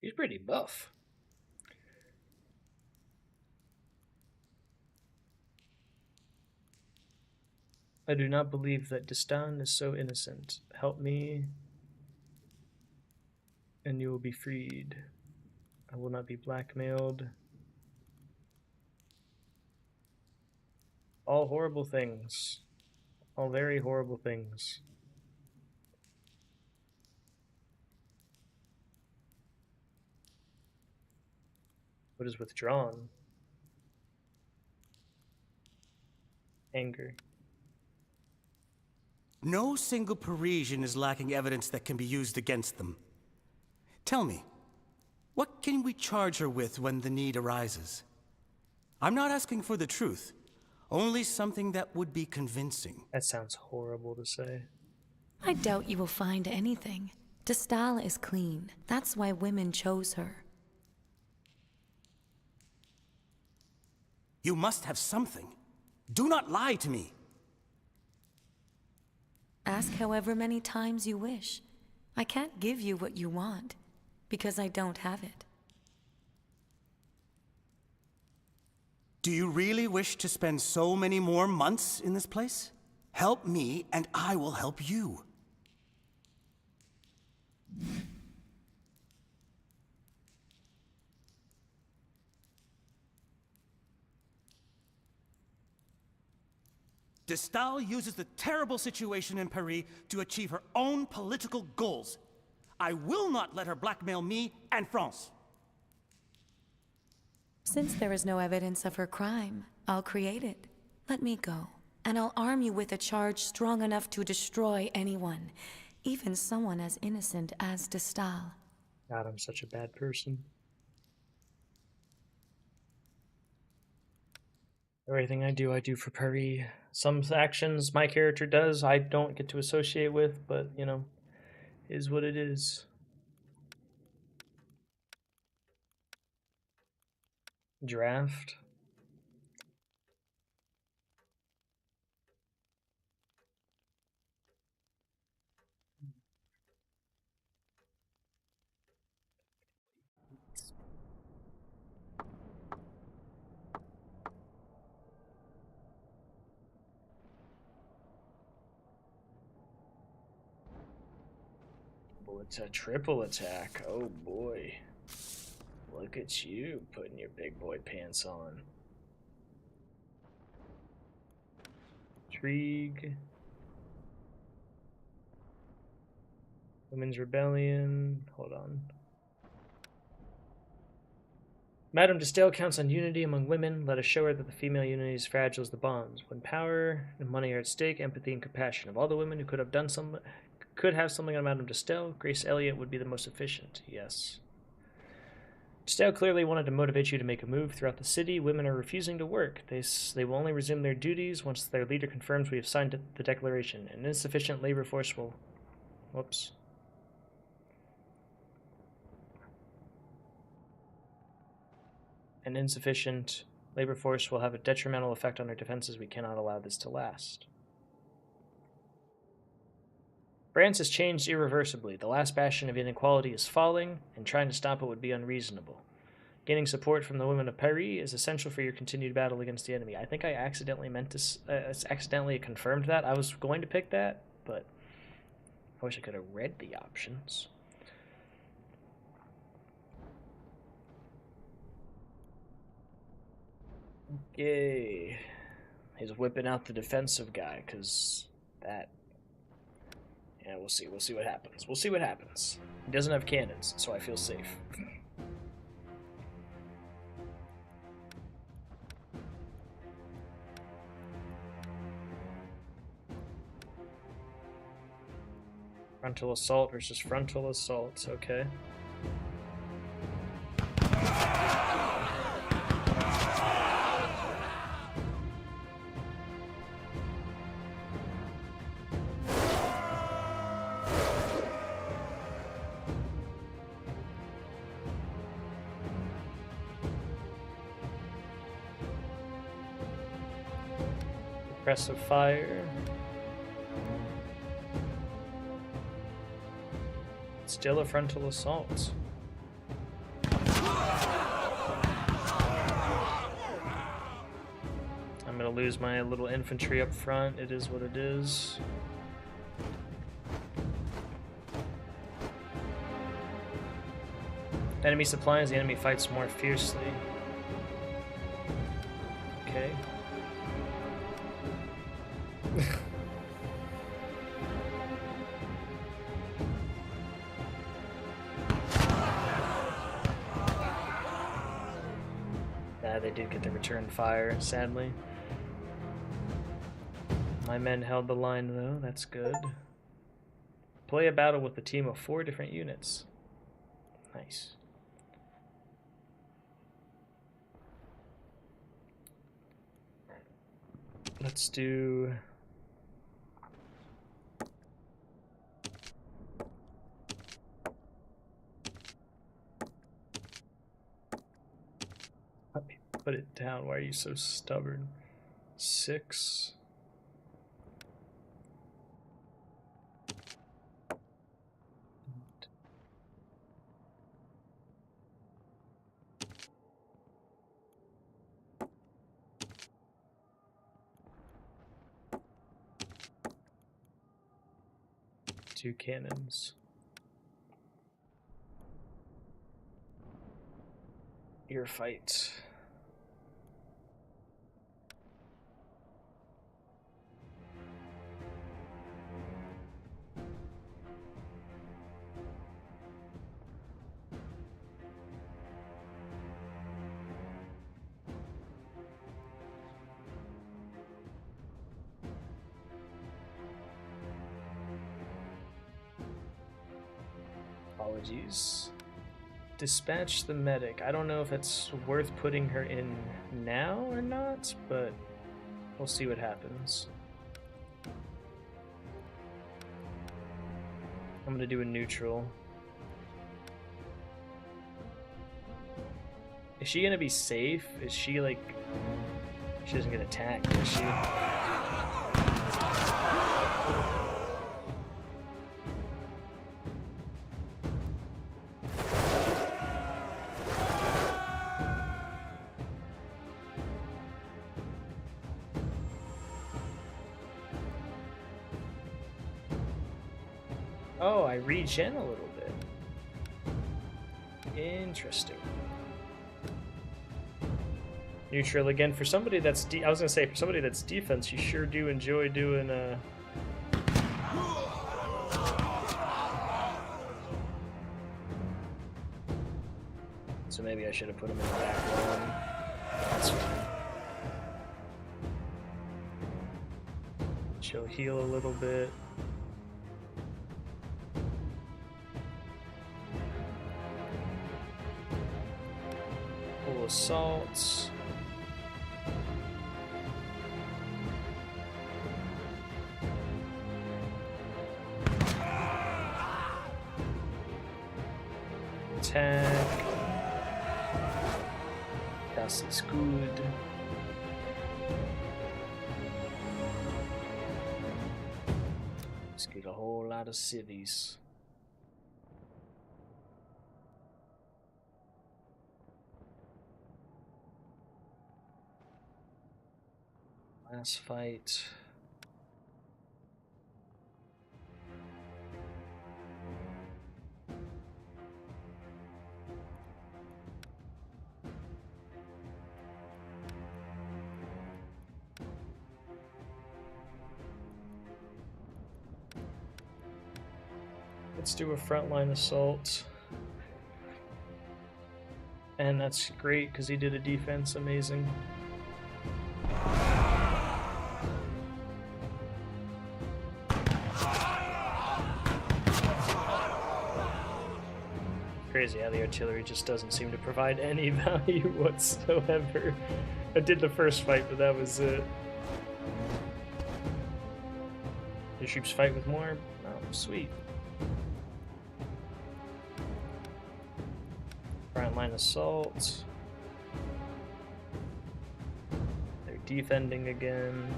He's pretty buff. I do not believe that Destan is so innocent. Help me, and you will be freed. I will not be blackmailed. All horrible things. All very horrible things. What is withdrawn? Anger. No single Parisian is lacking evidence that can be used against them. Tell me, what can we charge her with when the need arises? I'm not asking for the truth, only something that would be convincing. That sounds horrible to say. I doubt you will find anything. De Stael is clean. That's why women chose her. You must have something. Do not lie to me. Ask however many times you wish. I can't give you what you want, because I don't have it. Do you really wish to spend so many more months in this place? Help me, and I will help you. De Stael uses the terrible situation in Paris to achieve her own political goals. I will not let her blackmail me and France. Since there is no evidence of her crime, I'll create it. Let me go, and I'll arm you with a charge strong enough to destroy anyone, even someone as innocent as De Stael. God, I'm such a bad person. Everything I do for Paris. Some actions my character does, I don't get to associate with, but, you know, is what it is. Draft. Oh, it's a triple attack. Oh boy. Look at you putting your big boy pants on. Intrigue. Women's Rebellion. Hold on. Madame de Stael counts on unity among women. Let us show her that the female unity is fragile as the bonds. When power and money are at stake, empathy and compassion. Of all the women who could have something on Madame de Stael, Grace Elliott would be the most efficient. Yes. De Stael clearly wanted to motivate you to make a move throughout the city. Women are refusing to work. They will only resume their duties once their leader confirms we have signed the declaration. An insufficient labor force will... Whoops. An insufficient labor force will have a detrimental effect on our defenses. We cannot allow this to last. France has changed irreversibly. The last bastion of inequality is falling, and trying to stop it would be unreasonable. Gaining support from the women of Paris is essential for your continued battle against the enemy. I think I accidentally accidentally confirmed that. I was going to pick that, but I wish I could have read the options. Okay. He's whipping out the defensive guy, because that... Yeah, we'll see. We'll see what happens. We'll see what happens. He doesn't have cannons, so I feel safe. Frontal assault versus frontal assault. Okay. Aggressive fire. Still a frontal assault. lose my little infantry up front. It is what it is. Enemy supplies, the enemy fights more fiercely. Okay. They did get the return fire, sadly. My men held the line, though. That's good. Play a battle with a team of 4 different units. Nice. Let's do... Put it down. Why are you so stubborn? 6. Two cannons. Your fight. Apologies. Dispatch the medic. I don't know if it's worth putting her in now or not, but we'll see what happens. I'm gonna do a neutral. Is she gonna be safe? Is she like... She doesn't get attacked, does she? Oh, I regen a little bit. Interesting. Neutral again. For somebody that's I was gonna say, for somebody that's defense, you sure do enjoy doing So maybe I should have put him in the back line. That's fine. She'll heal a little bit. Full assaults. Attack. Das ist gut. Let's get a whole lot of civvies. Last fight. Let's do a frontline assault. And that's great because he did a defense amazing. Crazy how the artillery just doesn't seem to provide any value whatsoever. I did the first fight, but that was it. Your troops fight with more? Oh, sweet. Frontline assault. They're defending again.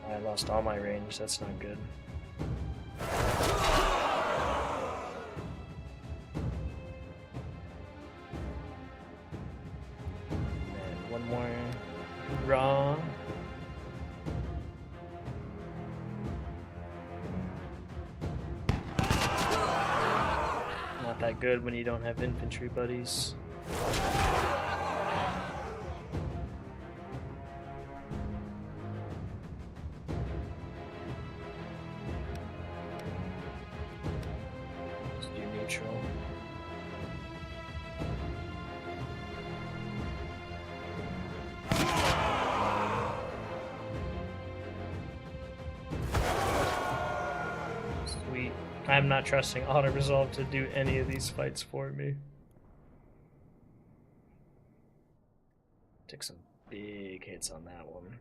I lost all my range, that's not good. not that good when you don't have infantry buddies. Just do neutral. Sweet. I'm not trusting Auto Resolve to do any of these fights for me. Took some big hits on that one.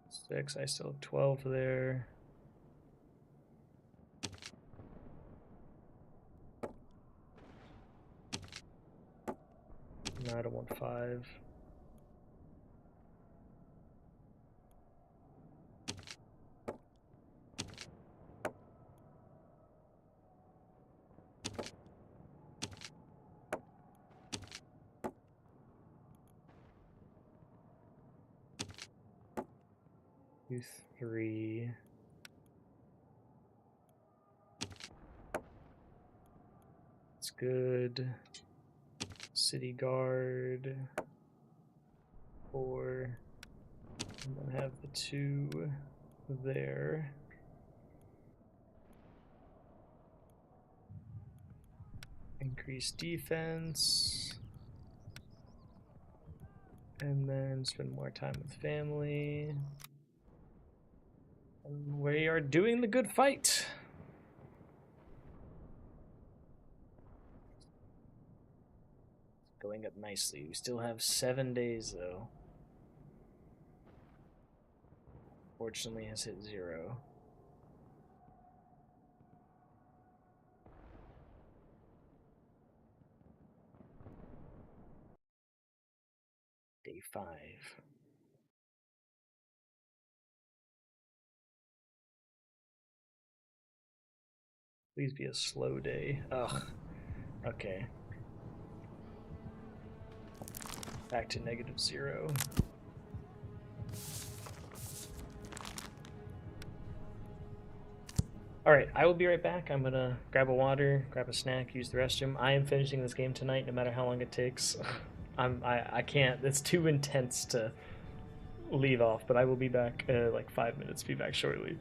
Six, I still have 12 there. No, I don't want 5. Do 3. It's good. City Guard. 4. And then have the 2 there. Increase defense. And then spend more time with family. And we are doing the good fight. Going up nicely. We still have 7 days though. Fortunately has hit 0. Day 5. Please be a slow day. Ugh. Okay. Back to -0. Alright, I will be right back. I'm gonna grab a water, grab a snack, use the restroom. I am finishing this game tonight no matter how long it takes. I can't. It's too intense to leave off, but I will be back like 5 minutes. Be back shortly.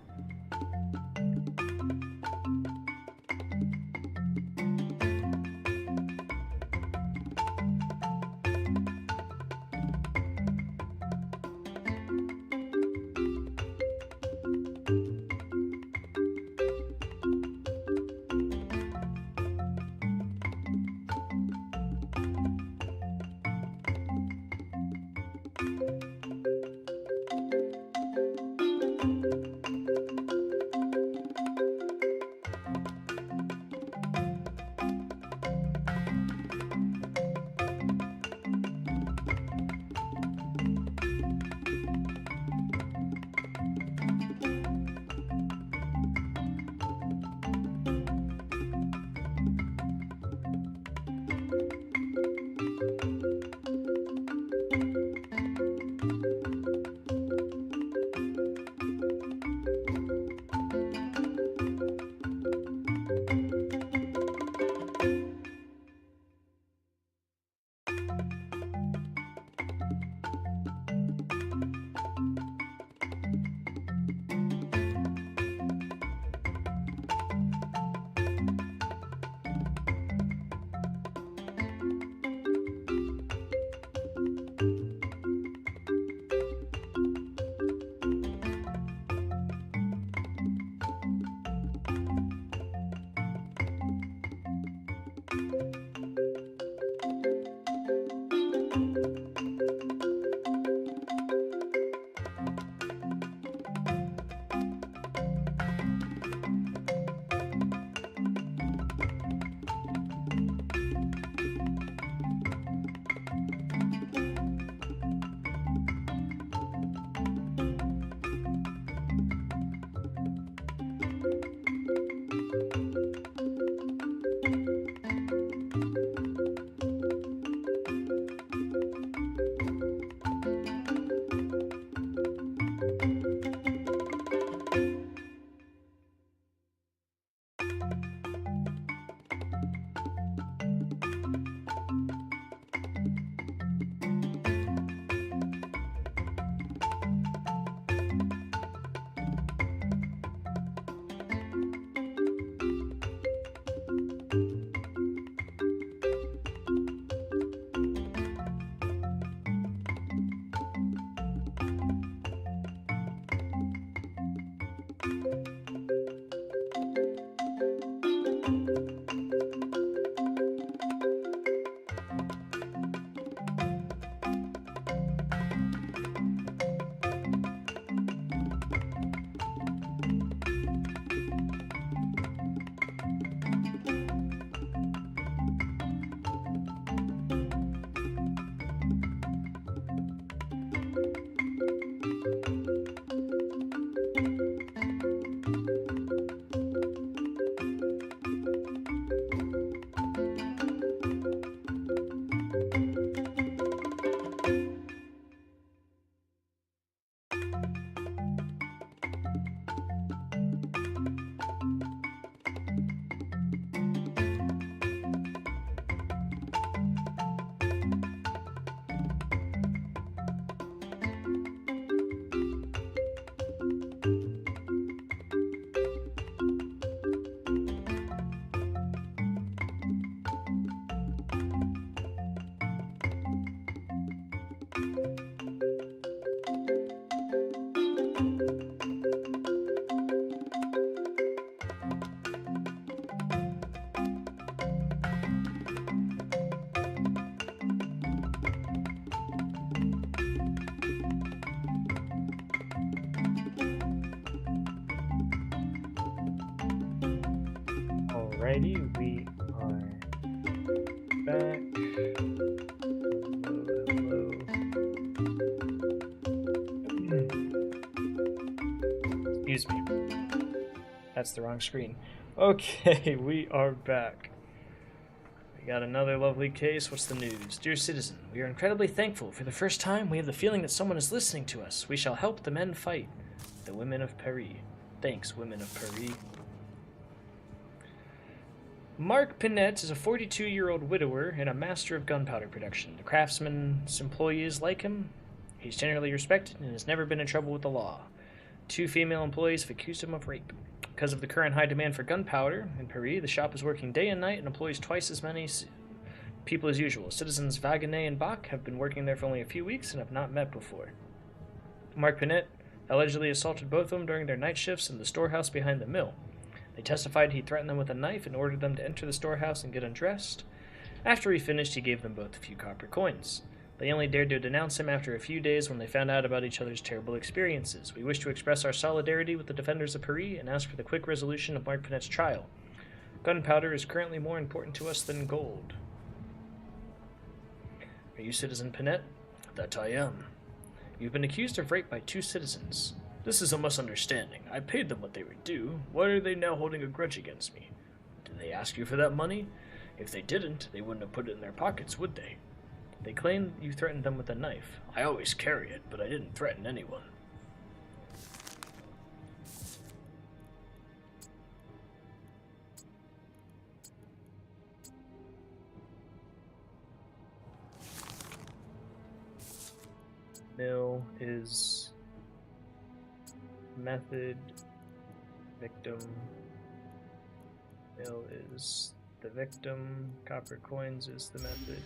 Alrighty, we are back. Hello. Excuse me. That's the wrong screen. Okay, we are back. We got another lovely case. What's the news? Dear citizen, we are incredibly thankful. For the first time, we have the feeling that someone is listening to us. We shall help the men fight. The women of Paris. Thanks, women of Paris. Mark Pinette is a 42-year-old widower and a master of gunpowder production. The craftsman's employees like him. He's generally respected and has never been in trouble with the law. 2 female employees have accused him of rape. Because of the current high demand for gunpowder in Paris, the shop is working day and night and employs twice as many people as usual. Citizens Wagenet and Bach have been working there for only a few weeks and have not met before. Mark Pinette allegedly assaulted both of them during their night shifts in the storehouse behind the mill. They testified he threatened them with a knife and ordered them to enter the storehouse and get undressed. After he finished, he gave them both a few copper coins. They only dared to denounce him after a few days when they found out about each other's terrible experiences. We wish to express our solidarity with the defenders of Paris and ask for the quick resolution of Mark Pinette's trial. Gunpowder is currently more important to us than gold. Are you Citizen Pinette? That I am. You've been accused of rape by 2 citizens. This is a misunderstanding. I paid them what they were due. Why are they now holding a grudge against me? Did they ask you for that money? If they didn't, they wouldn't have put it in their pockets, would they? They claim you threatened them with a knife. I always carry it, but I didn't threaten anyone. Mill is method, victim. Mill is the victim, copper coins is the method.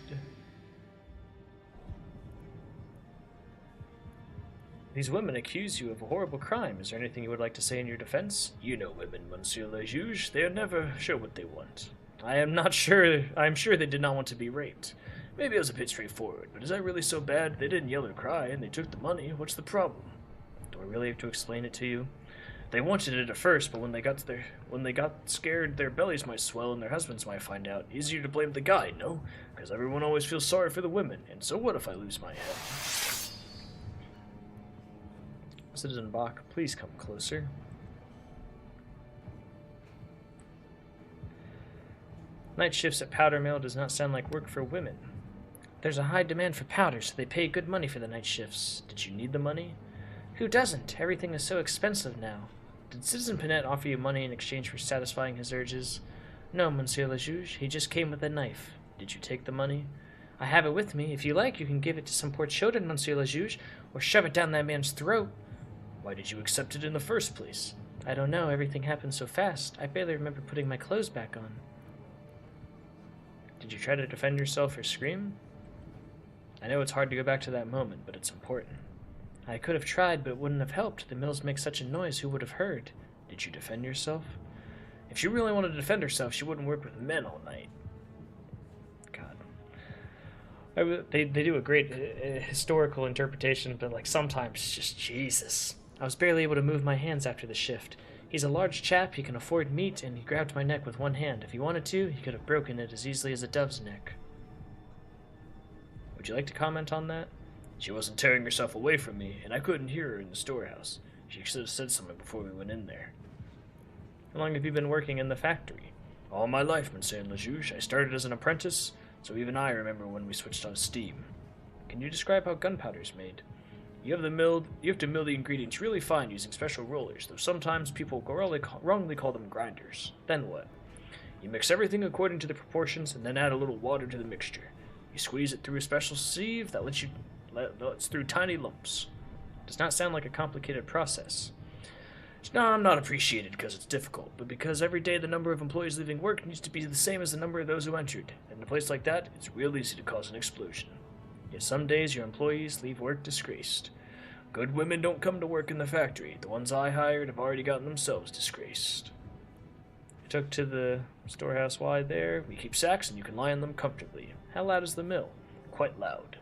These women accuse you of a horrible crime. Is there anything you would like to say in your defense? You know women, Monsieur le Juge. They are never sure what they want. I'm sure they did not want to be raped. Maybe it was a bit straightforward, but is that really so bad? They didn't yell or cry, and they took the money. What's the problem? Do I really have to explain it to you? They wanted it at first, but when they got scared, their bellies might swell and their husbands might find out. Easier to blame the guy, no? Because everyone always feels sorry for the women, and so what if I lose my head? Citizen Bach, please come closer. Night shifts at powder mill does not sound like work for women. There's a high demand for powder, so they pay good money for the night shifts. Did you need the money? Who doesn't? Everything is so expensive now. Did Citizen Pinette offer you money in exchange for satisfying his urges? No, Monsieur le Juge. He just came with a knife. Did you take the money? I have it with me. If you like, you can give it to some poor children, Monsieur le Juge, or shove it down that man's throat. Why did you accept it in the first place? I don't know. Everything happened so fast. I barely remember putting my clothes back on. Did you try to defend yourself or scream? I know it's hard to go back to that moment, but it's important. I could have tried, but it wouldn't have helped. The mills make such a noise, who would have heard? Did you defend yourself? If she really wanted to defend herself, she wouldn't work with men all night. God. They do a great historical interpretation, but like sometimes it's just Jesus. I was barely able to move my hands after the shift. He's a large chap, he can afford meat, and he grabbed my neck with one hand. If he wanted to, he could have broken it as easily as a dove's neck. Would you like to comment on that? She wasn't tearing herself away from me, and I couldn't hear her in the storehouse. She should have said something before we went in there. How long have you been working in the factory? All my life, Monsieur le Juge. I started as an apprentice, so even I remember when we switched on steam. Can you describe how gunpowder's made? You have to mill the ingredients really fine using special rollers, though sometimes people wrongly call them grinders. Then what? You mix everything according to the proportions and then add a little water to the mixture. You squeeze it through a special sieve that lets through tiny lumps. Does not sound like a complicated process. No, I'm not appreciated because it's difficult, but because every day the number of employees leaving work needs to be the same as the number of those who entered. In a place like that, it's real easy to cause an explosion. Yet some days your employees leave work disgraced. Good women don't come to work in the factory. The ones I hired have already gotten themselves disgraced. I took to the storehouse wide there. We keep sacks and you can lie on them comfortably. How loud is the mill? Quite loud.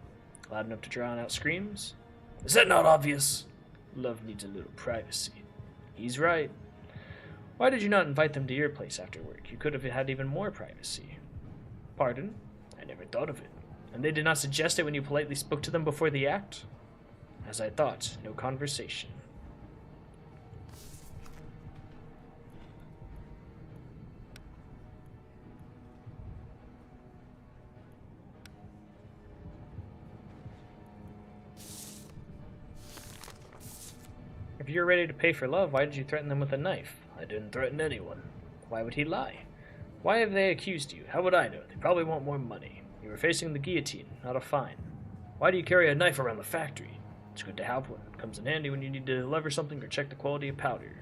Loud enough to drown out screams? Is that not obvious? Love needs a little privacy. He's right. Why did you not invite them to your place after work? You could have had even more privacy. Pardon? I never thought of it. And they did not suggest it when you politely spoke to them before the act? As I thought, no conversation. If you're ready to pay for love, why did you threaten them with a knife? I didn't threaten anyone. Why would he lie? Why have they accused you? How would I know? They probably want more money. You were facing the guillotine, not a fine. Why do you carry a knife around the factory? It's good to have one. It comes in handy when you need to lever something or check the quality of powder.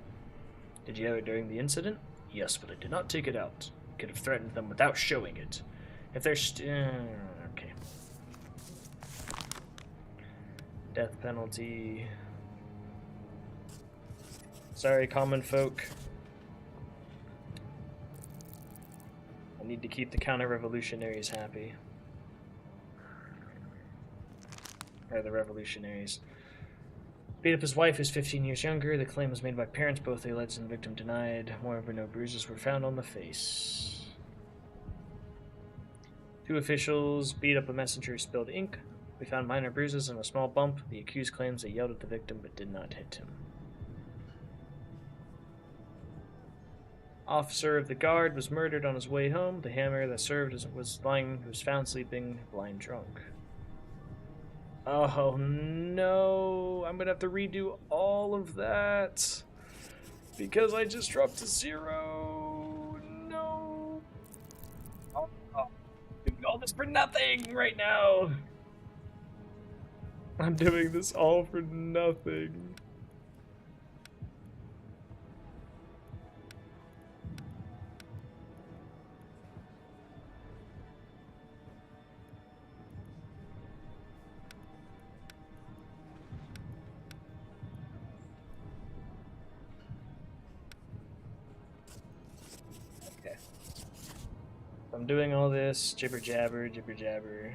Did you have it during the incident? Yes, but I did not take it out. I could have threatened them without showing it. If they're okay. Death penalty. Sorry, common folk. I need to keep the counter-revolutionaries happy. Or the revolutionaries. Beat up his wife, who's 15 years younger. The claim was made by parents. Both the alleged and the victim denied. Moreover, no bruises were found on the face. 2 officials beat up a messenger who spilled ink. We found minor bruises and a small bump. The accused claims they yelled at the victim but did not hit him. Officer of the guard was murdered on his way home. The hammer that served was found sleeping, blind drunk. Oh no, I'm gonna have to redo all of that because I just dropped to 0. No. Oh, doing all this for nothing right now. I'm doing this all for nothing. I'm doing all this jibber jabber, jibber jabber.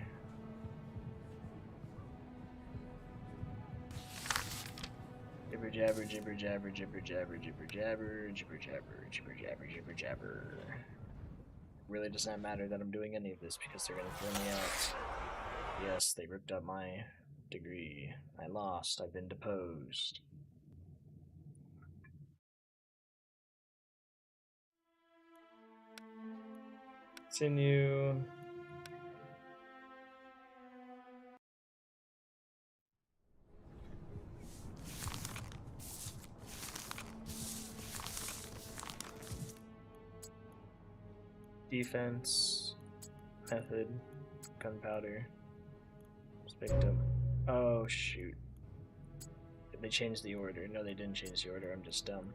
Jibber jabber, jibber jabber, jibber jabber, jibber jabber, jibber jabber, jibber jabber, jibber jabber. Really does not matter that I'm doing any of this because they're gonna throw me out. Yes, they ripped up my degree. I lost. I've been deposed. Continue. Defense. Method. Gunpowder. Just picked up. Oh shoot. Did they change the order? No, they didn't change the order. I'm just dumb.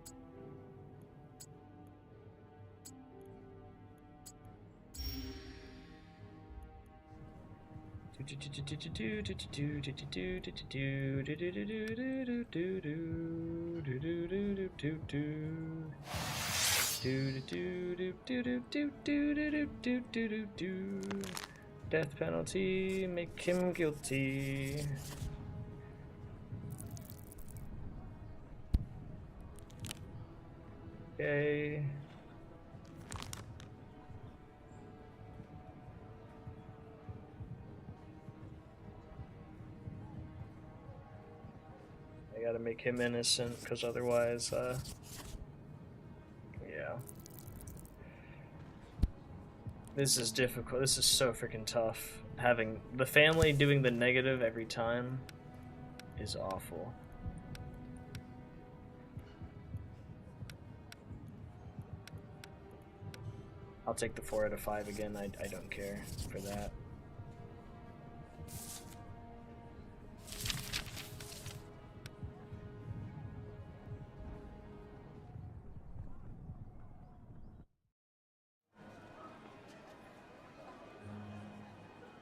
Death penalty, make him guilty. Okay. I gotta make him innocent, because otherwise, yeah. This is difficult. This is so freaking tough. Having the family doing the negative every time is awful. I'll take the 4 out of 5 again. I don't care for that.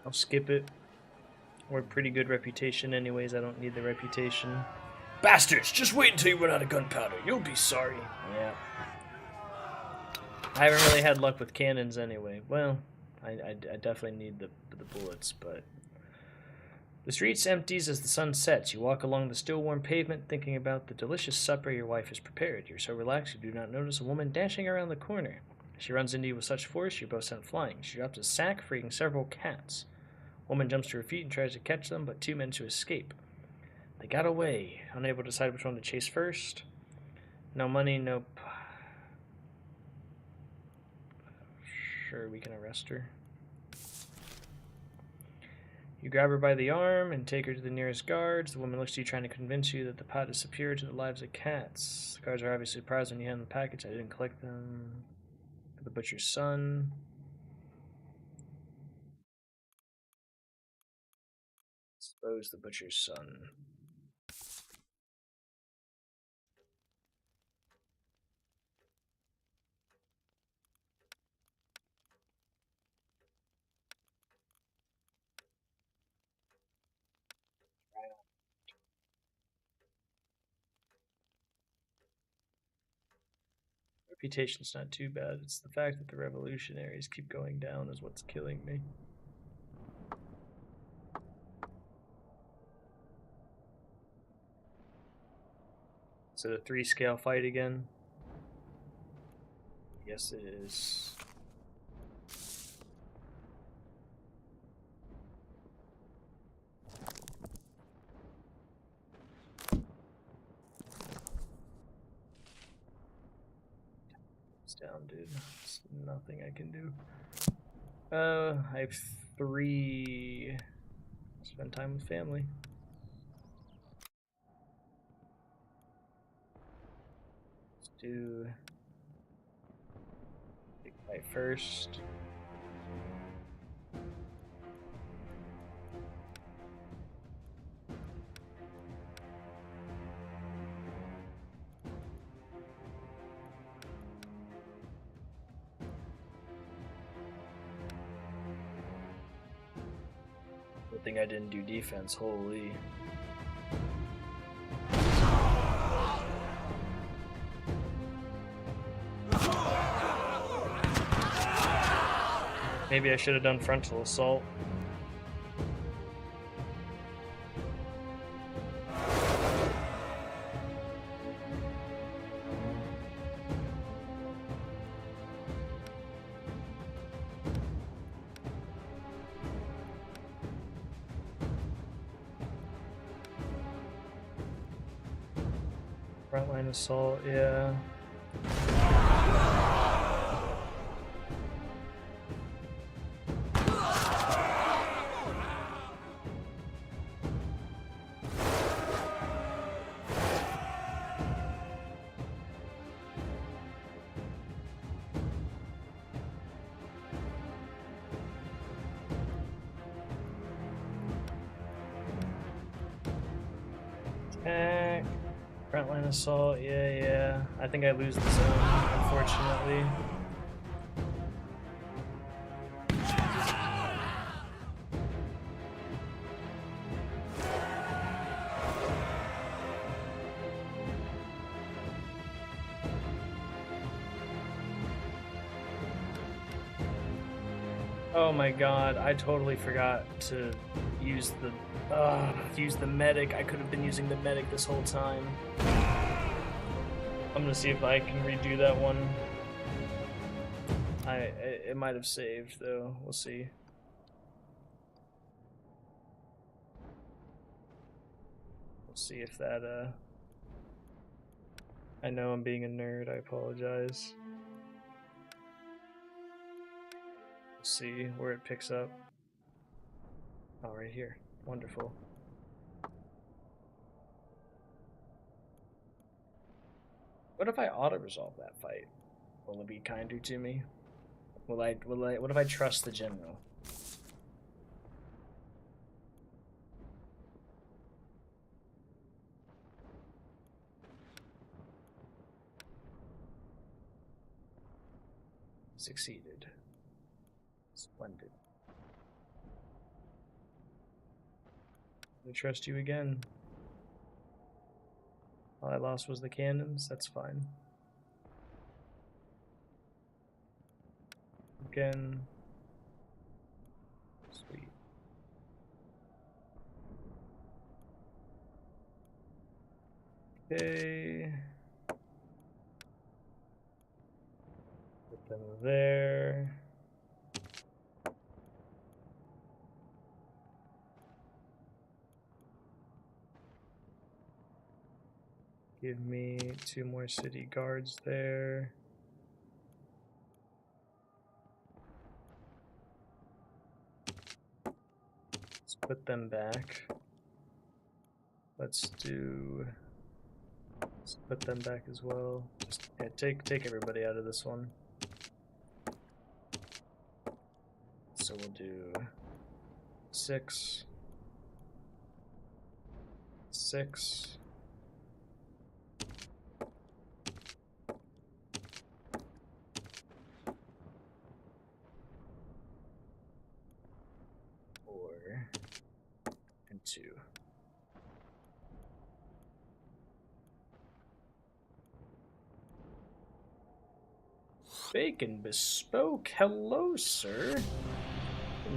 I'll skip it. We're pretty good reputation anyways. I don't need the reputation. Bastards! Just wait until you run out of gunpowder. You'll be sorry. Yeah. I haven't really had luck with cannons anyway. Well, I definitely need the bullets, but The streets empties as the sun sets. You walk along the still warm pavement, thinking about the delicious supper your wife has prepared. You're so relaxed you do not notice a woman dashing around the corner. She runs into you with such force you're both sent flying. She drops a sack, freeing several cats. Woman jumps to her feet and tries to catch them, but two manage to escape. They got away, unable to decide which one to chase first. No money, nope. Sure, we can arrest her. You grab her by the arm and take her to the nearest guards. The woman looks to you, trying to convince you that the pot is superior to the lives of cats. The guards are obviously surprised when you hand them the package. I didn't collect them. For the butcher's son. Suppose the butcher's son. Reputation's not too bad. It's the fact that the revolutionaries keep going down is what's killing me. Is it a 3-scale fight again? Yes, it is. Down, dude. There's nothing I can do. I have 3. Spend time with family. Let's do big fight first. Good thing I didn't do defense, holy. Maybe I should have done frontal assault. Frontline assault, yeah. Attack. Frontline assault, yeah. I think I lose the zone, unfortunately. Oh my god, I totally forgot to use the medic. I could have been using the medic this whole time. I'm gonna see if I can redo that one. It might have saved though. We'll see. We'll see if that I know I'm being a nerd, I apologize. We'll see where it picks up. Oh, right here. Wonderful. What if I auto-resolve that fight? Will it be kinder to me? What if I trust the general? Succeeded. Splendid. I trust you again. All I lost was the cannons. That's fine. Again. Sweet. Okay. Put them there. Give me 2 more city guards there. Let's put them back. Let's put them back as well. Just yeah, take everybody out of this one. So we'll do 6, 6. And 2. Bacon Bespoke, hello, sir.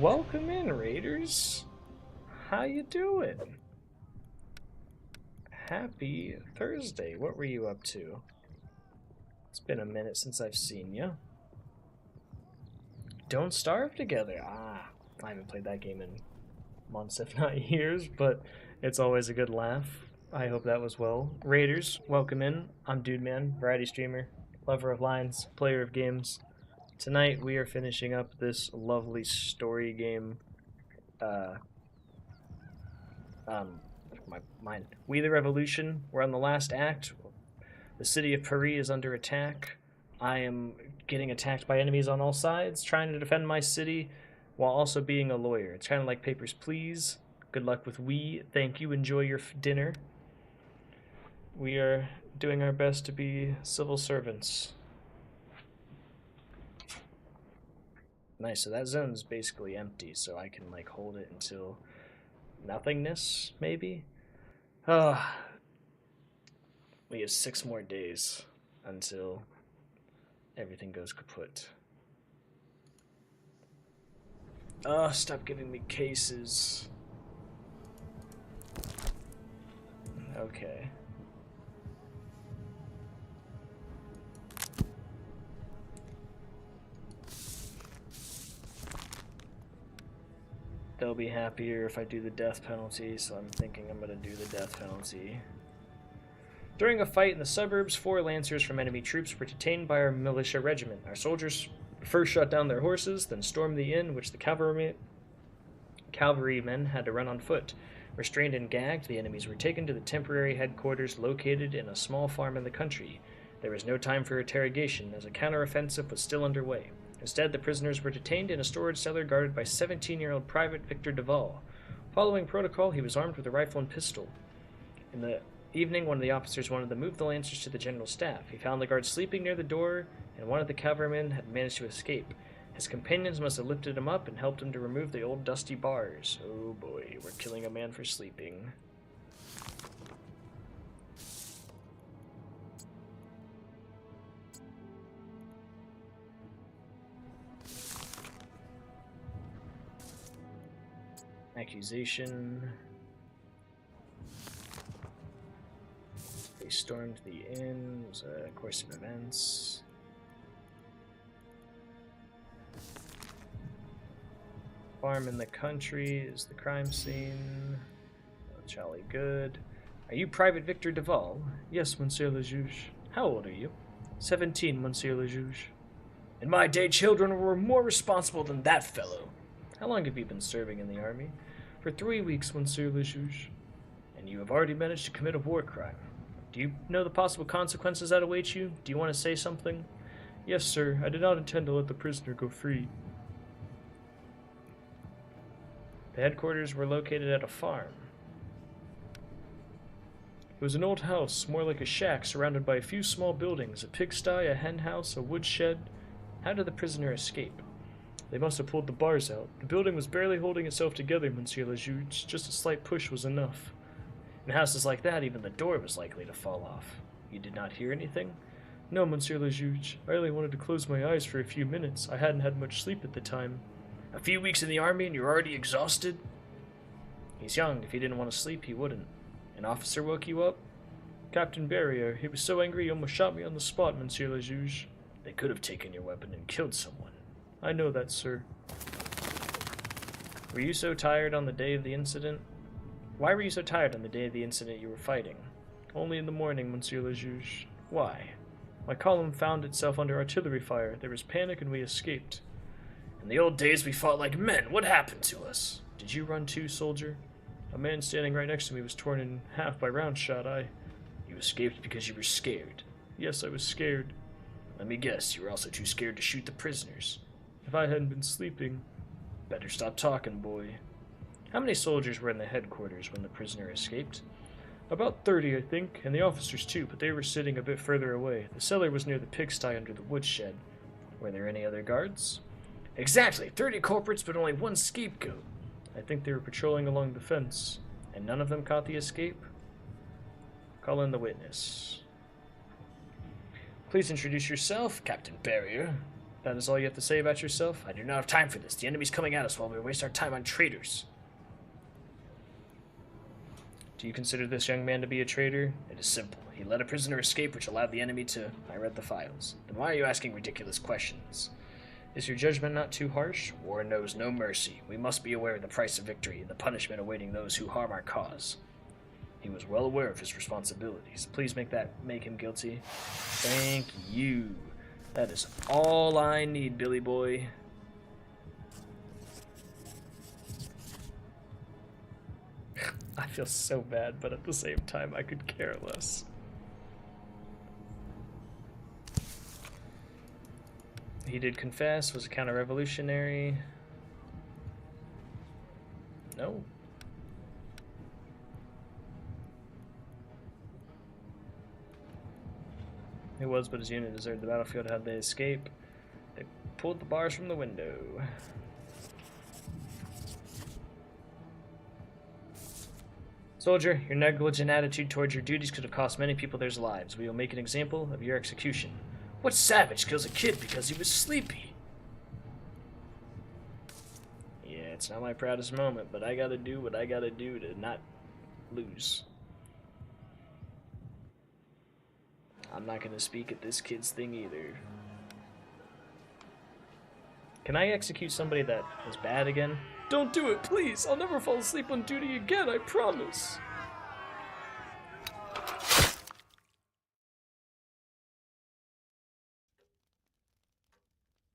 Welcome in, Raiders. How you doing? Happy Thursday. What were you up to? It's been a minute since I've seen you. Don't Starve Together. Ah, I haven't played that game in months, if not years, but it's always a good laugh. I hope that was well. Raiders, welcome in. I'm Dude Man, variety streamer, lover of lines, player of games. Tonight we are finishing up this lovely story game. My mind. We the Revolution. We're on the last act. The city of Paris is under attack. I am getting attacked by enemies on all sides, trying to defend my city while also being a lawyer. It's kind of like Papers, Please. Good luck with we. Thank you. Enjoy your dinner. We are doing our best to be civil servants. Nice, so that zone's basically empty, so I can like hold it until nothingness, maybe? We have 6 more days until everything goes kaput. Stop giving me cases. Okay. They'll be happier if I do the death penalty, so I'm thinking I'm gonna do the death penalty. During a fight in the suburbs, 4 lancers from enemy troops were detained by our militia regiment. Our soldiers first shot down their horses, then stormed the inn, which the cavalrymen had to run on foot. Restrained and gagged, the enemies were taken to the temporary headquarters located in a small farm in the country. There was no time for interrogation, as a counteroffensive was still underway. Instead, the prisoners were detained in a storage cellar guarded by 17-year-old Private Victor Duval. Following protocol, he was armed with a rifle and pistol. In the evening, one of the officers wanted to move the lancers to the general staff. He found the guards sleeping near the door, and one of the cavalrymen had managed to escape. His companions must have lifted him up and helped him to remove the old dusty bars. Oh boy, we're killing a man for sleeping. Accusation. They stormed the inn. It was a course of events. Farm in the country is the crime scene. Oh, jolly good. Are you Private Victor Duval? Yes, Monsieur le Juge. How old are you? 17, Monsieur le Juge. In my day, children were more responsible than that fellow. How long have you been serving in the army? For 3 weeks, Monsieur le Juge. And you have already managed to commit a war crime. Do you know the possible consequences that await you? Do you want to say something? Yes, sir. I did not intend to let the prisoner go free. The headquarters were located at a farm. It was an old house, more like a shack, surrounded by a few small buildings, a pigsty, a hen house, a woodshed. How did the prisoner escape? They must have pulled the bars out. The building was barely holding itself together, Monsieur le Juge. Just a slight push was enough. In houses like that, even the door was likely to fall off. You did not hear anything? No, Monsieur le Juge. I only wanted to close my eyes for a few minutes. I hadn't had much sleep at the time. A few weeks in the army and you're already exhausted? He's young. If he didn't want to sleep, he wouldn't. An officer woke you up? Captain Barrier, he was so angry he almost shot me on the spot, Monsieur le Juge. They could have taken your weapon and killed someone. I know that, sir. Were you so tired on the day of the incident? Why were you so tired on the day of the incident you were fighting? Only in the morning, Monsieur le Juge. Why? My column found itself under artillery fire. There was panic and we escaped. In the old days we fought like men. What happened to us? Did you run too, soldier? A man standing right next to me was torn in half by round shot. You escaped because you were scared. Yes, I was scared. Let me guess, you were also too scared to shoot the prisoners. If I hadn't been sleeping... Better stop talking, boy. How many soldiers were in the headquarters when the prisoner escaped? About 30, I think, and the officers too, but they were sitting a bit further away. The cellar was near the pigsty under the woodshed. Were there any other guards? Exactly, 30 culprits, but only one scapegoat. I think they were patrolling along the fence, and none of them caught the escape? Call in the witness. Please introduce yourself, Captain Barrier. That is all you have to say about yourself? I do not have time for this. The enemy's coming at us while we waste our time on traitors. Do you consider this young man to be a traitor? It is simple. He let a prisoner escape, which allowed the enemy to... I read the files. Then why are you asking ridiculous questions? Is your judgment not too harsh? War knows no mercy. We must be aware of the price of victory and the punishment awaiting those who harm our cause. He was well aware of his responsibilities. Please make him guilty. Thank you. That is all I need, Billy boy. I feel so bad, but at the same time, I could care less. He did confess, was a counter-revolutionary. No. He was, but his unit deserted the battlefield. How'd they escape? They pulled the bars from the window. Soldier, your negligent attitude towards your duties could have cost many people their lives. We will make an example of your execution. What savage kills a kid because he was sleepy? Yeah, it's not my proudest moment, but I gotta do what I gotta do to not lose. I'm not gonna speak at this kid's thing either. Can I execute somebody that was bad again? Don't do it, please! I'll never fall asleep on duty again, I promise!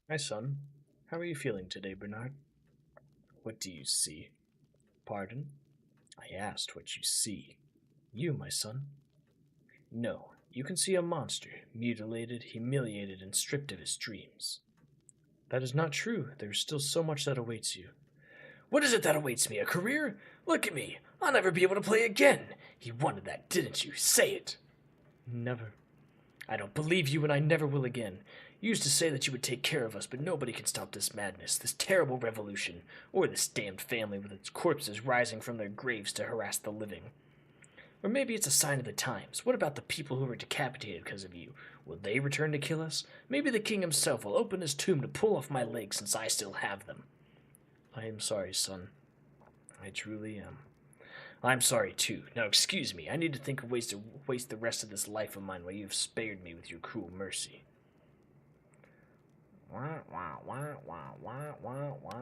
My son, how are you feeling today, Bernard? What do you see? Pardon? I asked what you see. You, my son? No, you can see a monster, mutilated, humiliated, and stripped of his dreams. That is not true. There is still so much that awaits you. What is it that awaits me? A career? Look at me. I'll never be able to play again. You wanted that, didn't you? Say it. Never. I don't believe you, and I never will again. You used to say that you would take care of us, but nobody can stop this madness, this terrible revolution, or this damned family with its corpses rising from their graves to harass the living. Or maybe it's a sign of the times. What about the people who were decapitated because of you? Will they return to kill us? Maybe the king himself will open his tomb to pull off my legs since I still have them. I am sorry, son. I truly am. I'm sorry, too. Now, excuse me. I need to think of ways to waste the rest of this life of mine while you have spared me with your cruel mercy. Wah, wah, wah, wah, wah, wah, wah.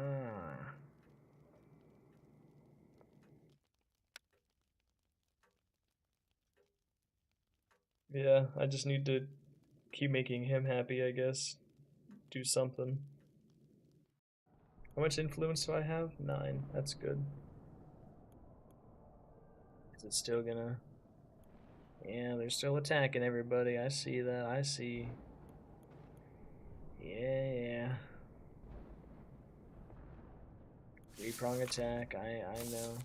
Yeah, I just need to keep making him happy, I guess. Do something. How much influence do I have? 9. That's good. Is it still gonna... Yeah, they're still attacking everybody. I see that. I see. Yeah. 3-prong attack. I know.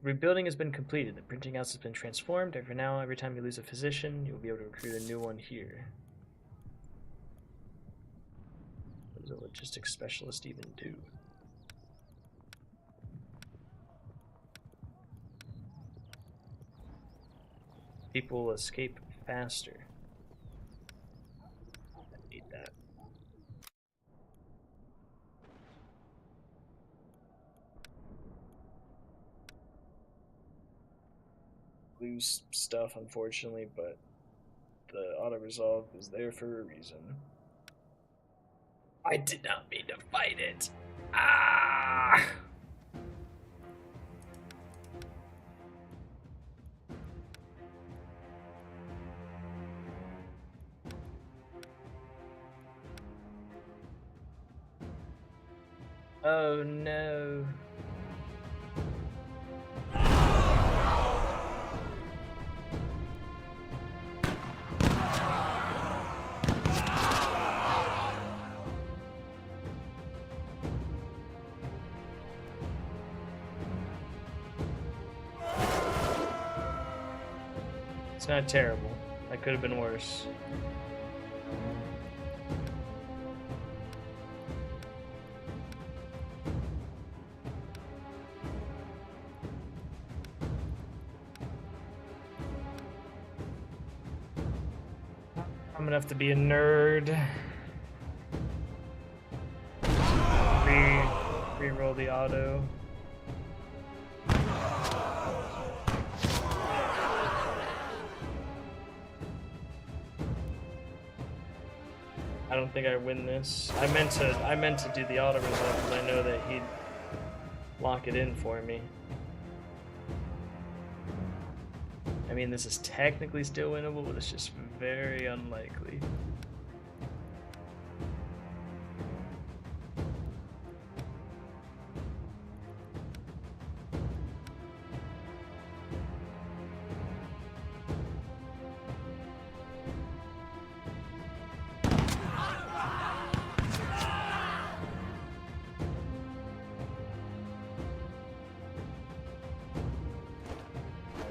The rebuilding has been completed. The printing house has been transformed. And for now, every time you lose a physician, you'll be able to recruit a new one here. What does a logistics specialist even do? People will escape faster. I need that. lose stuff, unfortunately, but the auto resolve is there for a reason. I did not mean to fight it. Ah! Oh no. It's not terrible. That could have been worse. I'm gonna have to be a nerd. Re-roll the auto. I don't think I win this. I meant to do the auto result because I know that he'd lock it in for me. I mean, this is technically still winnable, but it's just very unlikely.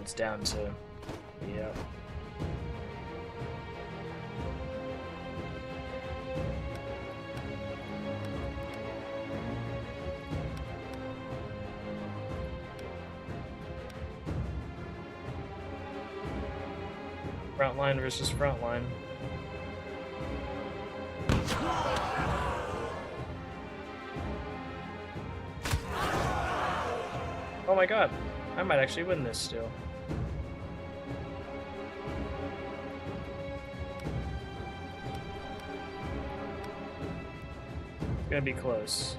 It's down to, yeah. Frontline versus frontline. Oh my god, I might actually win this still. Gonna be close.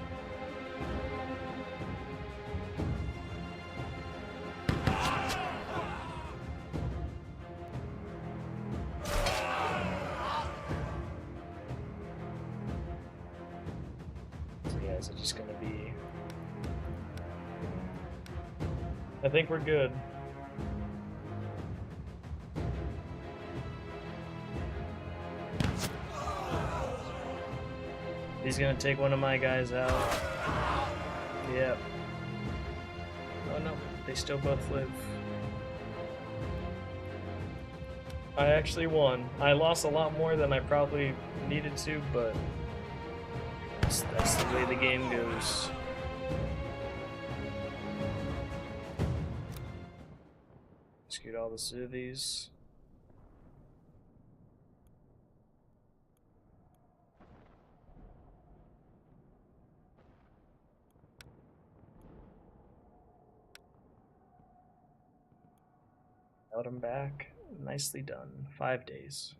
So yeah, is it just gonna be... I think we're good. He's gonna take one of my guys out. Yep. Oh no, they still both live. I actually won. I lost a lot more than I probably needed to, but that's the way the game goes. Execute all the civvies. Got him back. Nicely done. 5 days.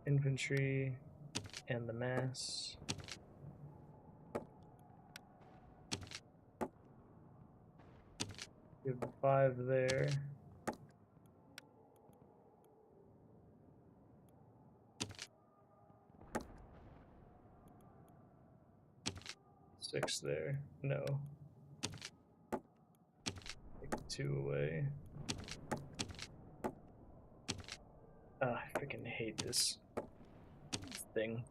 Infantry and the mass. Give 5 there. Six there. No. Take 2 away. Ah, I freaking hate this thing.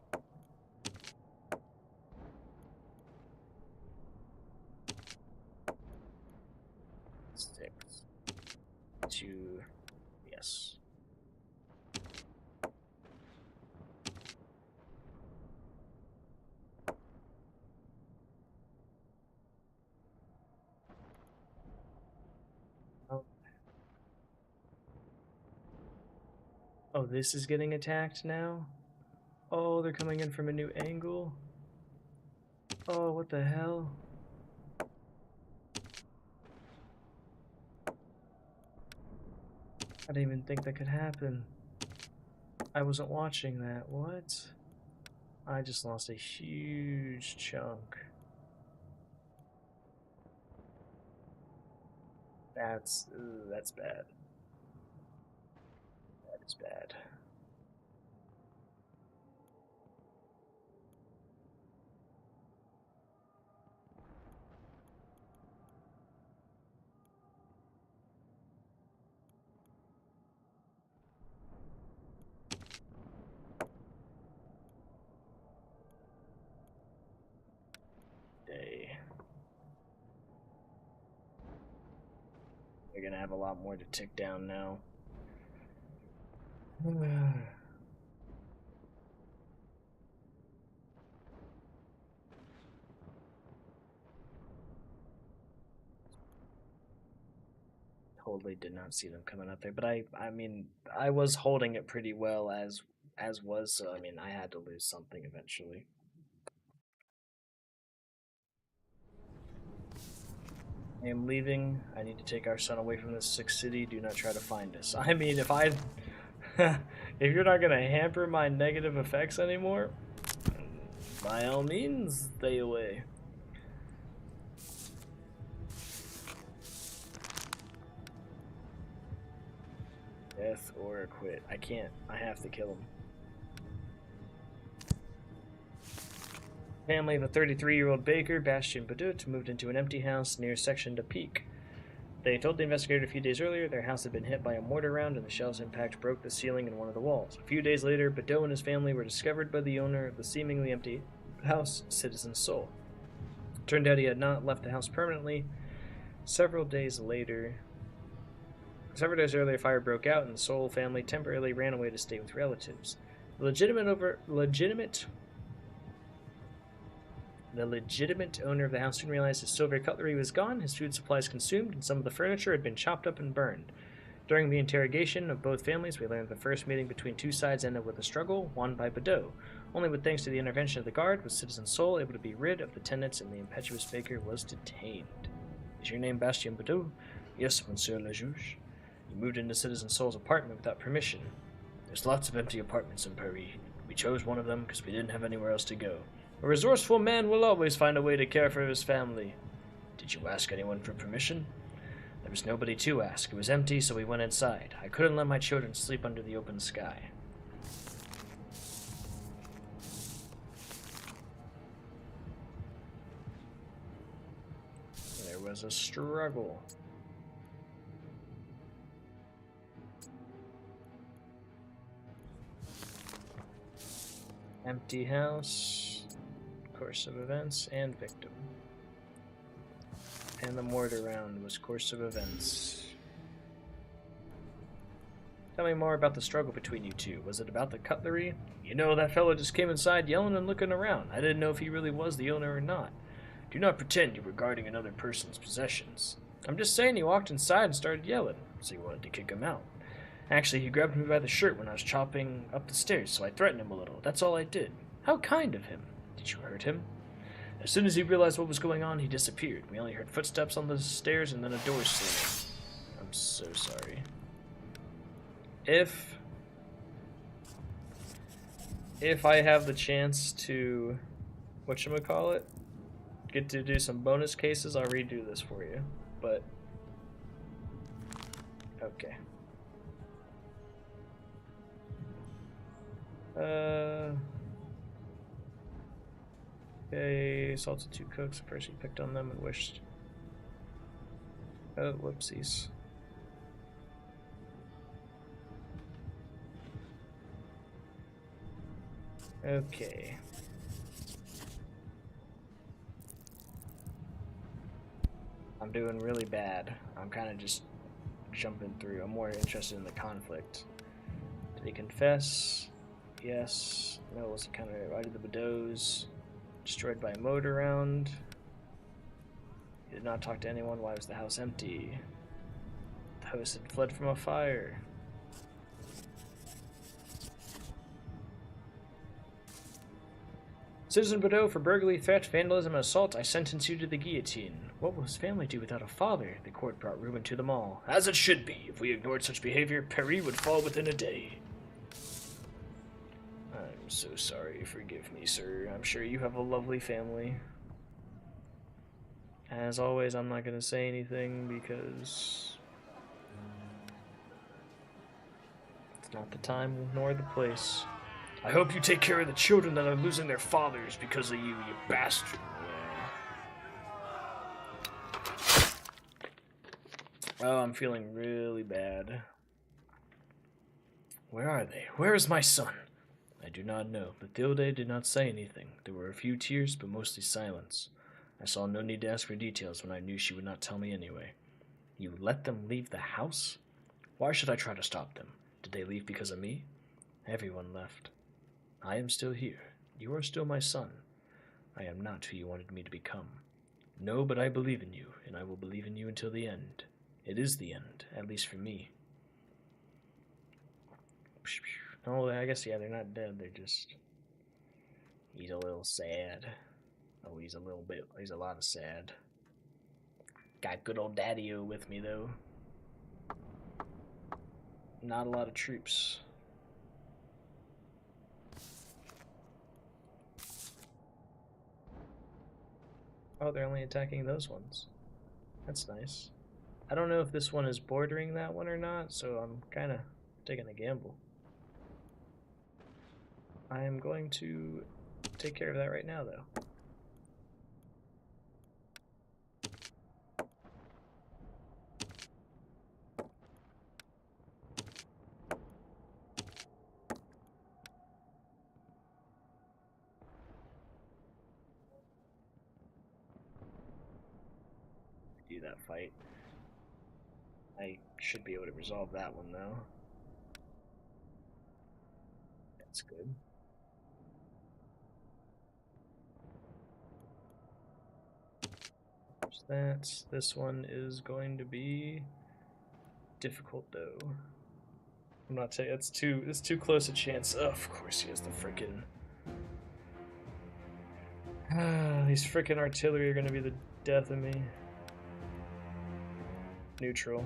Six. 2. Yes. Oh, this is getting attacked now? Oh, they're coming in from a new angle? Oh, what the hell? I didn't even think that could happen. I wasn't watching that. What? I just lost a huge chunk. That's bad. That is bad. They're gonna have a lot more to tick down now. Totally did not see them coming up there, but I mean, I was holding it pretty well as was, so I mean, I had to lose something eventually. I am leaving. I need to take our son away from this sick city. Do not try to find us. I mean, if if you're not gonna hamper my negative effects anymore, by all means, stay away. Death or quit. I can't. I have to kill him. Family of a 33-year-old baker, Bastien Badut, moved into an empty house near Section de Pique. They told the investigator a few days earlier their house had been hit by a mortar round and the shell's impact broke the ceiling in one of the walls. A few days later, Badot and his family were discovered by the owner of the seemingly empty house, Citizen Soul. It turned out he had not left the house permanently. Several days earlier, a fire broke out and the Soul family temporarily ran away to stay with relatives. The legitimate owner of the house soon realized his silver cutlery was gone, his food supplies consumed, and some of the furniture had been chopped up and burned. During the interrogation of both families, we learned the first meeting between two sides ended with a struggle, won by Badot. Only with thanks to the intervention of the guard was Citizen Soul able to be rid of the tenants and the impetuous baker was detained. Is your name Bastien Badot? Yes, Monsieur le Juge. You moved into Citizen Soul's apartment without permission. There's lots of empty apartments in Paris. We chose one of them because we didn't have anywhere else to go. A resourceful man will always find a way to care for his family. Did you ask anyone for permission? There was nobody to ask. It was empty, so we went inside. I couldn't let my children sleep under the open sky. There was a struggle. Empty house. Course of events and victim. And the mortar round was course of events. Tell me more about the struggle between you two. Was it about the cutlery? You know, that fellow just came inside yelling and looking around. I didn't know if he really was the owner or not. Do not pretend you were guarding another person's possessions. I'm just saying he walked inside and started yelling, so you wanted to kick him out. Actually, he grabbed me by the shirt when I was chopping up the stairs, so I threatened him a little. That's all I did. How kind of him. Did you hurt him? As soon as he realized what was going on, he disappeared. We only heard footsteps on the stairs and then a door slamming. I'm so sorry. If I have the chance to, whatchamacallit, get to do some bonus cases, I'll redo this for you. But, okay. Okay, assaulted two cooks. First he picked on them and wished. Oh, whoopsies. Okay. I'm doing really bad. I'm kind of just jumping through. I'm more interested in the conflict. Did he confess? Yes. No, was it kind of right of the Badots? Destroyed by a motor round. He did not talk to anyone. Why was the house empty? The host had fled from a fire. Citizen Bordeaux, for burglary, theft, vandalism, and assault, I sentence you to the guillotine. What will his family do without a father? The court brought ruin to them all. As it should be. If we ignored such behavior, Paris would fall within a day. I'm so sorry. Forgive me, sir. I'm sure you have a lovely family. As always, I'm not going to say anything because it's not the time nor the place. I hope you take care of the children that are losing their fathers because of you, you bastard. Oh, I'm feeling really bad. Where are they? Where is my son? I do not know. Mathilde did not say anything. There were a few tears, but mostly silence. I saw no need to ask for details when I knew she would not tell me anyway. You let them leave the house? Why should I try to stop them? Did they leave because of me? Everyone left. I am still here. You are still my son. I am not who you wanted me to become. No, but I believe in you, and I will believe in you until the end. It is the end, at least for me. Oh, I guess, yeah, they're not dead. They're just... He's a little sad. Oh, he's a lot of sad. Got good old Daddy-O with me, though. Not a lot of troops. Oh, they're only attacking those ones. That's nice. I don't know if this one is bordering that one or not, so I'm kind of taking a gamble. I am going to take care of that right now, though. Do that fight. I should be able to resolve that one, though. That's good. There's that. This one is going to be difficult, though. I'm not saying it's too close a chance. Oh, of course he has the frickin'. These frickin' artillery are gonna be the death of me. Neutral.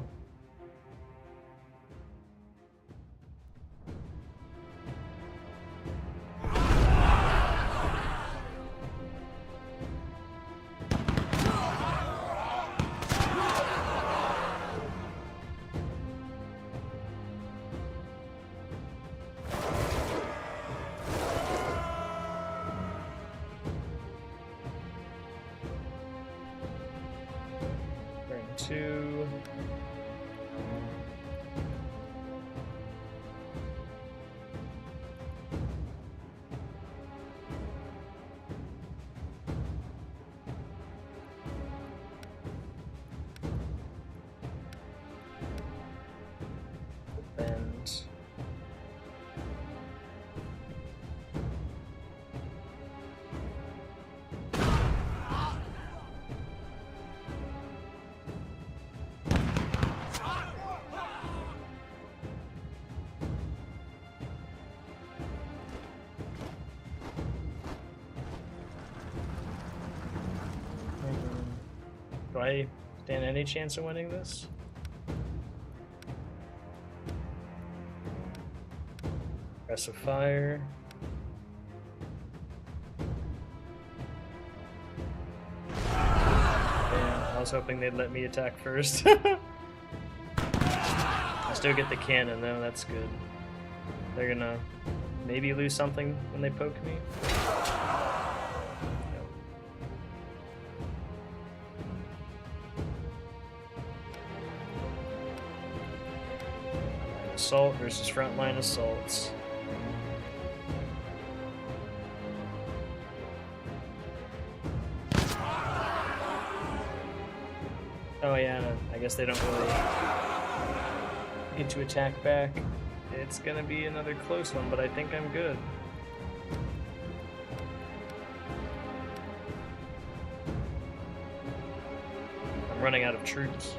Two. And do I stand any chance of winning this? Aggressive fire. Damn, I was hoping they'd let me attack first. I still get the cannon though, that's good. They're gonna maybe lose something when they poke me. Assault versus frontline assaults. Oh yeah, I guess they don't really get to attack back. It's gonna be another close one, but I think I'm good. I'm running out of troops.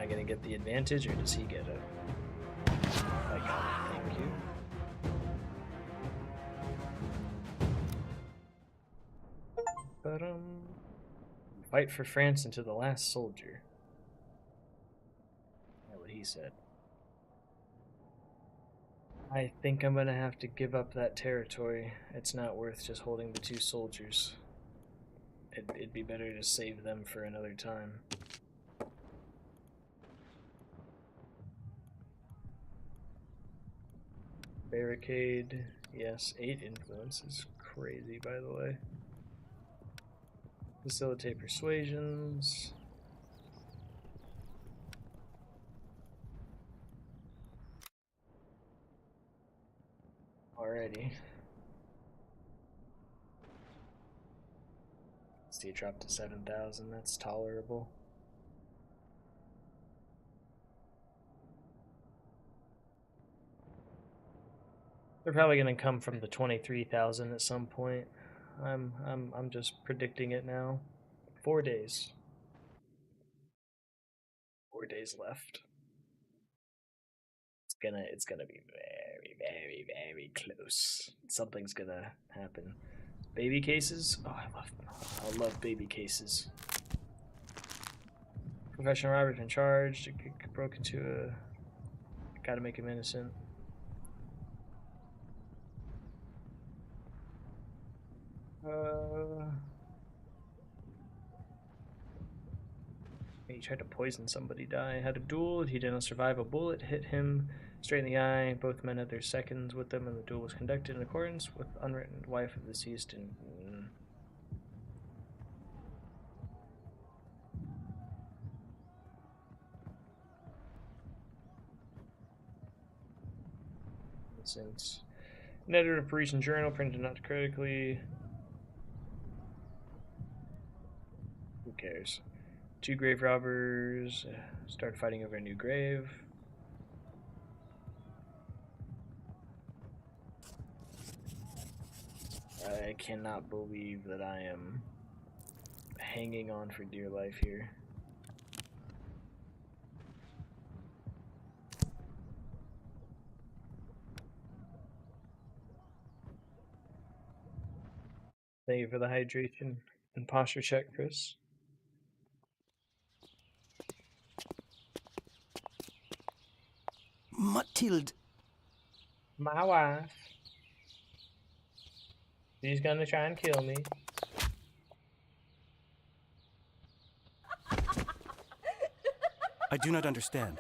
gonna get the advantage, or does he get it? I got it, thank you. But fight for France until the last soldier. That's what he said. I think I'm gonna have to give up that territory. It's not worth just holding the 2 soldiers. It'd be better to save them for another time. Barricade, yes, 8 influence is crazy, by the way. Facilitate persuasions. Alrighty. See it drop to 7,000, that's tolerable. They're probably gonna come from the 23,000 at some point. I'm just predicting it now. 4 days. 4 days left. It's gonna be very, very, very close. Something's gonna happen. Baby cases? Oh, I love baby cases. Professional robber's been charged. Broke into a. Gotta make him innocent. He tried to poison somebody, die. Had a duel, he didn't survive. A bullet hit him straight in the eye. Both men had their seconds with them, and the duel was conducted in accordance with the unwritten wife of the deceased. Since an editor of Parisian Journal printed not critically. Who cares? 2 grave robbers start fighting over a new grave. I cannot believe that I am hanging on for dear life here. Thank you for the hydration and posture check, Chris. Mathilde. My wife. She's gonna try and kill me. I do not understand.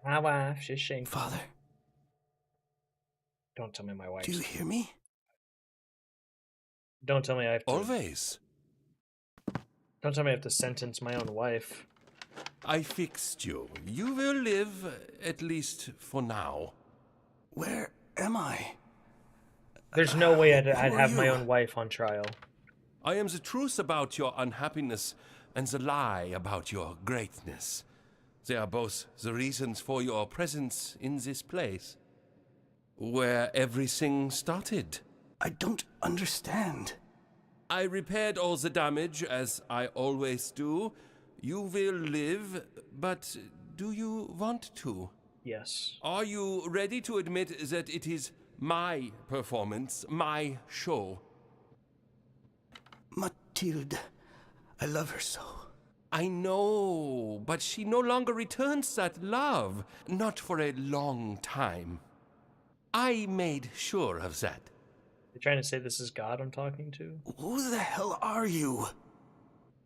My wife, she's shameful. Father, Don't tell me my wife. do you hear me? Don't tell me I have to. Always. Don't tell me I have to sentence my own wife. I fixed you. You will live, at least for now. Where am I? There's no way I'd Who are have my you? own wife on trial. I am the truth about your unhappiness and the lie about your greatness. They are both the reasons for your presence in this place, where everything started. I don't understand. I repaired all the damage, as I always do. You will live, but do you want to? Yes. Are you ready to admit that it is my performance, my show? Mathilde, I love her so. I know, but she no longer returns that love. Not for a long time. I made sure of that. You're trying to say this is God I'm talking to? Who the hell are you?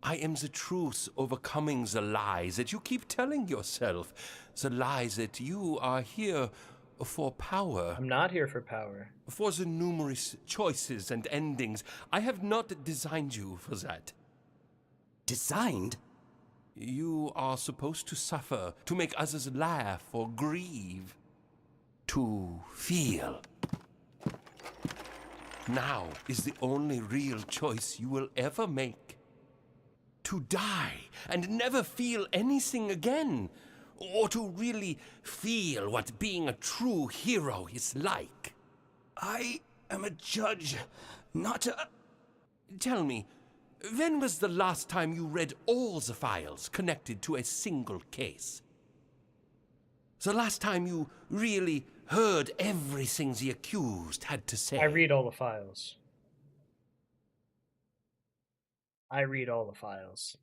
I am the truth overcoming the lies that you keep telling yourself. The lies that you are here for power. I'm not here for power. For the numerous choices and endings. I have not designed you for that. Designed? You are supposed to suffer, to make others laugh or grieve. To feel. Now is the only real choice you will ever make. To die and never feel anything again. Or to really feel what being a true hero is like. I am a judge, not a... Tell me, When was the last time you read all the files connected to a single case? The last time you really heard everything the accused had to say? I read all the files. I read all the files.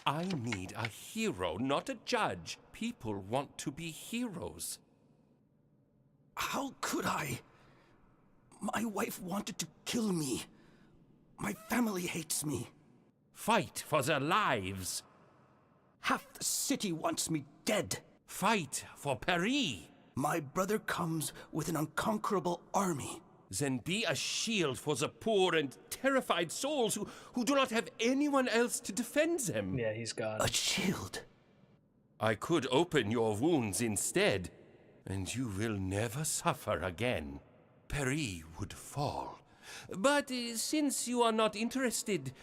I need a hero, not a judge. People want to be heroes. How could I? My wife wanted to kill me. My family hates me. Fight for their lives. Half the city wants me dead. Fight for Paris. My brother comes with an unconquerable army. Then be a shield for the poor and terrified souls who do not have anyone else to defend them. Yeah, he's gone. A shield. I could open your wounds instead, and you will never suffer again. Paris would fall. But since you are not interested,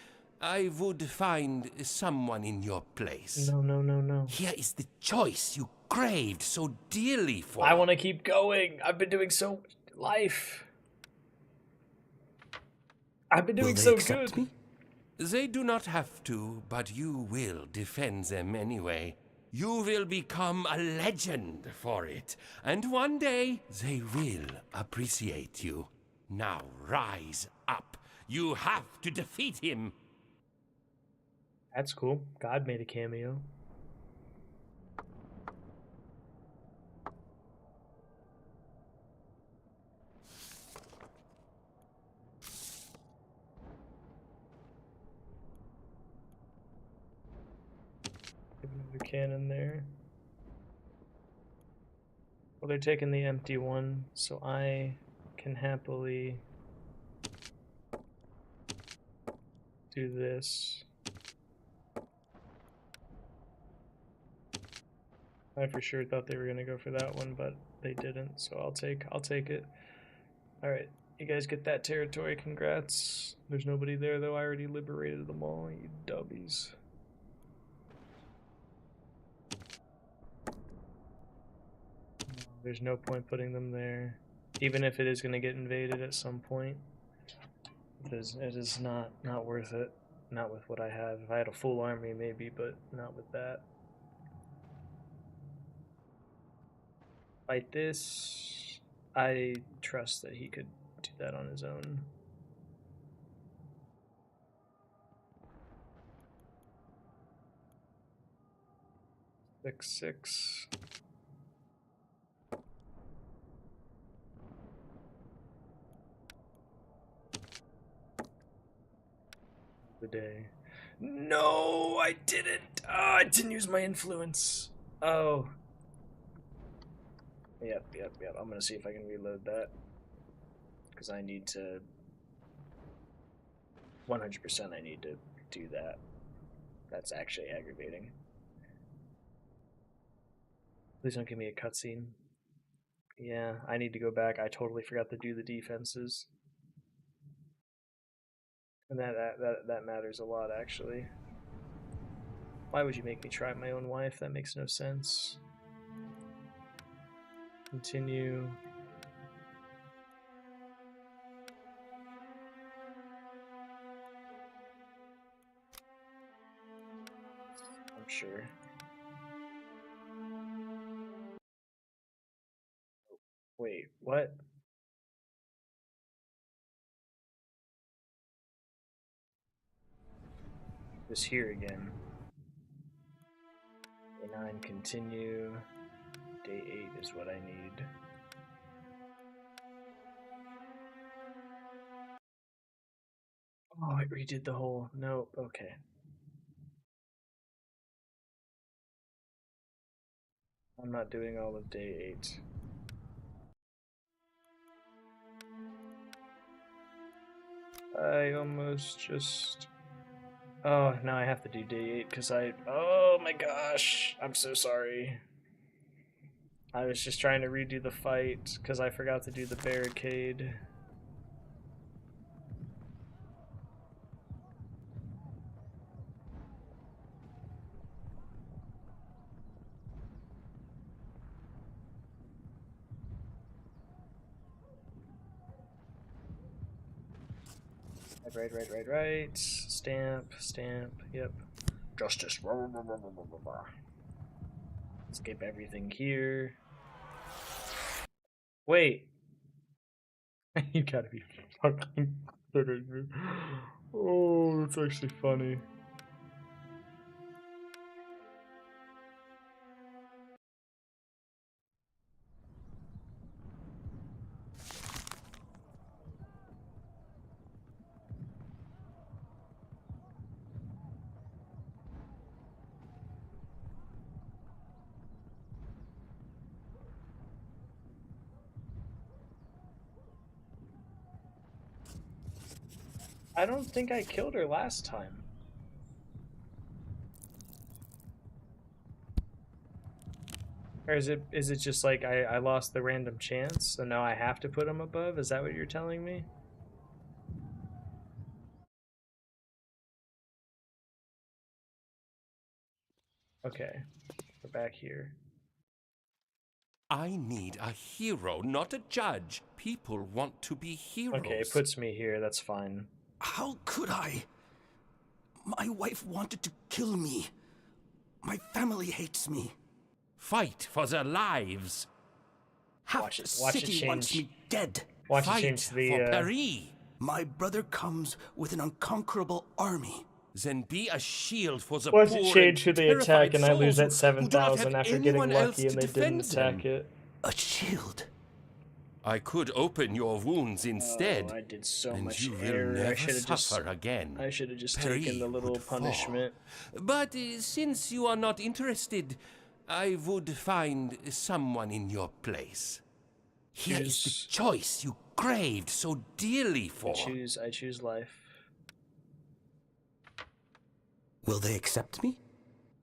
I would find someone in your place. No, no, no, no. Here is the choice you craved so dearly for. I want to keep going. I've been doing so much life. I've been doing Will they so accept good. me? They do not have to, but you will defend them anyway. You will become a legend for it, and one day they will appreciate you. Now rise up. You have to defeat him. That's cool. God made a cameo. Give another cannon there. Well, they're taking the empty one, so I can happily do this. I for sure thought they were gonna go for that one, but they didn't, so I'll take it. Alright, you guys get that territory, congrats. There's nobody there though, I already liberated them all, you dubbies. There's no point putting them there. Even if it is gonna get invaded at some point. It is not worth it. Not with what I have. If I had a full army maybe, but not with that. Fight this. I trust that he could do that on his own. Six. The day. No, I didn't. Oh, I didn't use my influence. Oh. Yep. I'm gonna see if I can reload that. Because I need to... 100% I need to do that. That's actually aggravating. Please don't give me a cutscene. Yeah, I need to go back. I totally forgot to do the defenses. And that matters a lot, actually. Why would you make me try my own wife? That makes no sense. Continue. I'm sure. Wait, what? This here again. Day 9 continue. Day 8 is what I need. Oh, I redid the whole... Nope, okay. I'm not doing all of day 8. I almost just... Oh, now I have to do day 8 because I... Oh my gosh, I'm so sorry. I was just trying to redo the fight because I forgot to do the barricade. Right. Stamp. Yep. Justice. Skip everything here. Wait. You gotta be fucking kidding me. Oh, that's actually funny. I don't think I killed her last time. Or is it just like I lost the random chance, so now I have to put him above? Is that what you're telling me? Okay, we're back here. I need a hero, not a judge. People want to be heroes. Okay, it puts me here, that's fine. How could I? My wife wanted to kill me. My family hates me. Fight for their lives. Half the city wants me dead. Watch Fight it change to the, for Paris. My brother comes with an unconquerable army. Then be a shield for the Watch poor it change to and the attack, terrified and I lose souls at 7,000 who do not after have getting anyone else lucky and to they didn't defend them. attack it. A shield. I could open your wounds instead. Oh, I did so and much you will error. never I should have just suffer again. I should have just Paris taken the little would fall. punishment. But since you are not interested, I would find someone in your place. Here is the choice you craved so dearly for. I choose life. Will they accept me?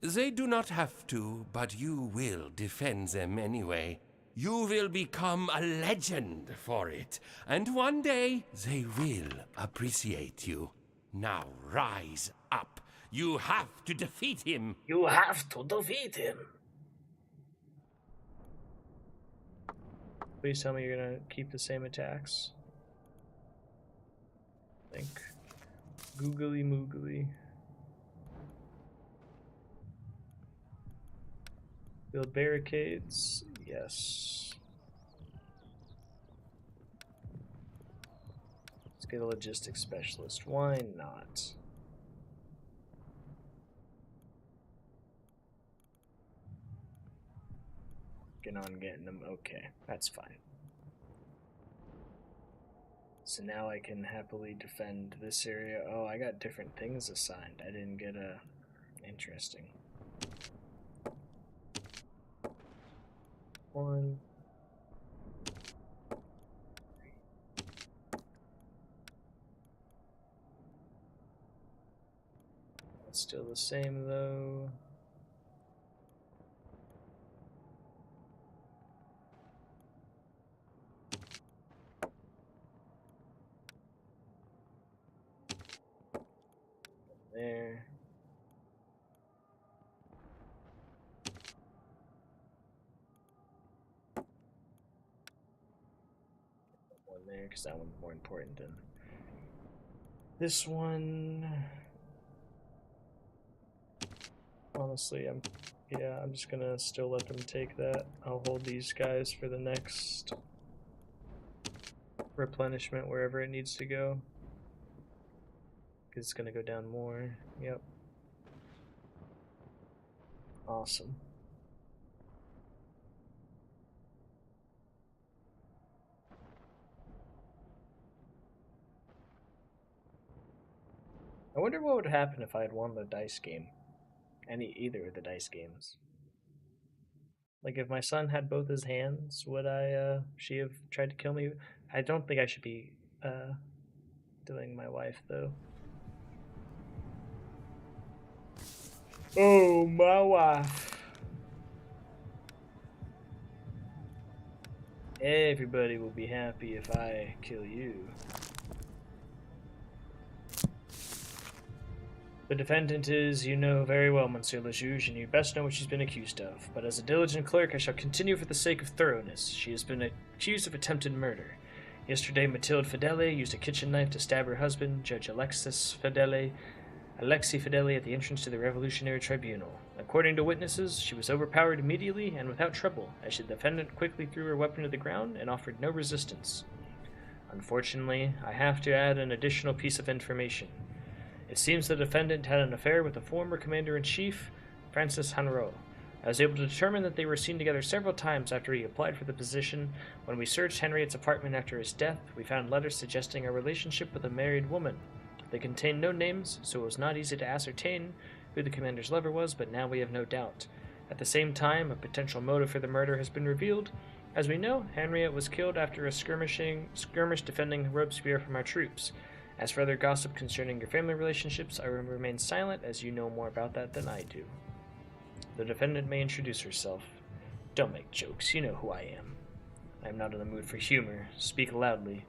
They do not have to, but you will defend them anyway. You will become a legend for it, and one day they will appreciate you. Now rise up. You have to defeat him. You have to defeat him. Please tell me you're gonna keep the same attacks. Think. Googly moogly. Build barricades. Yes. Let's get a logistics specialist. Why not? Working on getting them. Okay, that's fine. So now I can happily defend this area. Oh, I got different things assigned. I didn't get a... Interesting. One. That's still the same though. There. One there, because that one's more important than this one. Honestly, I'm just gonna still let them take that. I'll hold these guys for the next replenishment wherever it needs to go. It's gonna go down more. Yep. Awesome. I wonder what would happen if I had won the dice game. Either of the dice games. Like if my son had both his hands, would she have tried to kill me? I don't think I should be doing my wife though. Oh, my wife. Everybody will be happy if I kill you. The defendant is, you know very well, Monsieur le Juge, and you best know what she's been accused of. But as a diligent clerk, I shall continue for the sake of thoroughness. She has been accused of attempted murder. Yesterday, Mathilde Fidele used a kitchen knife to stab her husband, Judge Alexi Fidele, at the entrance to the Revolutionary Tribunal. According to witnesses, she was overpowered immediately and without trouble, as the defendant quickly threw her weapon to the ground and offered no resistance. Unfortunately, I have to add an additional piece of information. It seems the defendant had an affair with the former Commander-in-Chief, Francis Hanro. I was able to determine that they were seen together several times after he applied for the position. When we searched Henriette's apartment after his death, we found letters suggesting a relationship with a married woman. They contained no names, so it was not easy to ascertain who the commander's lover was, but now we have no doubt. At the same time, a potential motive for the murder has been revealed. As we know, Henriette was killed after a skirmish defending Robespierre from our troops. As for other gossip concerning your family relationships, I will remain silent, as you know more about that than I do. The defendant may introduce herself. Don't make jokes, you know who I am. I am not in the mood for humor. Speak loudly.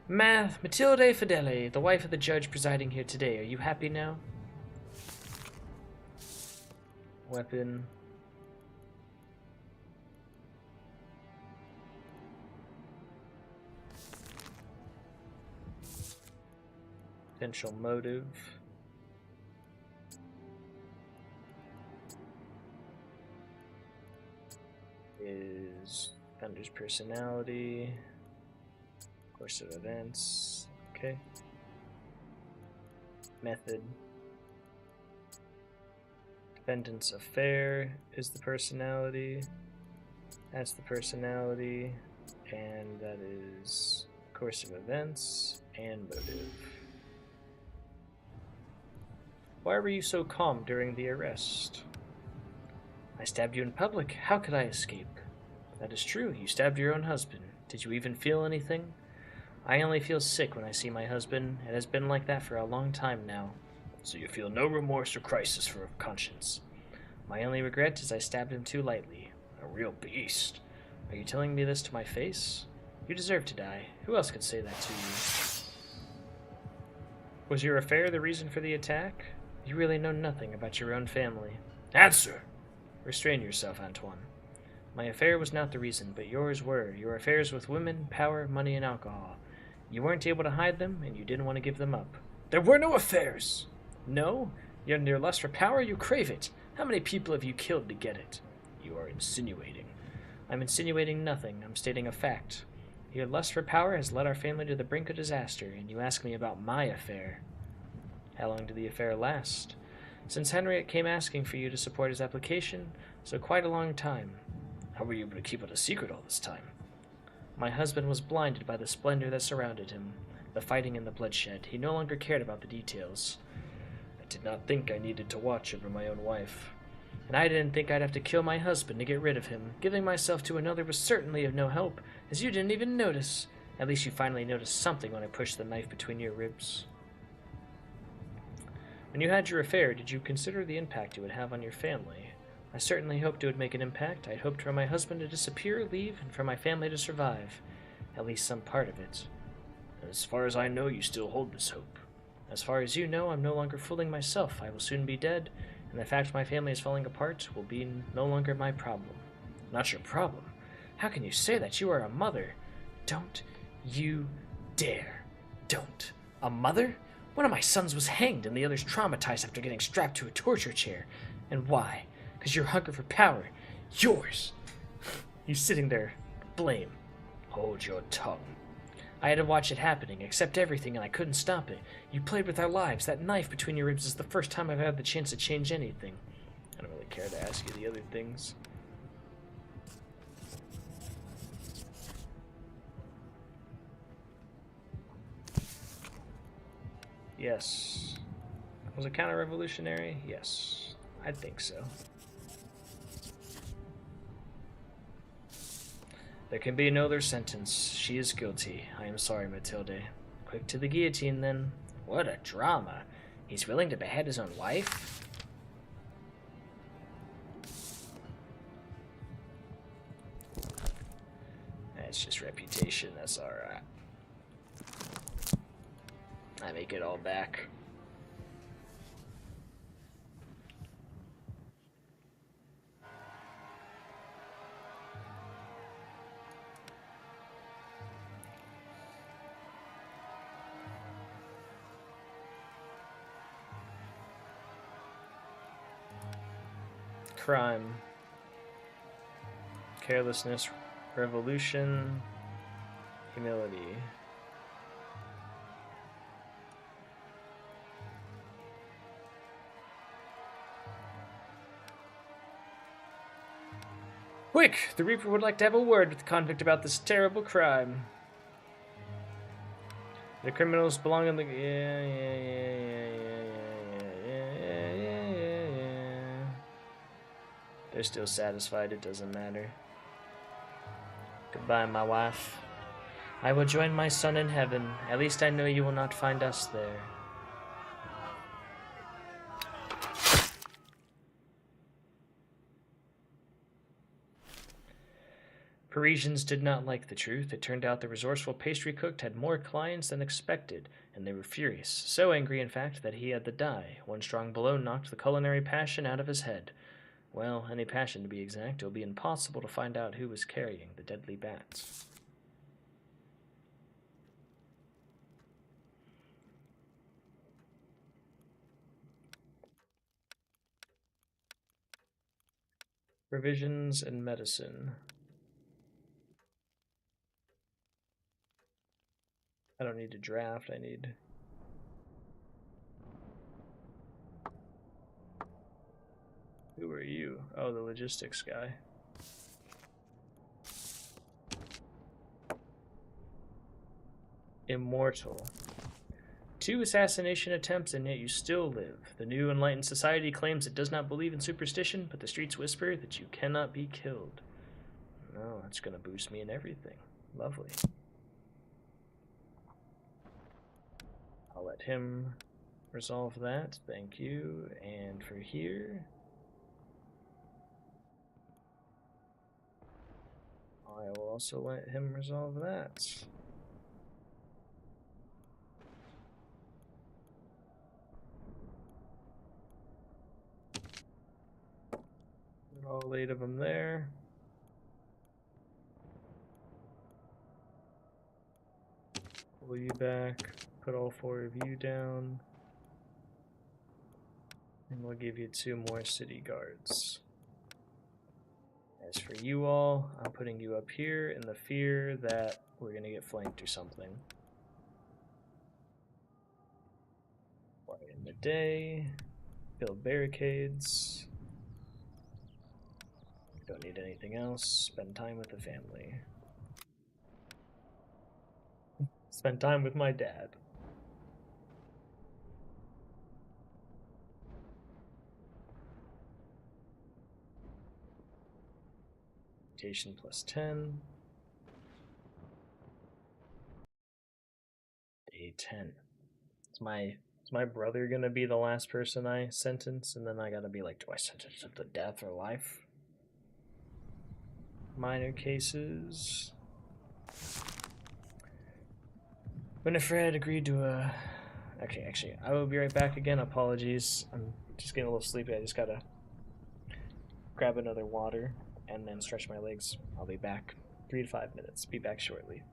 Mathilde Fidele, the wife of the judge presiding here today. Are you happy now? Weapon. Potential motive. Is Thunder's personality. Course of events. Okay. Method. Defendant's affair is the personality. That's the personality. And that is course of events and motive. Why were you so calm during the arrest? I stabbed you in public. How could I escape? That is true. You stabbed your own husband. Did you even feel anything? I only feel sick when I see my husband. It has been like that for a long time now. So you feel no remorse or crisis for conscience? My only regret is I stabbed him too lightly. A real beast. Are you telling me this to my face? You deserve to die. Who else could say that to you? Was your affair the reason for the attack? You really know nothing about your own family. Answer! Restrain yourself, Antoine. My affair was not the reason, but yours were. Your affairs with women, power, money, and alcohol. You weren't able to hide them, and you didn't want to give them up. There were no affairs! No? Yet in your lust for power, you crave it. How many people have you killed to get it? You are insinuating. I'm insinuating nothing. I'm stating a fact. Your lust for power has led our family to the brink of disaster, and you ask me about my affair. How long did the affair last? Since Henriette came asking for you to support his application, so quite a long time. How were you able to keep it a secret all this time? My husband was blinded by the splendor that surrounded him, the fighting and the bloodshed. He no longer cared about the details. I did not think I needed to watch over my own wife. And I didn't think I'd have to kill my husband to get rid of him. Giving myself to another was certainly of no help, as you didn't even notice. At least you finally noticed something when I pushed the knife between your ribs. When you had your affair, did you consider the impact it would have on your family? I certainly hoped it would make an impact. I'd hoped for my husband to disappear, leave, and for my family to survive. At least some part of it. As far as I know, you still hold this hope. As far as you know, I'm no longer fooling myself. I will soon be dead, and the fact my family is falling apart will be no longer my problem. Not your problem? How can you say that? You are a mother. Don't you dare. Don't. A mother? One of my sons was hanged and the others traumatized after getting strapped to a torture chair. And why? Because your hunger for power. Yours. You sitting there. Blame. Hold your tongue. I had to watch it happening, accept everything, and I couldn't stop it. You played with our lives. That knife between your ribs is the first time I've had the chance to change anything. I don't really care to ask you the other things. Yes. Was it counter-revolutionary? Yes. I think so. There can be no other sentence. She is guilty. I am sorry, Mathilde. Quick to the guillotine, then. What a drama. He's willing to behead his own wife? That's just reputation. That's alright. I make it all back. crime. Carelessness, revolution, humility. Quick! The Reaper would like to have a word with the convict about this terrible crime. The criminals belong in the... Yeah. They're still satisfied, it doesn't matter. Goodbye, my wife. I will join my son in heaven. At least I know you will not find us there. Parisians did not like the truth. It turned out the resourceful pastry cook had more clients than expected, and they were furious. So angry, in fact, that he had to die. One strong blow knocked the culinary passion out of his head. Well, any passion to be exact, it will be impossible to find out who was carrying the deadly bats. Provisions and medicine. I don't need to draft, I need... Who are you? Oh, the logistics guy. Immortal. 2 assassination attempts and yet you still live. The new enlightened society claims it does not believe in superstition, but the streets whisper that you cannot be killed. No, that's gonna boost me in everything. Lovely. I'll let him resolve that, thank you. And for here, I will also let him resolve that. Put all 8 of them there. Pull you back. Put all 4 of you down, and we'll give you 2 more city guards. As for you all, I'm putting you up here in the fear that we're gonna get flanked or something. Quiet in the day, build barricades. Don't need anything else, spend time with the family. Spend time with my dad. Plus 10. Day 10. Is my brother gonna be the last person I sentence? And then I gotta be like, do I sentence him to death or life? Minor cases. Winifred agreed to a... Okay, actually, I will be right back again. Apologies. I'm just getting a little sleepy. I just gotta grab another water and then stretch my legs. I'll be back 3 to 5 minutes. Be back shortly.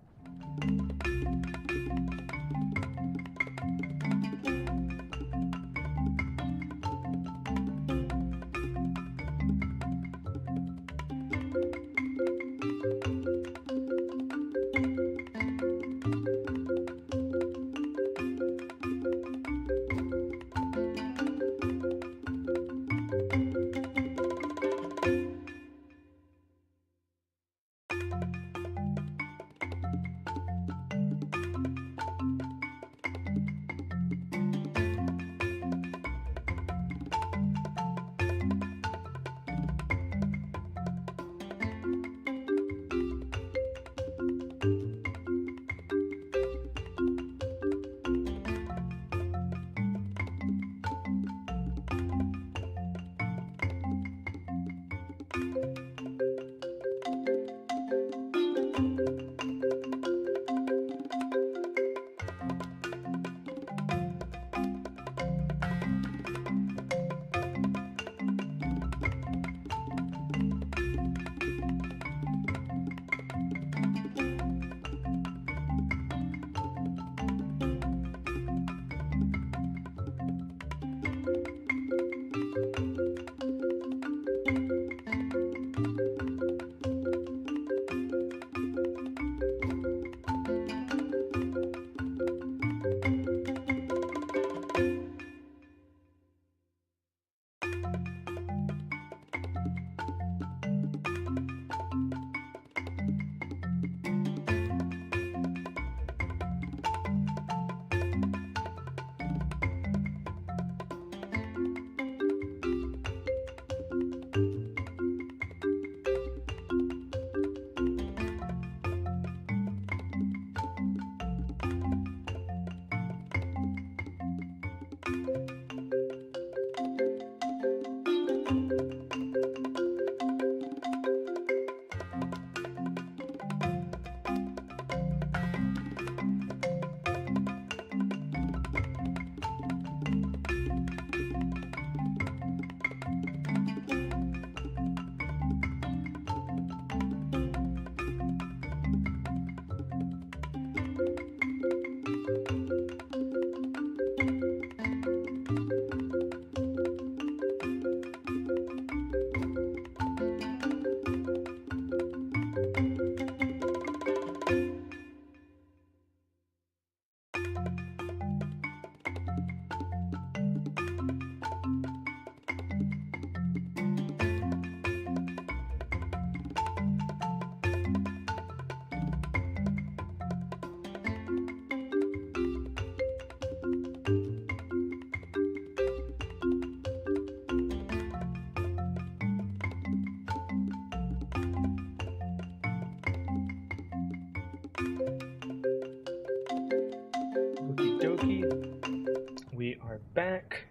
back.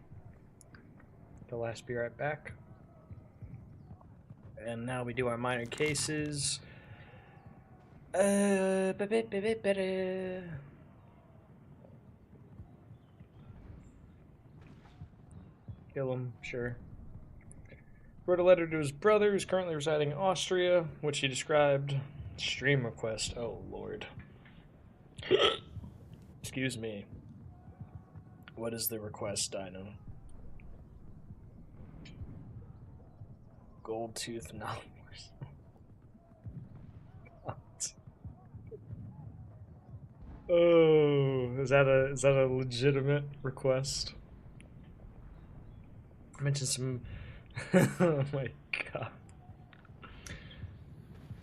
The last be right back. And now we do our minor cases. Kill him, sure. Wrote a letter to his brother, who's currently residing in Austria, which he described. Stream request. Oh, Lord. Excuse me. What is the request, Dino? Gold tooth knowledge. Oh, is that a legitimate request? I mentioned some. Oh my god.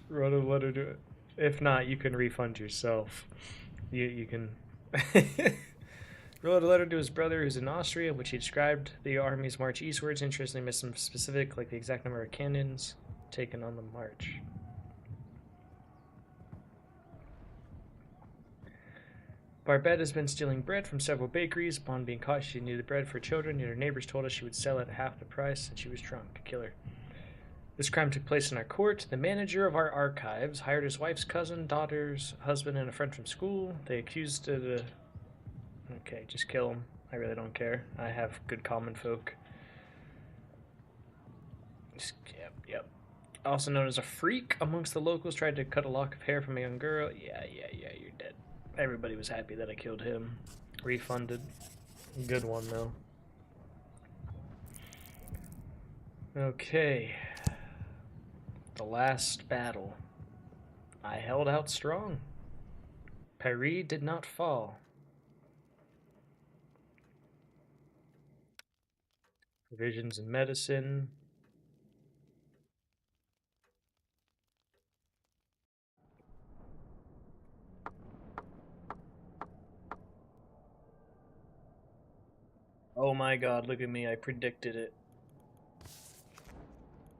Wrote a letter to it. If not, you can refund yourself. You can. Wrote a letter to his brother who's in Austria, which he described the army's march eastwards. Interestingly, missed some specific, like the exact number of cannons taken on the march. Barbette has been stealing bread from several bakeries. Upon being caught, she needed bread for children, yet her neighbors told us she would sell it at half the price, and she was drunk. Kill her. This crime took place in our court. The manager of our archives hired his wife's cousin, daughter's husband, and a friend from school. They accused the... Okay, just kill him. I really don't care. I have good common folk. Yep. Also known as a freak amongst the locals, tried to cut a lock of hair from a young girl. Yeah, you're dead. Everybody was happy that I killed him. Refunded. Good one, though. Okay. The last battle. I held out strong. Paris did not fall. Provisions and medicine. Oh my god, look at me, I predicted it.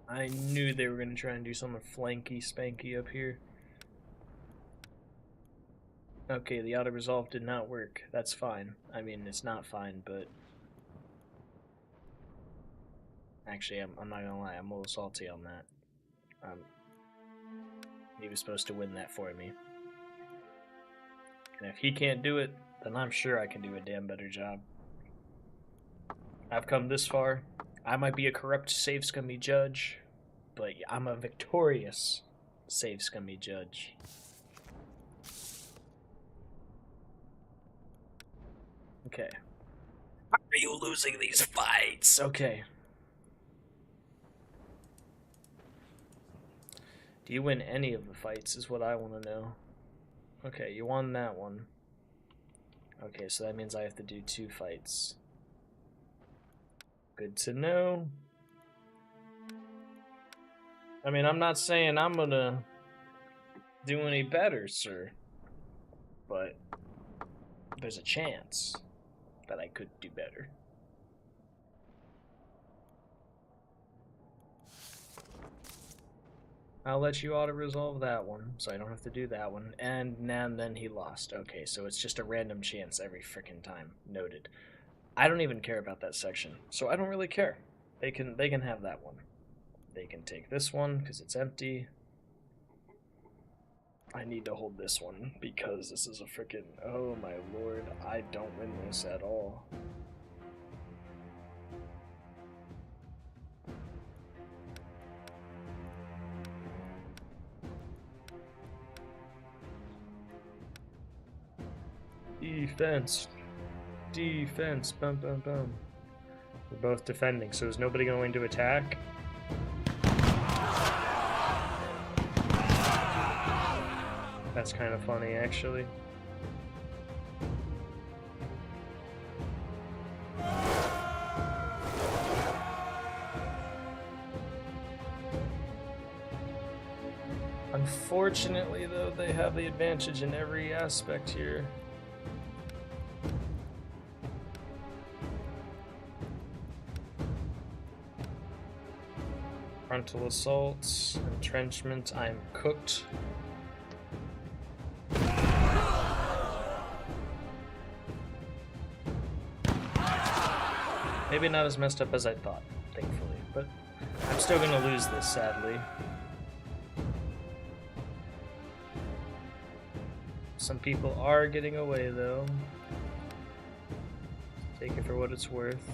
I knew they were going to try and do something flanky spanky up here. Okay, the auto-resolve did not work. That's fine. I mean, it's not fine, but... Actually, I'm not gonna lie, I'm a little salty on that. He was supposed to win that for me. And if he can't do it, then I'm sure I can do a damn better job. I've come this far. I might be a corrupt, save scummy judge, but I'm a victorious, save scummy judge. Okay. How are you losing these fights? Okay. Do you win any of the fights is what I want to know. Okay, you won that one. Okay, so that means I have to do 2 fights. Good to know. I mean, I'm not saying I'm gonna do any better, sir. But there's a chance that I could do better. I'll let you auto-resolve that one, so I don't have to do that one. And then he lost. Okay, so it's just a random chance every frickin' time. Noted. I don't even care about that section, so I don't really care. They can have that one. They can take this one, because it's empty. I need to hold this one, because this is a frickin'... Oh my lord, I don't win this at all. Defense. Defense. Bum, bum, bum. We're both defending, so is nobody going to attack? That's kind of funny, actually. Unfortunately, though, they have the advantage in every aspect here. Frontal assaults, entrenchment, I'm cooked. Maybe not as messed up as I thought, thankfully, but I'm still gonna lose this, sadly. Some people are getting away, though. Take it for what it's worth.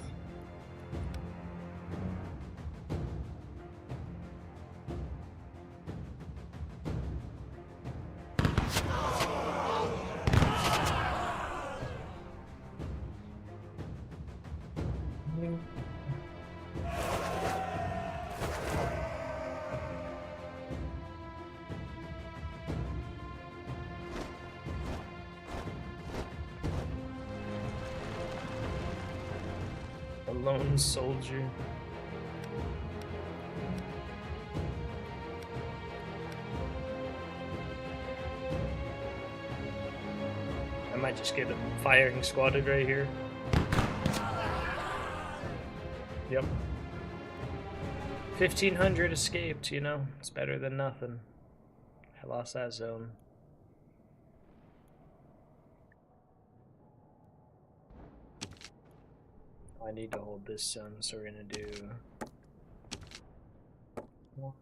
A lone soldier. I might just get a firing squatted right here. Yep. 1,500 escaped, you know? It's better than nothing. I lost that zone. I need to hold this zone, so we're gonna do 1,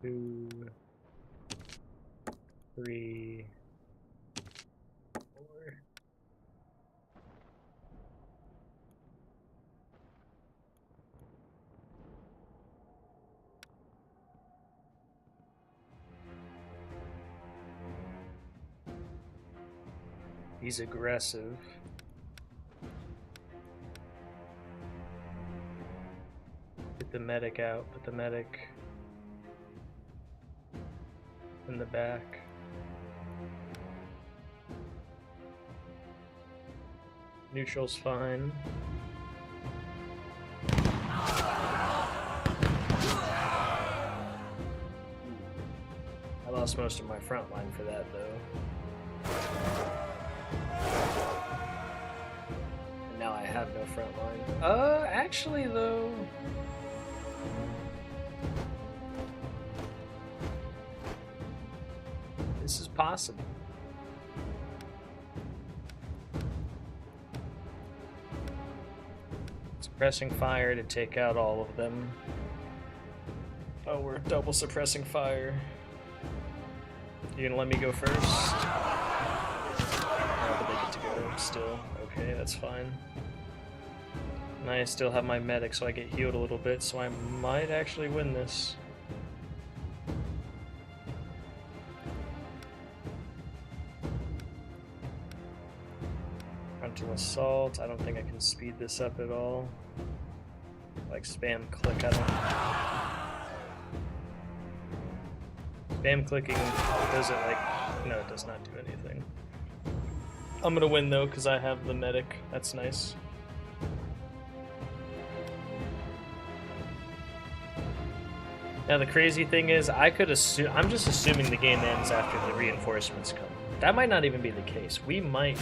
2, 3, 4. He's aggressive. Get the medic out, put the medic in the back. Neutral's fine. I lost most of my front line for that, though. And now I have no front line. Actually, though... this is possible. Suppressing fire to take out all of them. Oh, we're double suppressing fire. You gonna let me go first? Oh, but they get to go still. Okay, that's fine. And I still have my medic, so I get healed a little bit, so I might actually win this. Frontal assault. I don't think I can speed this up at all. Like spam click, I don't. Spam clicking doesn't like. No, it does not do anything. I'm gonna win though because I have the medic. That's nice. Now the crazy thing is, I could assume. I'm just assuming the game ends after the reinforcements come. That might not even be the case. We might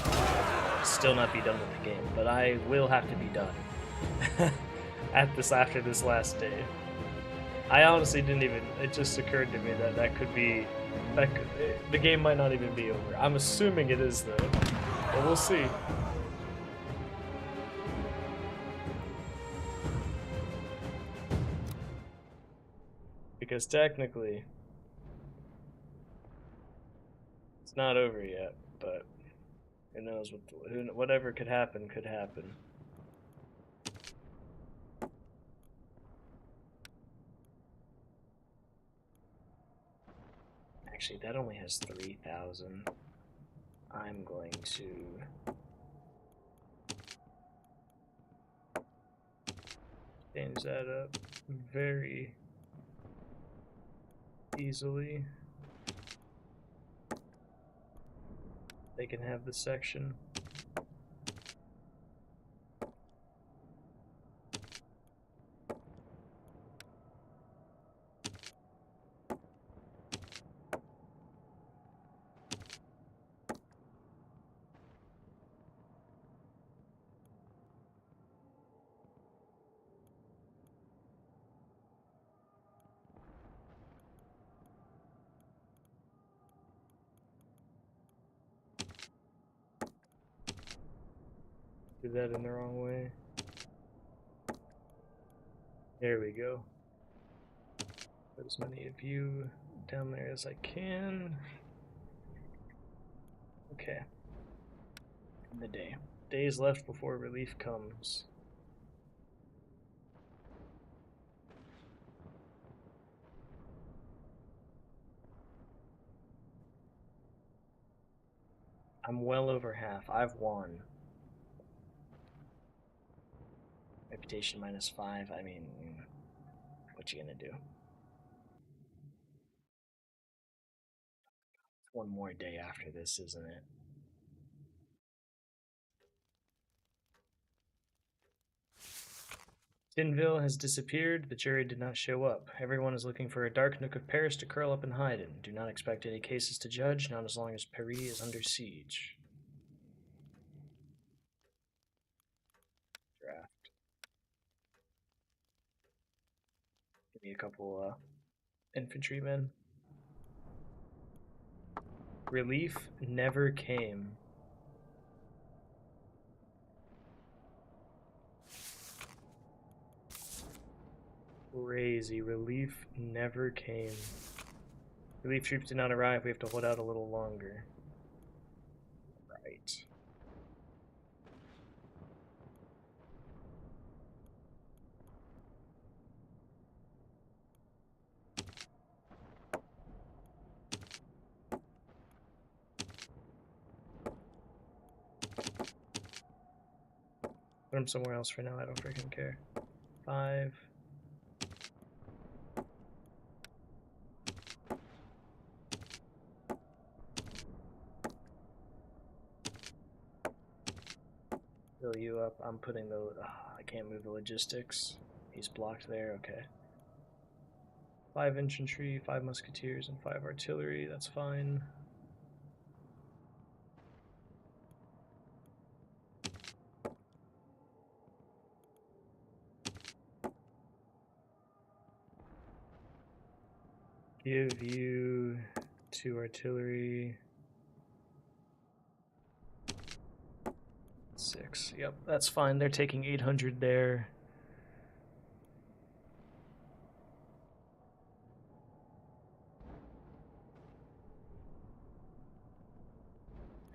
still not be done with the game, but I will have to be done after this last day. I honestly didn't even. It just occurred to me that that could be. The game might not even be over. I'm assuming it is though, but we'll see. Because technically, it's not over yet, but who knows whatever could happen could happen. Actually, that only has 3,000. I'm going to change that up very easily. They can have the section. Did that in the wrong way. There we go. Put as many of you down there as I can. Okay. In the day. Days left before relief comes. I'm well over half. I've won. Reputation -5. I mean, what you gonna do? One more day after this, isn't it? Tinville has disappeared. The jury did not show up. Everyone is looking for a dark nook of Paris to curl up and hide in. Do not expect any cases to judge, not as long as Paris is under siege. Draft. Give me a couple infantrymen. Relief never came. Crazy. Relief never came. Relief troops did not arrive. We have to hold out a little longer. Right. Put him somewhere else for now. I don't freaking care. 5. Fill you up. I'm putting the. I can't move the logistics. He's blocked there. Okay. 5 infantry, 5 musketeers, and 5 artillery. That's fine. Give you 2 artillery. 6. Yep, that's fine. They're taking 800 there.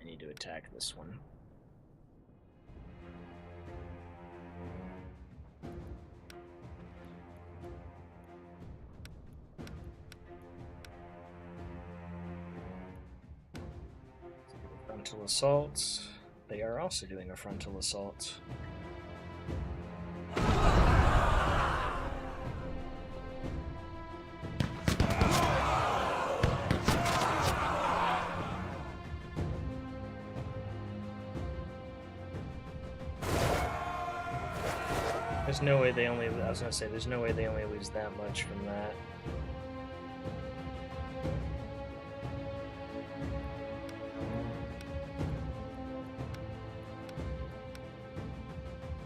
I need to attack this one. Frontal assault. They are also doing a frontal assault. There's no way they only. I was gonna say, there's no way they only lose that much from that.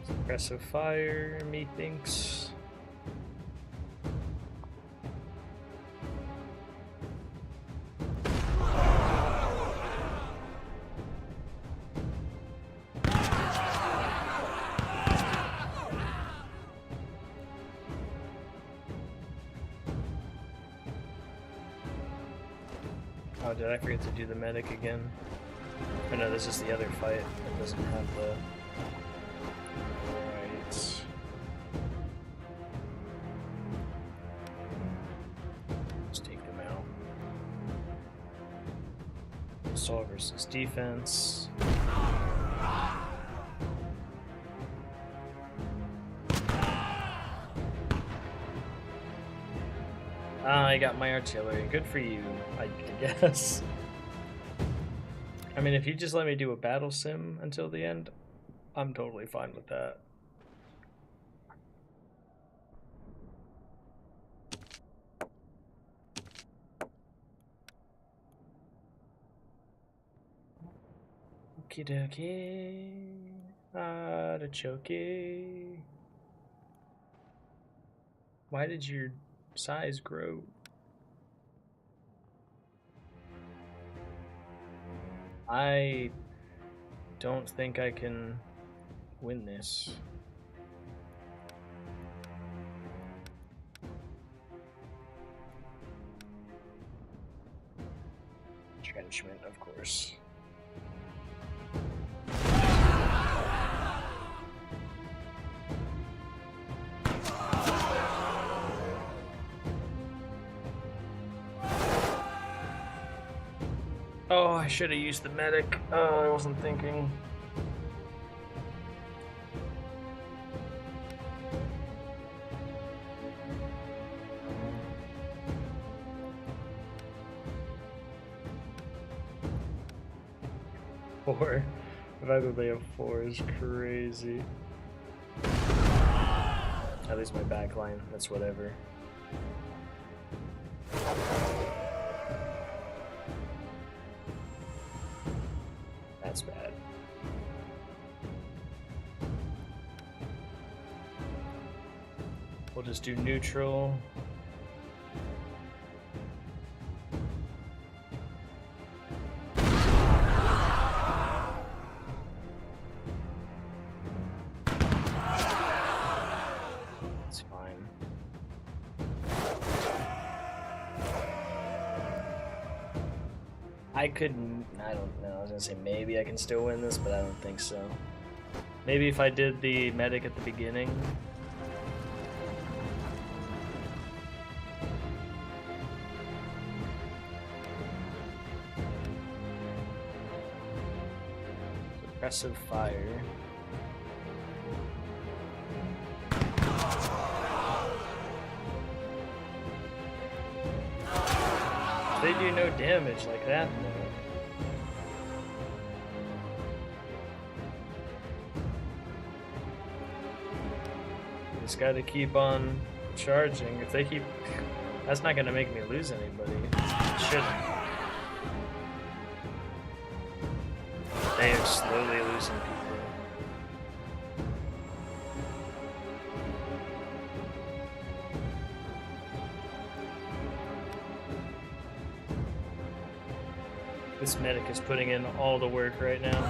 Suppressive fire, methinks. Oh, did I forget to do the medic again? Oh no, this is the other fight. It doesn't have the... Right. Let's take them out. Assault versus defense. I got my artillery. Good for you, I guess. I mean, if you just let me do a battle sim until the end, I'm totally fine with that. Okie dokie. Artichoke. Why did your size grow? I don't think I can win this. Entrenchment, of course. Oh, I should have used the medic. Oh, I wasn't thinking. Four. The fact that they have 4 is crazy. At least my backline, that's whatever. That's bad. We'll just do neutral. It's fine. I couldn't, I don't know, I was gonna say maybe I can still win this, but I don't think so. Maybe if I did the medic at the beginning. Suppressive fire. They do no damage like that, though. Just gotta keep on charging. If they keep... That's not gonna make me lose anybody. It shouldn't. They are slowly losing people. This medic is putting in all the work right now.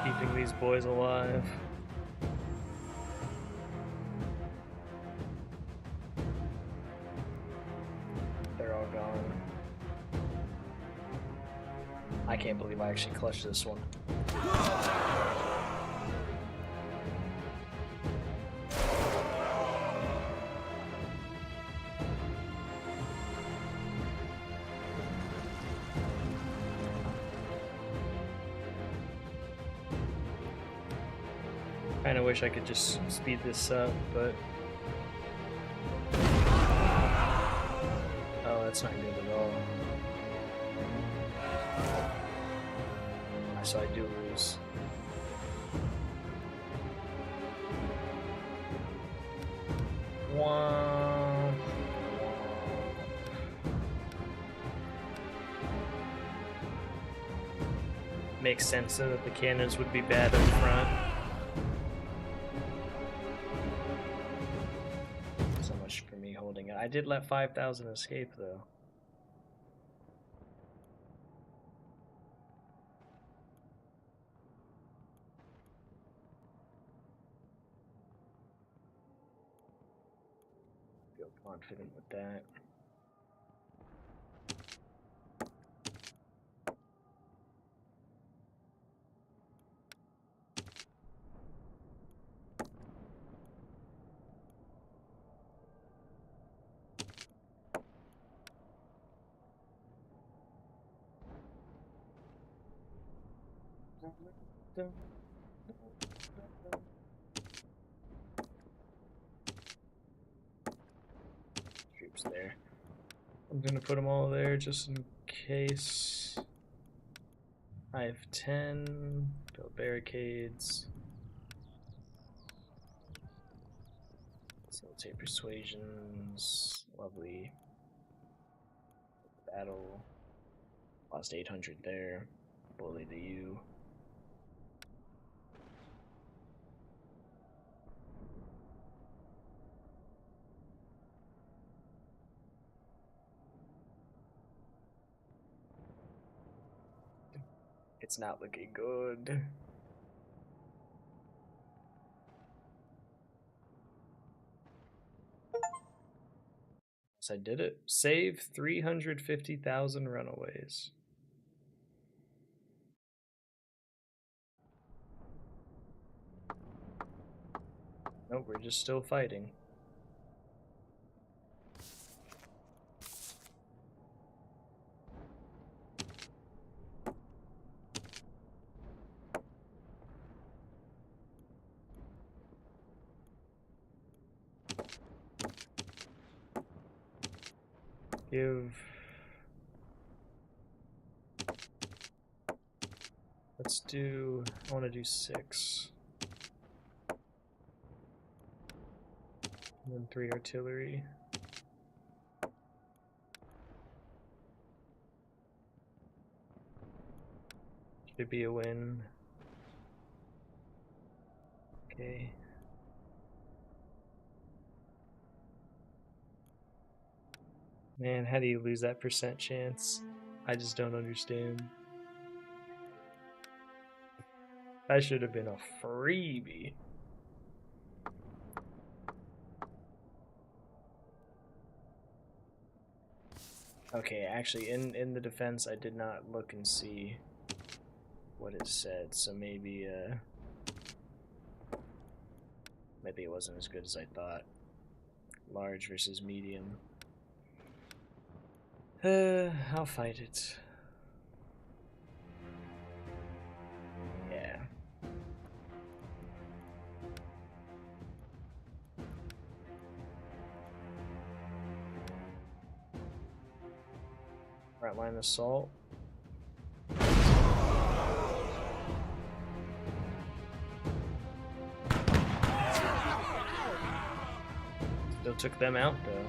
Keeping these boys alive. They're all gone. I can't believe I actually clutched this one. Kinda wish I could just speed this up, but... Oh, that's not good at all. So I do lose. Womp. Makes sense so that the cannons would be bad up front. So much for me holding it. I did let 5,000 escape though. Feel confident with that. Troops there. I'm gonna put them all there just in case. I have 10. Build barricades. Facilitate persuasions. Lovely. Battle. Lost 800 there. Bully the U. it's not looking good. Yes, I did it. Save 350,000 runaways. Nope, we're just still fighting. Let's do, I want to do 6. And then 3 artillery. Should be a win. Okay. Man, how do you lose that % chance? I just don't understand. That should have been a freebie. Okay, actually, in the defense, I did not look and see what it said, so maybe maybe it wasn't as good as I thought. Large versus medium. I'll fight it. Yeah. Frontline assault. Still took them out though.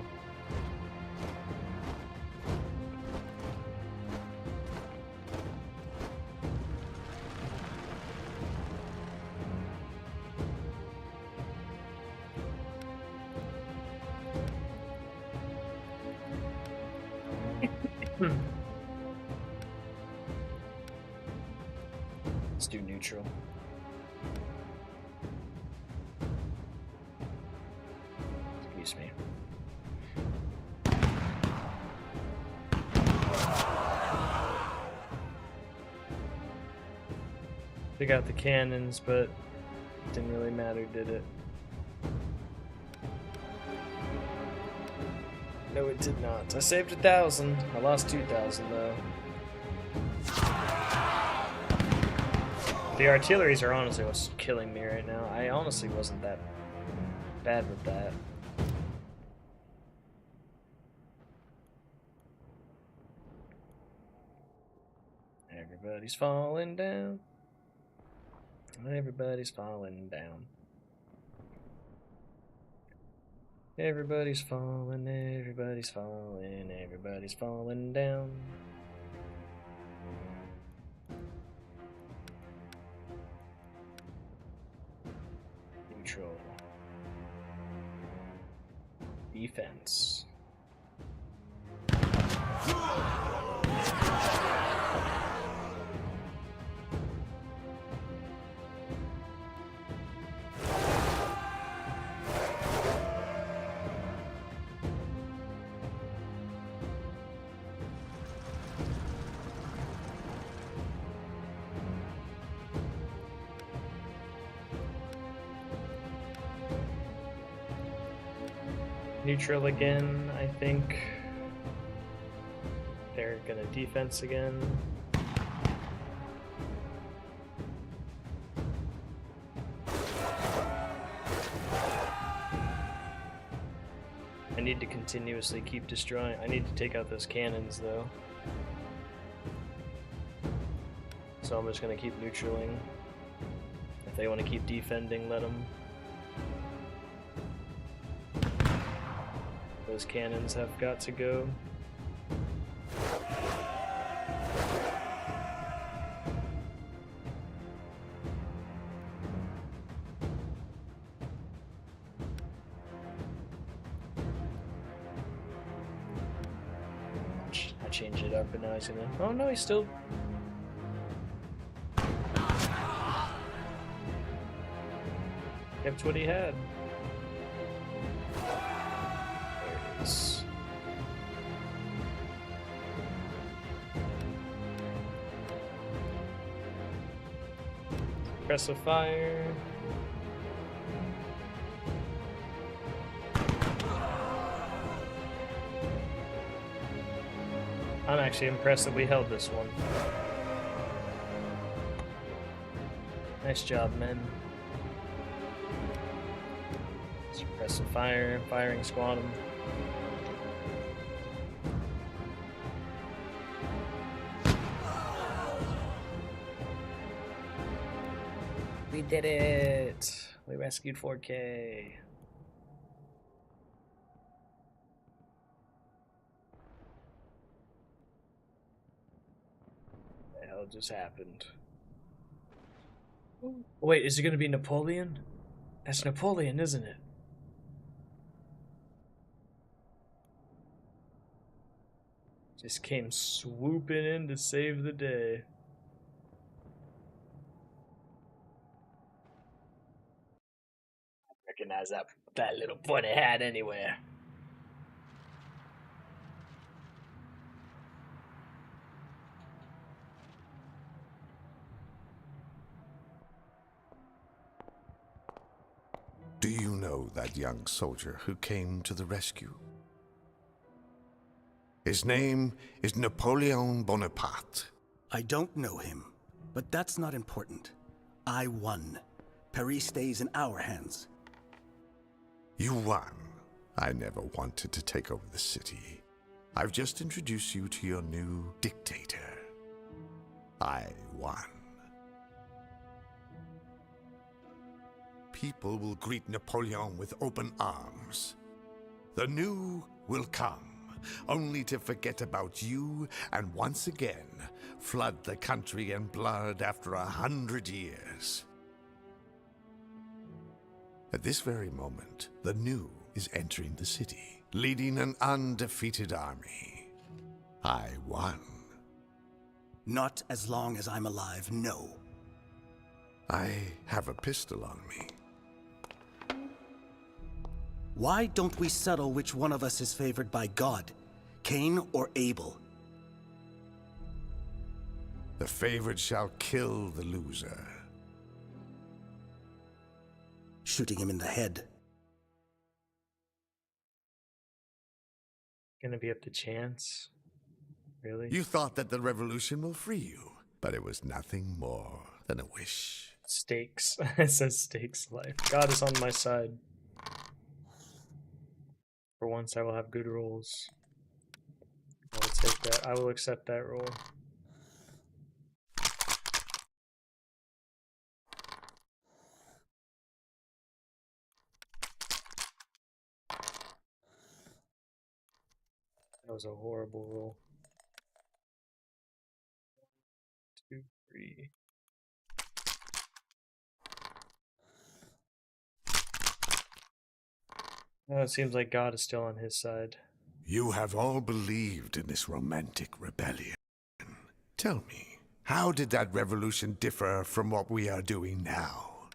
Let's do neutral. Excuse me. They got the cannons, but it didn't really matter, did it? No, it did not. I saved 1,000. I lost 2,000 though. The artilleries are honestly what's killing me right now. I honestly wasn't that bad with that. Everybody's falling down. Everybody's falling down. Everybody's falling, everybody's falling, everybody's falling down. Neutral. Defense. Neutral again, I think. They're gonna defense again. I need to continuously keep destroying. I need to take out those cannons though. So I'm just gonna keep neutraling. If they want to keep defending, let them. Those cannons have got to go. I changed it up and now he's gonna... Oh no, he's still... Kept what he had. There it is. Press of fire. I'm actually impressed that we held this one. Nice job, men. Suppressive fire, firing squad 'em. We did it! We rescued 4K. What the hell just happened? Oh, wait, is it gonna be Napoleon? That's Napoleon, isn't it? Just came swooping in to save the day. I recognize that little pointy hat anywhere. Do you know that young soldier who came to the rescue? His name is Napoleon Bonaparte. I don't know him, but that's not important. I won. Paris stays in our hands. You won. I never wanted to take over the city. I've just introduced you to your new dictator. I won. People will greet Napoleon with open arms. The new will come, only to forget about you and once again flood the country in blood after 100 years. At this very moment, the new is entering the city, leading an undefeated army. I won. Not as long as I'm alive, no. I have a pistol on me. Why don't we settle which one of us is favored by God, Cain or Abel? The favored shall kill the loser. Shooting him in the head. Gonna be up to chance? Really? You thought that the revolution will free you, but it was nothing more than a wish. Stakes. It says stakes life. God is on my side. For once I will have good rolls. I will take that. I will accept that roll. That was a horrible roll. 2, 3. It seems like God is still on his side. You have all believed in this romantic rebellion. Tell me, how did that revolution differ from what we are doing now?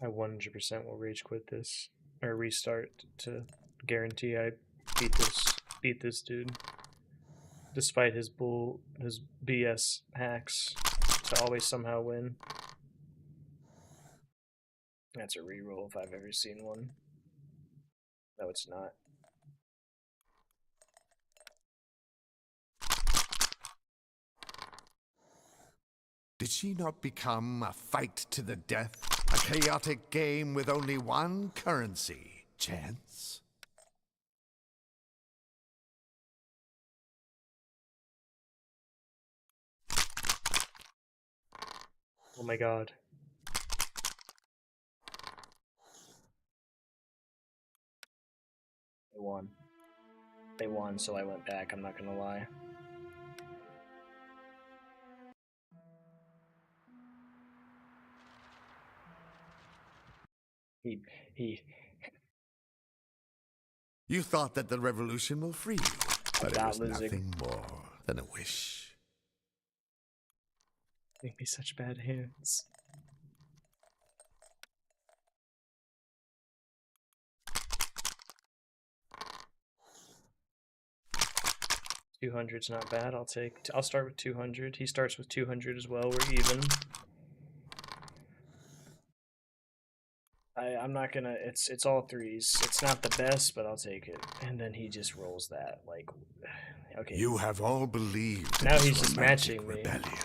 I 100% will rage quit this or restart to guarantee I beat this dude, despite his BS hacks to always somehow win. That's a reroll if I've ever seen one. No, it's not. Did she not become a fight to the death? A chaotic game with only one currency, chance? Oh my god. They won. They won, so I went back, I'm not gonna lie. He You thought that the revolution will free you, but it was losing. nothing more than a wish. make me such bad hands. 200's not bad. I'll start with 200. He starts with 200 as well. We're even. I'm not gonna. It's all threes. It's not the best, but I'll take it. And then he just rolls that like. Okay. You have all believed in Now this he's just romantic matching me. rebellion.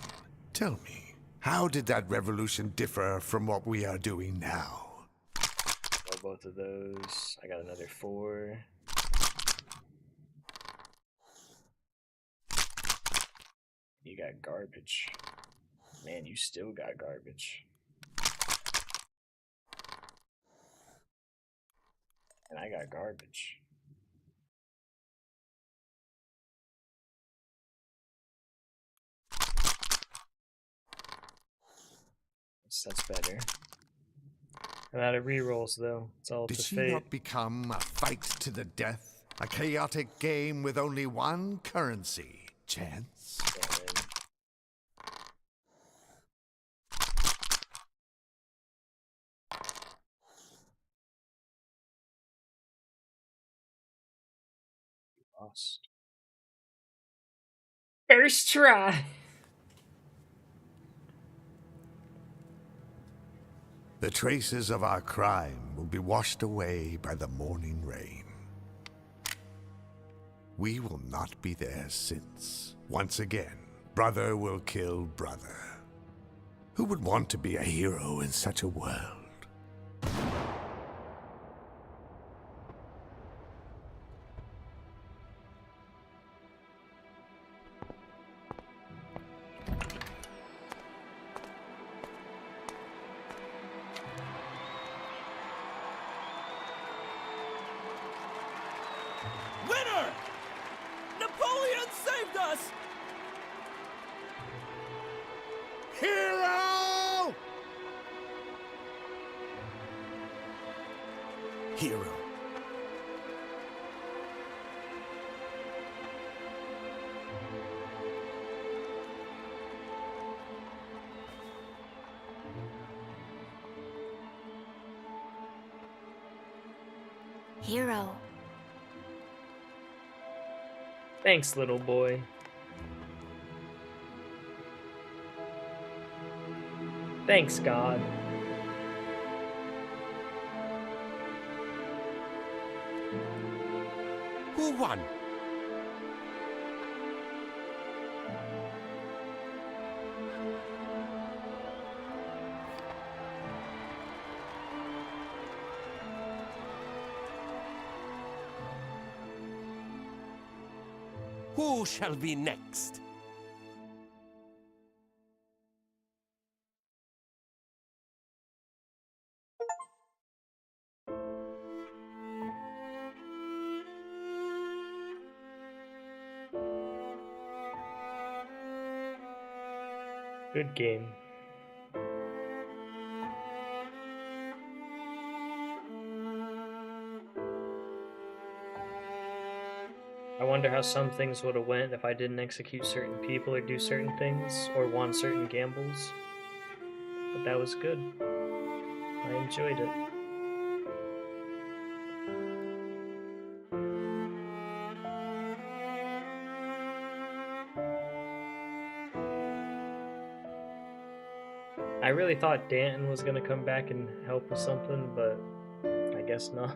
Tell me, how did that revolution differ from what we are doing now? Roll both of those. I got another 4. You got garbage. Man, you still got garbage. And I got garbage. That's better. I'm out of rerolls though. It's all Did to she fate. not become a fight to the death? A chaotic game with only one currency, chance? Damn it. Lost. First try. The traces of our crime will be washed away by the morning rain. We will not be there since, once again, brother will kill brother. Who would want to be a hero in such a world? Winner! Napoleon saved us! Hero! Hero. Hero. Thanks, little boy. Thanks, God. Who won? Who shall be next? Good game. I wonder how some things would have went if I didn't execute certain people or do certain things or won certain gambles. But that was good. I enjoyed it. I really thought Danton was gonna come back and help with something, but I guess not.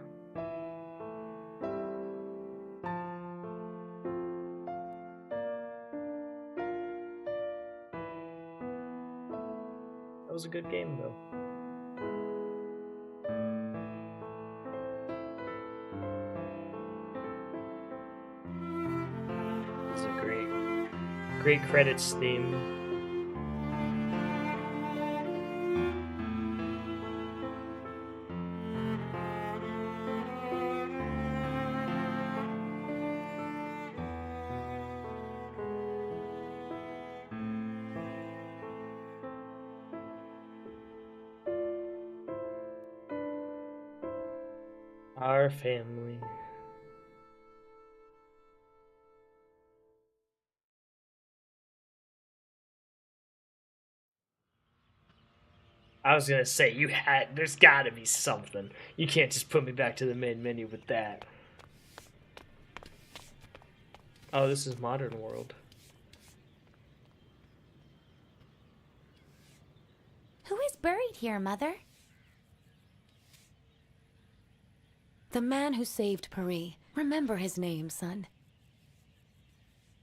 That was a good game, though. This is a great credits theme. Our family. I was gonna say, there's gotta be something. You can't just put me back to the main menu with that. Oh, this is Modern World. Who is buried here, Mother? The man who saved Paris. Remember his name, son.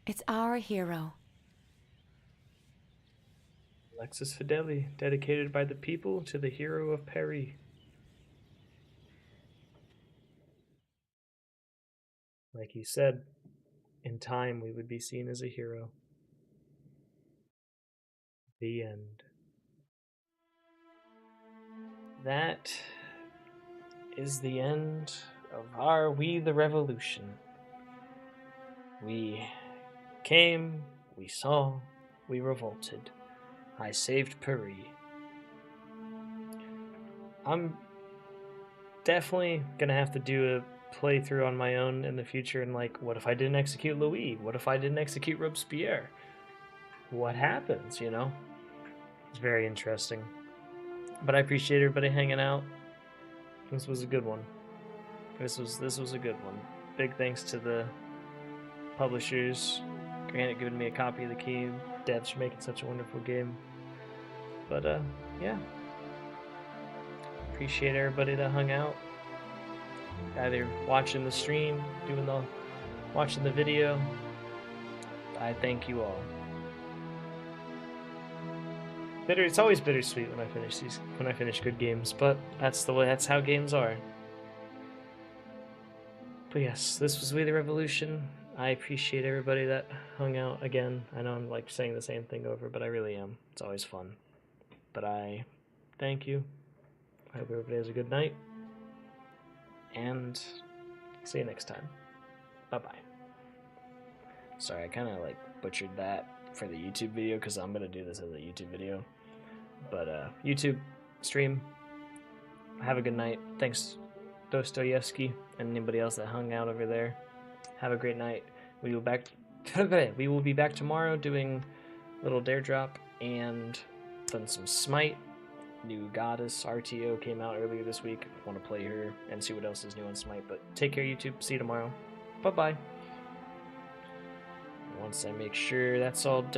It's our hero. Alexis Fideli, dedicated by the people to the hero of Paris. Like he said, in time we would be seen as a hero. The end. That is the end of our We the Revolution. We came, we saw, we revolted. I saved Paris. I'm definitely gonna have to do a playthrough on my own in the future, and like, what if I didn't execute Louis? What if I didn't execute Robespierre? What happens, you know? It's very interesting. But I appreciate everybody hanging out. This was a good one. This was a good one. Big thanks to the publishers, Granite giving me a copy of the key, devs for making such a wonderful game. But yeah. Appreciate everybody that hung out. Either watching the stream, watching the video. I thank you all. It's always bittersweet when I finish good games, but that's how games are. But yes, this was We the Revolution. I appreciate everybody that hung out again. I know I'm like saying the same thing over, but I really am. It's always fun. But I thank you. I hope everybody has a good night. And see you next time. Bye-bye. Sorry, I kind of like butchered that for the YouTube video because I'm going to do this as a YouTube video. But YouTube stream. Have a good night. Thanks, Dostoevsky, and anybody else that hung out over there. Have a great night. We will be back tomorrow doing little dare drop and done some Smite. New Goddess RTO came out earlier this week. Want to play her and see what else is new on Smite. But take care, YouTube. See you tomorrow. Bye bye. Once I make sure that's all done.